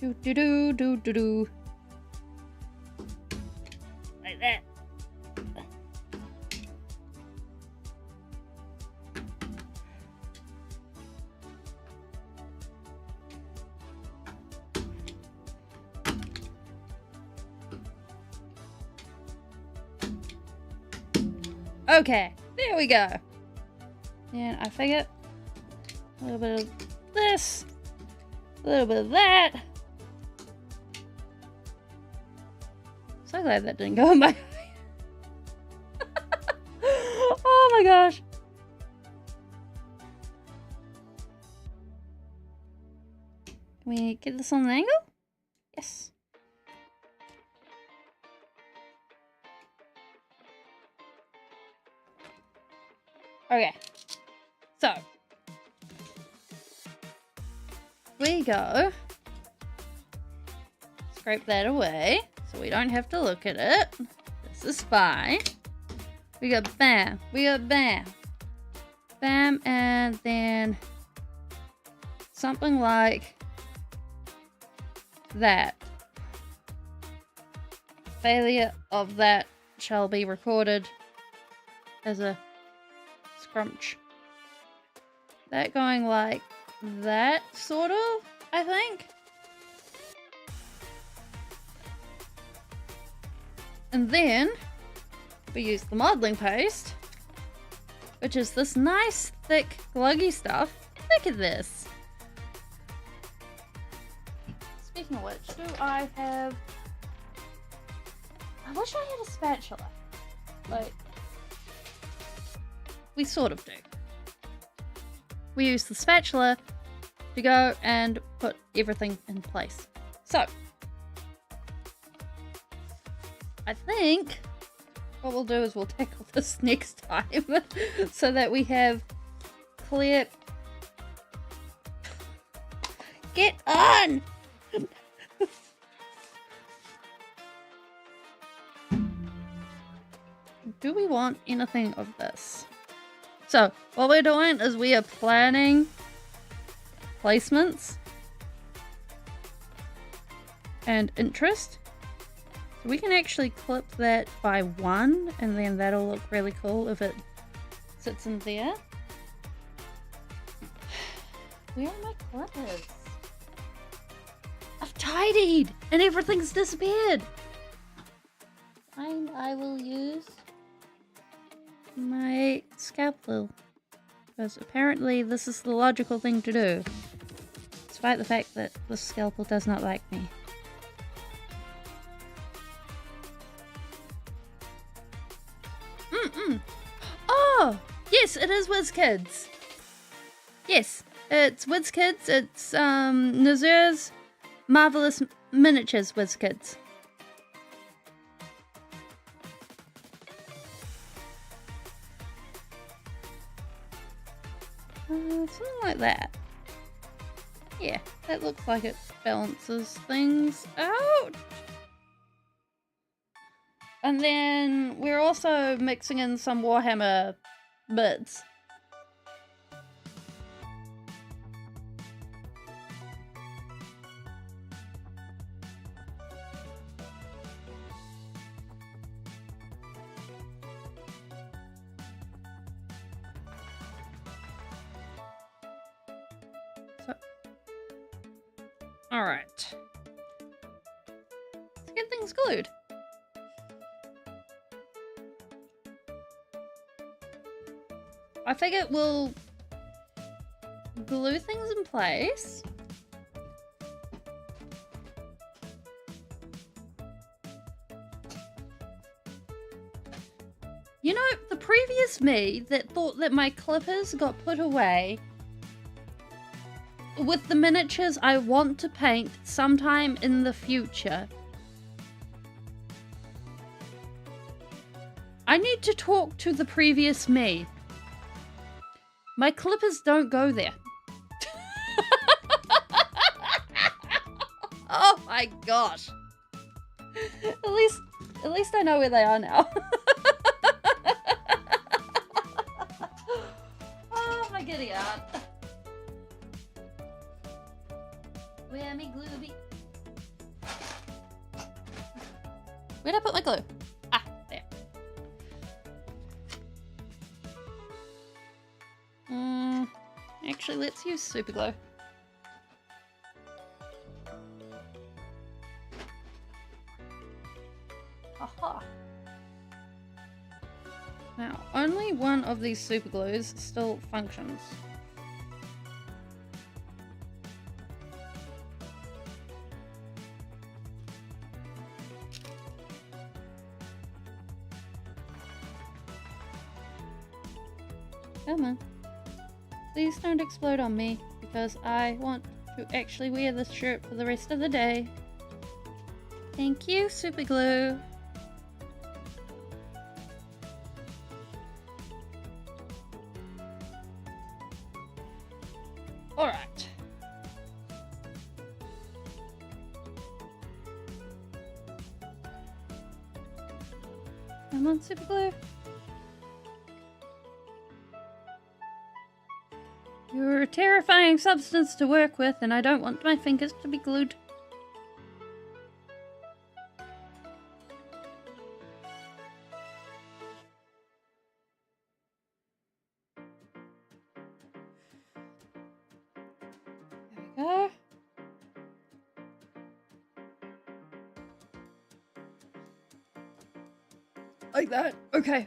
Do do do do do do. Like that. Okay, there we go. And I figure a little bit of this, a little bit of that. So glad that didn't go in my eye. Oh my gosh. Can we get this on an angle? Yes. Okay, so we go scrape that away so we don't have to look at it. This is fine. We got bam, we got bam, bam, and then something like that. Failure of that shall be recorded as a scrunch. That going like that, sort of, I think. And then we use the modeling paste, which is this nice, thick, gluggy stuff. Look at this. Speaking of which, do I have... I wish I had a spatula. Like... we sort of do. We use the spatula to go and put everything in place. So, I think what we'll do is we'll tackle this next time so that we have clear... Get on! Do we want anything of this? So, what we're doing is we are planning placements and interest. So we can actually clip that by 1 and then that'll look really cool if it sits in there. Where are my clippers? I've tidied and everything's disappeared. Fine, I will use my scalpel because apparently this is the logical thing to do, despite the fact that the scalpel does not like me. Oh, yes, it is WizKids. Yes, it's WizKids. It's Nazir's Marvelous Miniatures WizKids. Something like that. Yeah, that looks like it balances things out. And then we're also mixing in some Warhammer bits. So, all right. Let's get things glued. I figure we'll glue things in place. You know, the previous me that thought that my clippers got put away with the miniatures I want to paint sometime in the future. I need to talk to the previous me. My clippers don't go there. Oh my gosh. At least I know where they are now. Oh my giddy aunt. Where me glue be? Where'd I put my glue? Ah, there. Actually, let's use super glue. Aha. Now, only one of these super glues still functions. Come on. Please don't explode on me, because I want to actually wear this shirt for the rest of the day. Thank you, super glue. Alright. Come on, super glue. You're a terrifying substance to work with, and I don't want my fingers to be glued. There we go. Like that. Okay.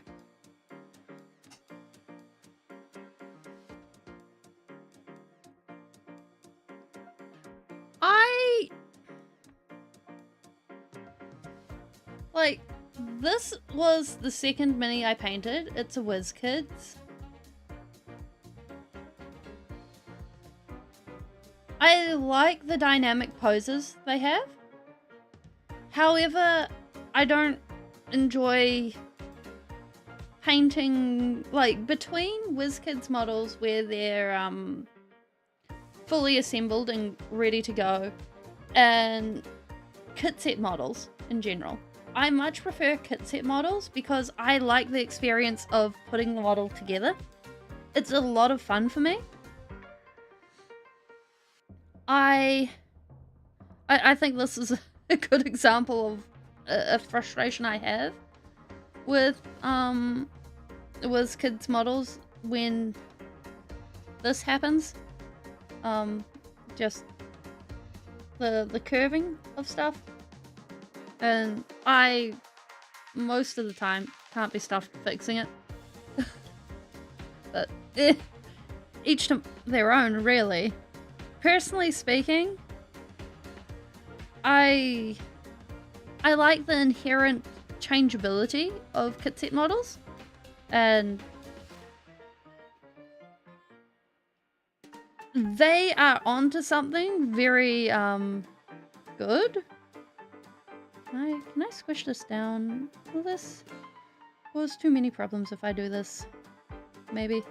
Like, this was the second mini I painted. It's a WizKids. I like the dynamic poses they have. However, I don't enjoy painting, like, between WizKids models where they're fully assembled and ready to go, and kit set models in general. I much prefer kit set models because I like the experience of putting the model together. It's a lot of fun for me. I think this is a good example of a frustration I have with kids models when this happens. Just the curving of stuff, and I most of the time can't be stuffed fixing it. But each to their own, really. Personally speaking, I like the inherent changeability of kit set models, and they are onto something very good. Can I squish this down? Will this cause too many problems if I do this? Maybe.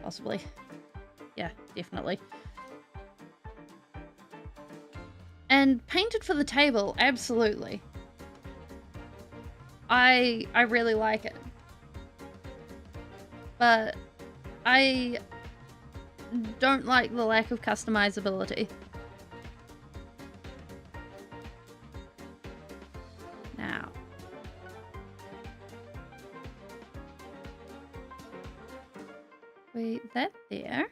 Possibly. Yeah, definitely. And painted for the table, absolutely. I really like it. But I don't like the lack of customizability. Now. Wait, that there.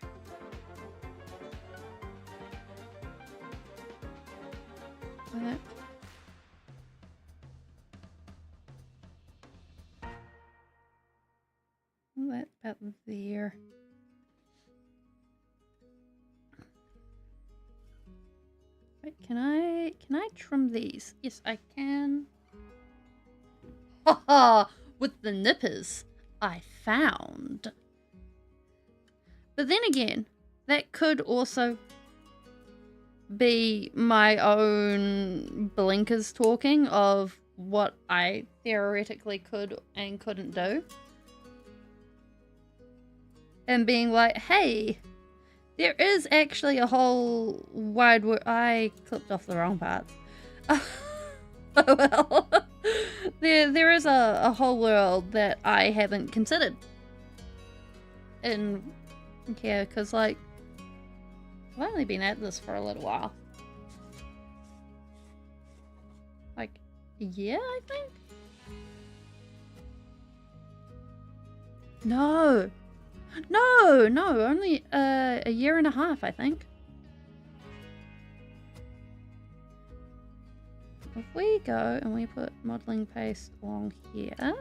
That. That about there. Wait, can I trim these? Yes, I can. Haha, with the nippers I found. But then again, that could also be my own blinkers talking of what I theoretically could and couldn't do. And being like, hey, there is actually a whole wide world. I clipped off the wrong parts. Oh well. There is a whole world that I haven't considered in here, because, like, I've only been at this for a little while. Like, a year, I think? No, only a year and a half, I think. If we go and we put modeling paste along here.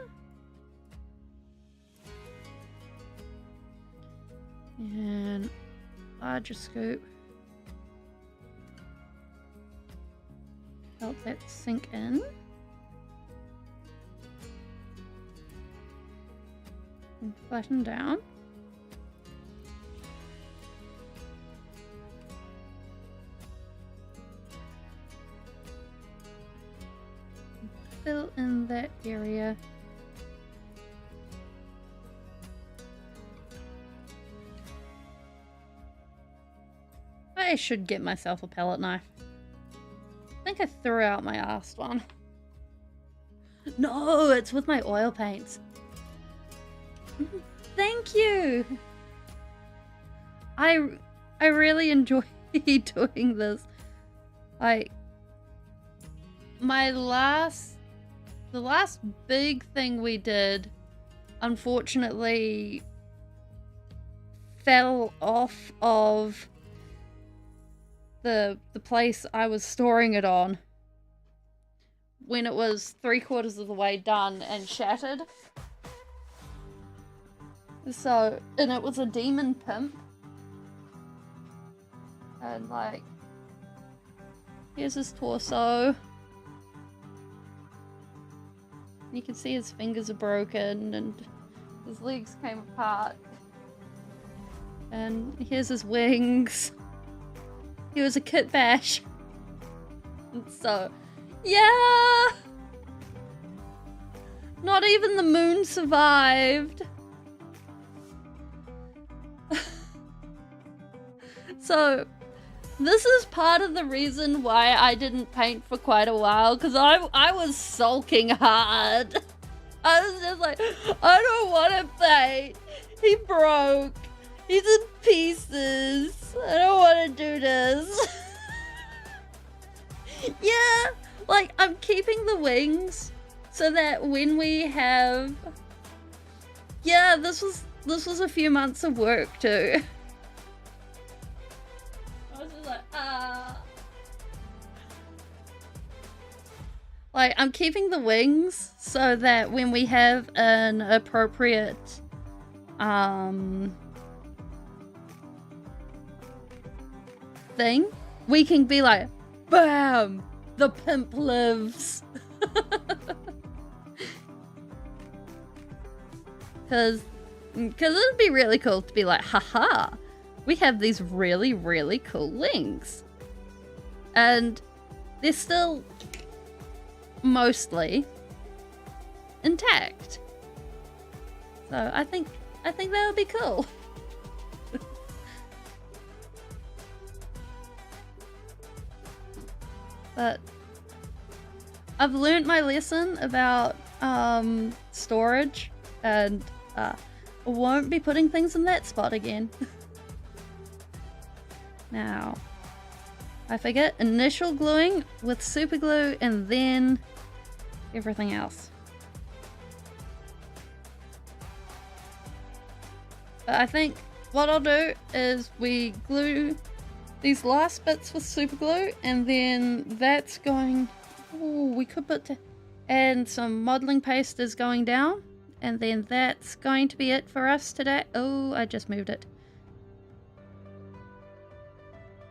And larger scoop. Help that sink in. And flatten down. Fill in that area. I should get myself a palette knife. I think I threw out my last one. No, it's with my oil paints. Thank you. I really enjoy doing this. Like, the last big thing we did, unfortunately, fell off of the place I was storing it on when it was 3/4 of the way done and shattered. So, and it was a demon pimp. And, like, here's his torso. You can see his fingers are broken and his legs came apart. And here's his wings. He was a kit bash. So, yeah. Not even the moon survived. So, this is part of the reason why I didn't paint for quite a while, because I was sulking hard. I was just like, I don't want to paint. He broke. He's in pieces. I don't want to do this. Yeah, like, I'm keeping the wings so that when we have... Yeah, this was a few months of work too. I was just like, Like, I'm keeping the wings so that when we have an appropriate, thing, we can be like, BAM! The pimp lives! Because it'd be really cool to be like, haha, we have these really, really cool wings. And they're still mostly intact. So I think that would be cool. But I've learned my lesson about storage, and I won't be putting things in that spot again. Now, I forget, initial gluing with super glue and then everything else. But I think what I'll do is we glue these last bits with super glue, and then that's going... Oh, we could put... And some modeling paste is going down, and then that's going to be it for us today. Oh, I just moved it.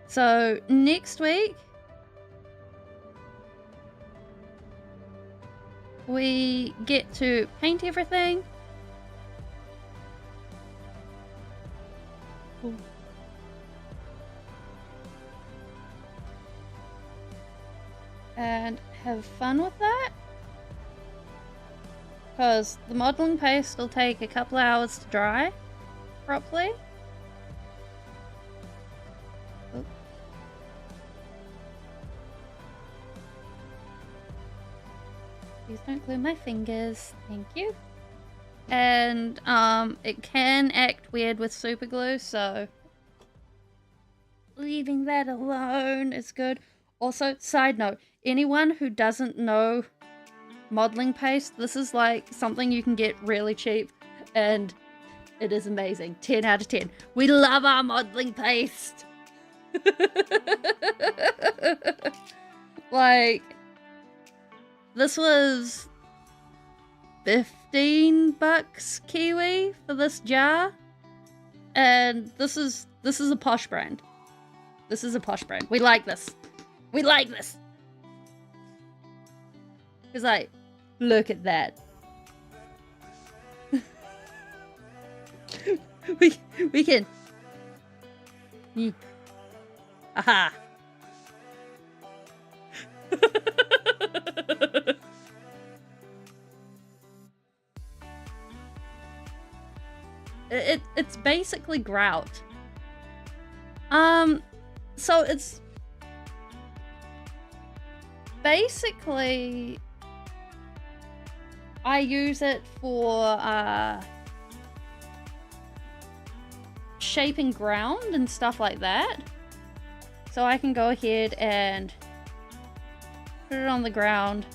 So next week we get to paint everything. Ooh. And have fun with that, because the modeling paste will take a couple hours to dry properly. Oops. Please don't glue my fingers, thank you. And it can act weird with super glue, so leaving that alone is good. Also, side note, anyone who doesn't know modeling paste, this is like something you can get really cheap, and it is amazing. 10 out of 10. We love our modeling paste. Like, this was 15 bucks Kiwi for this jar, and this is a posh brand. This is a posh brand. We like this. We like this. It's like, look at that. we can. Aha. It's basically grout. So it's basically, I use it for shaping ground and stuff like that. So I can go ahead and put it on the ground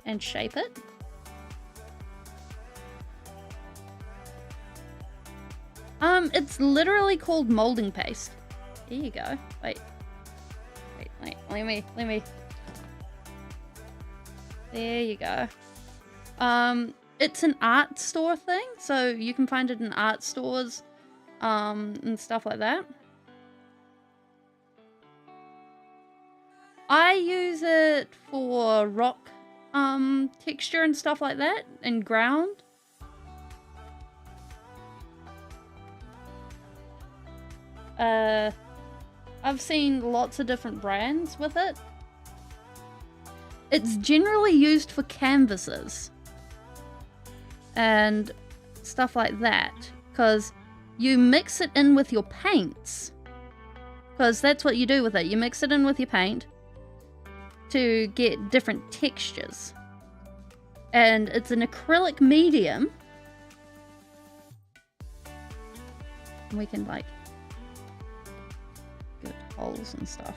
and shape it. It's literally called molding paste. Here you go. Wait, let me. There you go. It's an art store thing, so you can find it in art stores, and stuff like that. I use it for rock, texture and stuff like that, and ground. I've seen lots of different brands with it. It's generally used for canvases and stuff like that, because you mix it in with your paints, because that's what you do with it. You mix it in with your paint to get different textures, and it's an acrylic medium. We can like good holes and stuff.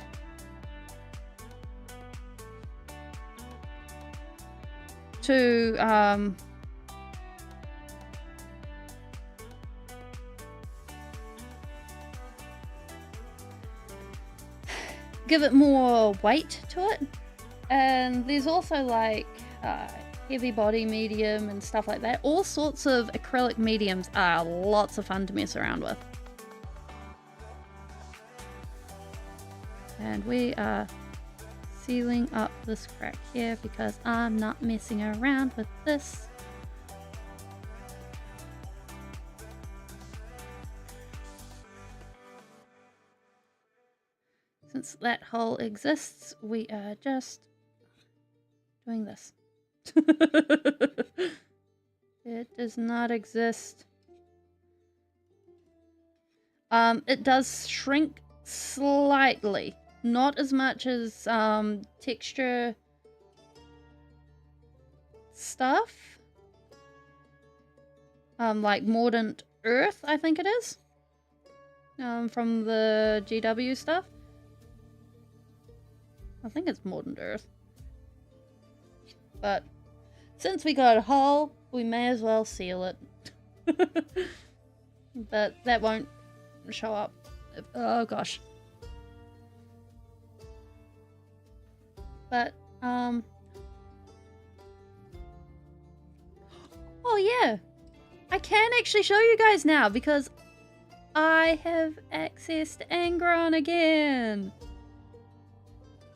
To give it more weight to it. And there's also like heavy body medium and stuff like that. All sorts of acrylic mediums are lots of fun to mess around with. And we are sealing up this crack here because I'm not messing around with this. Since that hole exists, we are just doing this. It does not exist. It does shrink slightly. Not as much as texture stuff. Like Mordant Earth, I think it is. From the GW stuff. I think it's Mordant Earth. But since we got a hole, we may as well seal it. But that won't show up. Oh gosh. But, oh yeah, I can actually show you guys now because I have access to Angron again.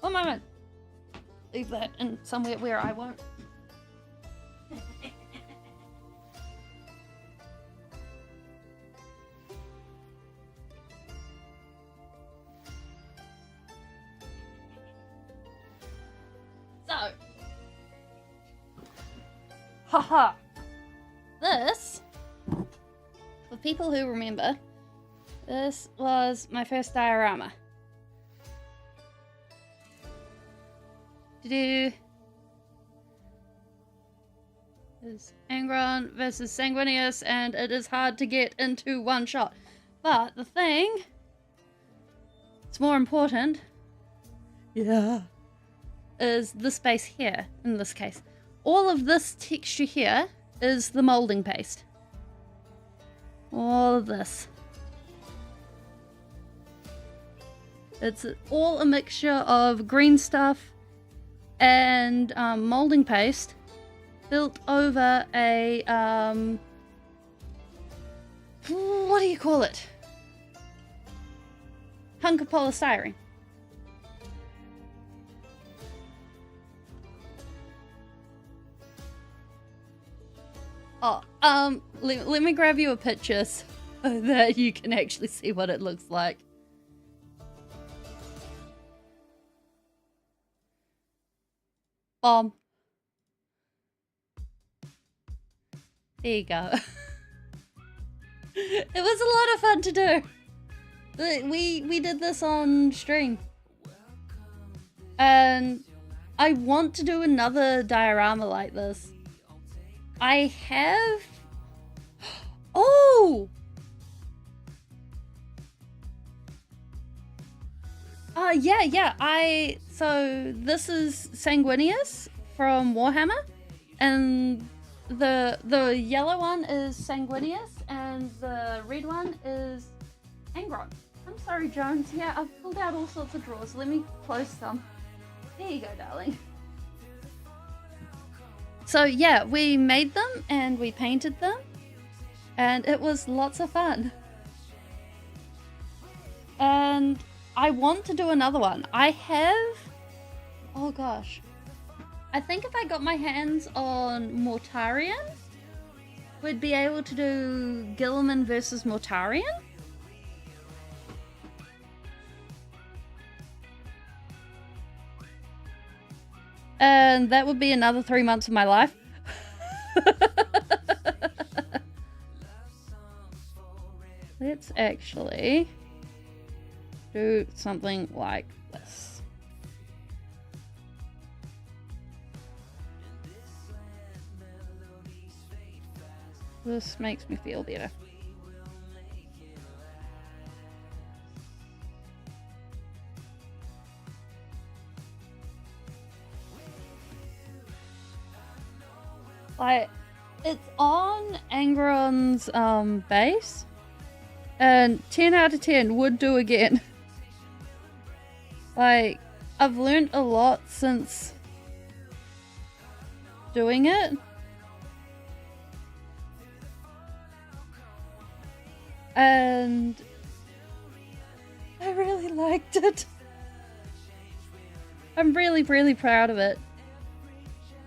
One moment. Leave that in somewhere where I won't. So, haha, this, for people who remember, this was my first diorama. Is Angron versus Sanguinius, and it is hard to get into one shot. But the thing, it's more important, is the space here, in this case. All of this texture here is the molding paste. All of this. It's all a mixture of green stuff and molding paste built over a what do you call it? Hunk of polystyrene. Oh, let me grab you a picture so that you can actually see what it looks like. There you go. It was a lot of fun to do. We did this on stream. And I want to do another diorama like this. I have... Oh! Yeah. So this is Sanguinius from Warhammer, and the yellow one is Sanguinius, and the red one is Angron. I'm sorry, Jones. Yeah, I've pulled out all sorts of drawers. Let me close some. There you go, darling. So yeah, we made them and we painted them, and it was lots of fun. And I want to do another one. I have... Oh gosh. I think if I got my hands on Mortarion, we'd be able to do Guilliman versus Mortarion. And that would be another 3 months of my life. Let's actually do something like this. This makes me feel better. Like, it's on Angron's base, and 10 out of 10 would do again. Like, I've learned a lot since doing it. And I really liked it. I'm really, really proud of it.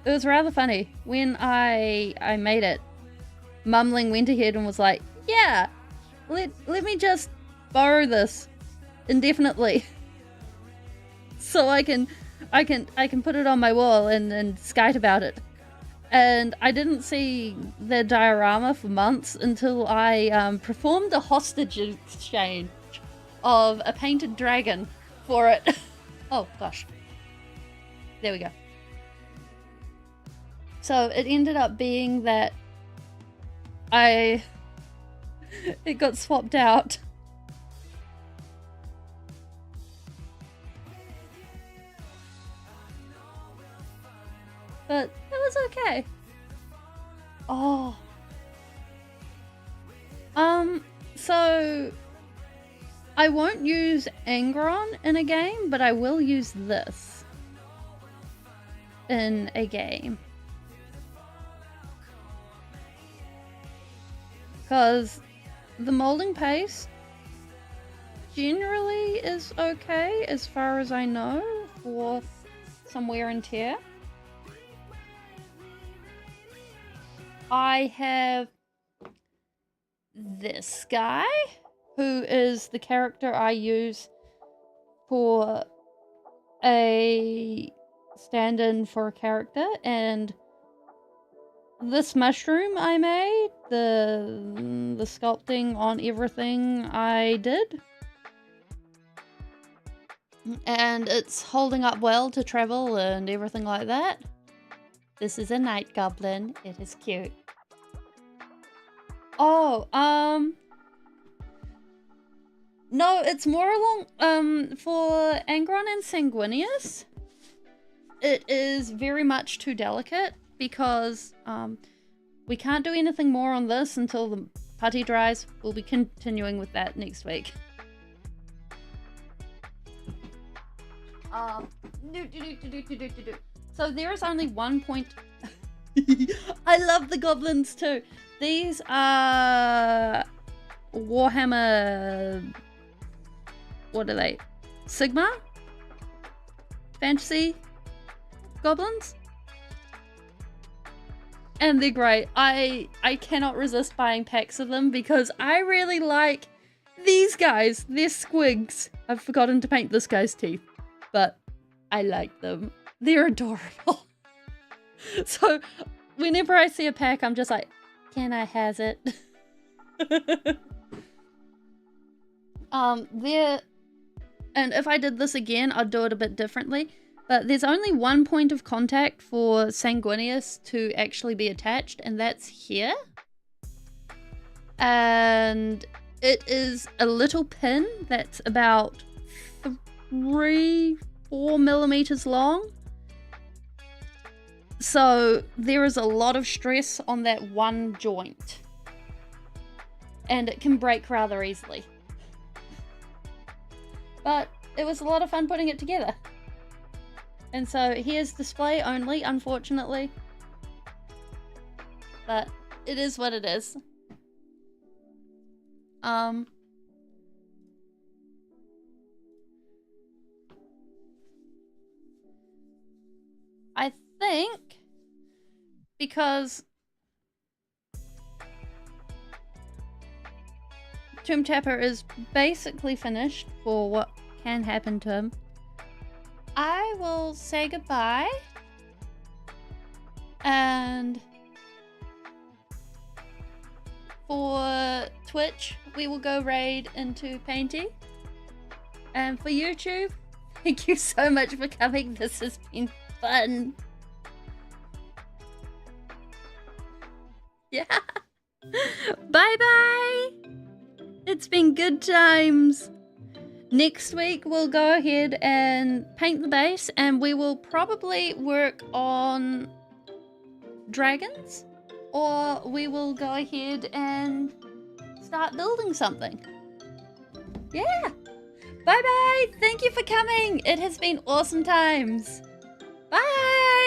It was rather funny. When I made it, Mumbling went ahead and was like, yeah, let me just borrow this indefinitely. So I can put it on my wall and skite about it. And I didn't see the diorama for months until I performed a hostage exchange of a painted dragon for it. Oh gosh. There we go. So it ended up being that it got swapped out. But it was okay. Oh. So I won't use Angron in a game, but I will use this in a game. Because the molding paste generally is okay, as far as I know, for some wear and tear. I have this guy, who is the character I use for a stand-in for a character, and this mushroom I made, the sculpting on everything I did. And it's holding up well to travel and everything like that. This is a night goblin. It is cute. Oh, no, it's more along, for Angron and Sanguinius, it is very much too delicate because, we can't do anything more on this until the putty dries. We'll be continuing with that next week. So there is only 1 point. I love the goblins too. These are Warhammer. What are they? Sigma? Fantasy goblins? And they're great. I cannot resist buying packs of them because I really like these guys. They're squigs. I've forgotten to paint this guy's teeth, but I like them. They're adorable. So whenever I see a pack, I'm just like, can I has it? And if I did this again, I'd do it a bit differently. But there's only 1 point of contact for Sanguinius to actually be attached, and that's here. And it is a little pin that's about 3-4 millimeters long. So there is a lot of stress on that one joint. And it can break rather easily. But it was a lot of fun putting it together. And so here's display only, unfortunately. But it is what it is. I think because Tomb Tapper is basically finished for what can happen to him, I will say goodbye And for Twitch, we will go raid into painting. And for YouTube, thank you so much for coming. This has been fun. Yeah. Bye-bye. It's been good times. Next week, we'll go ahead and paint the base, and we will probably work on dragons, or we will go ahead and start building something. Yeah. Bye-bye. Thank you for coming. It has been awesome times. Bye.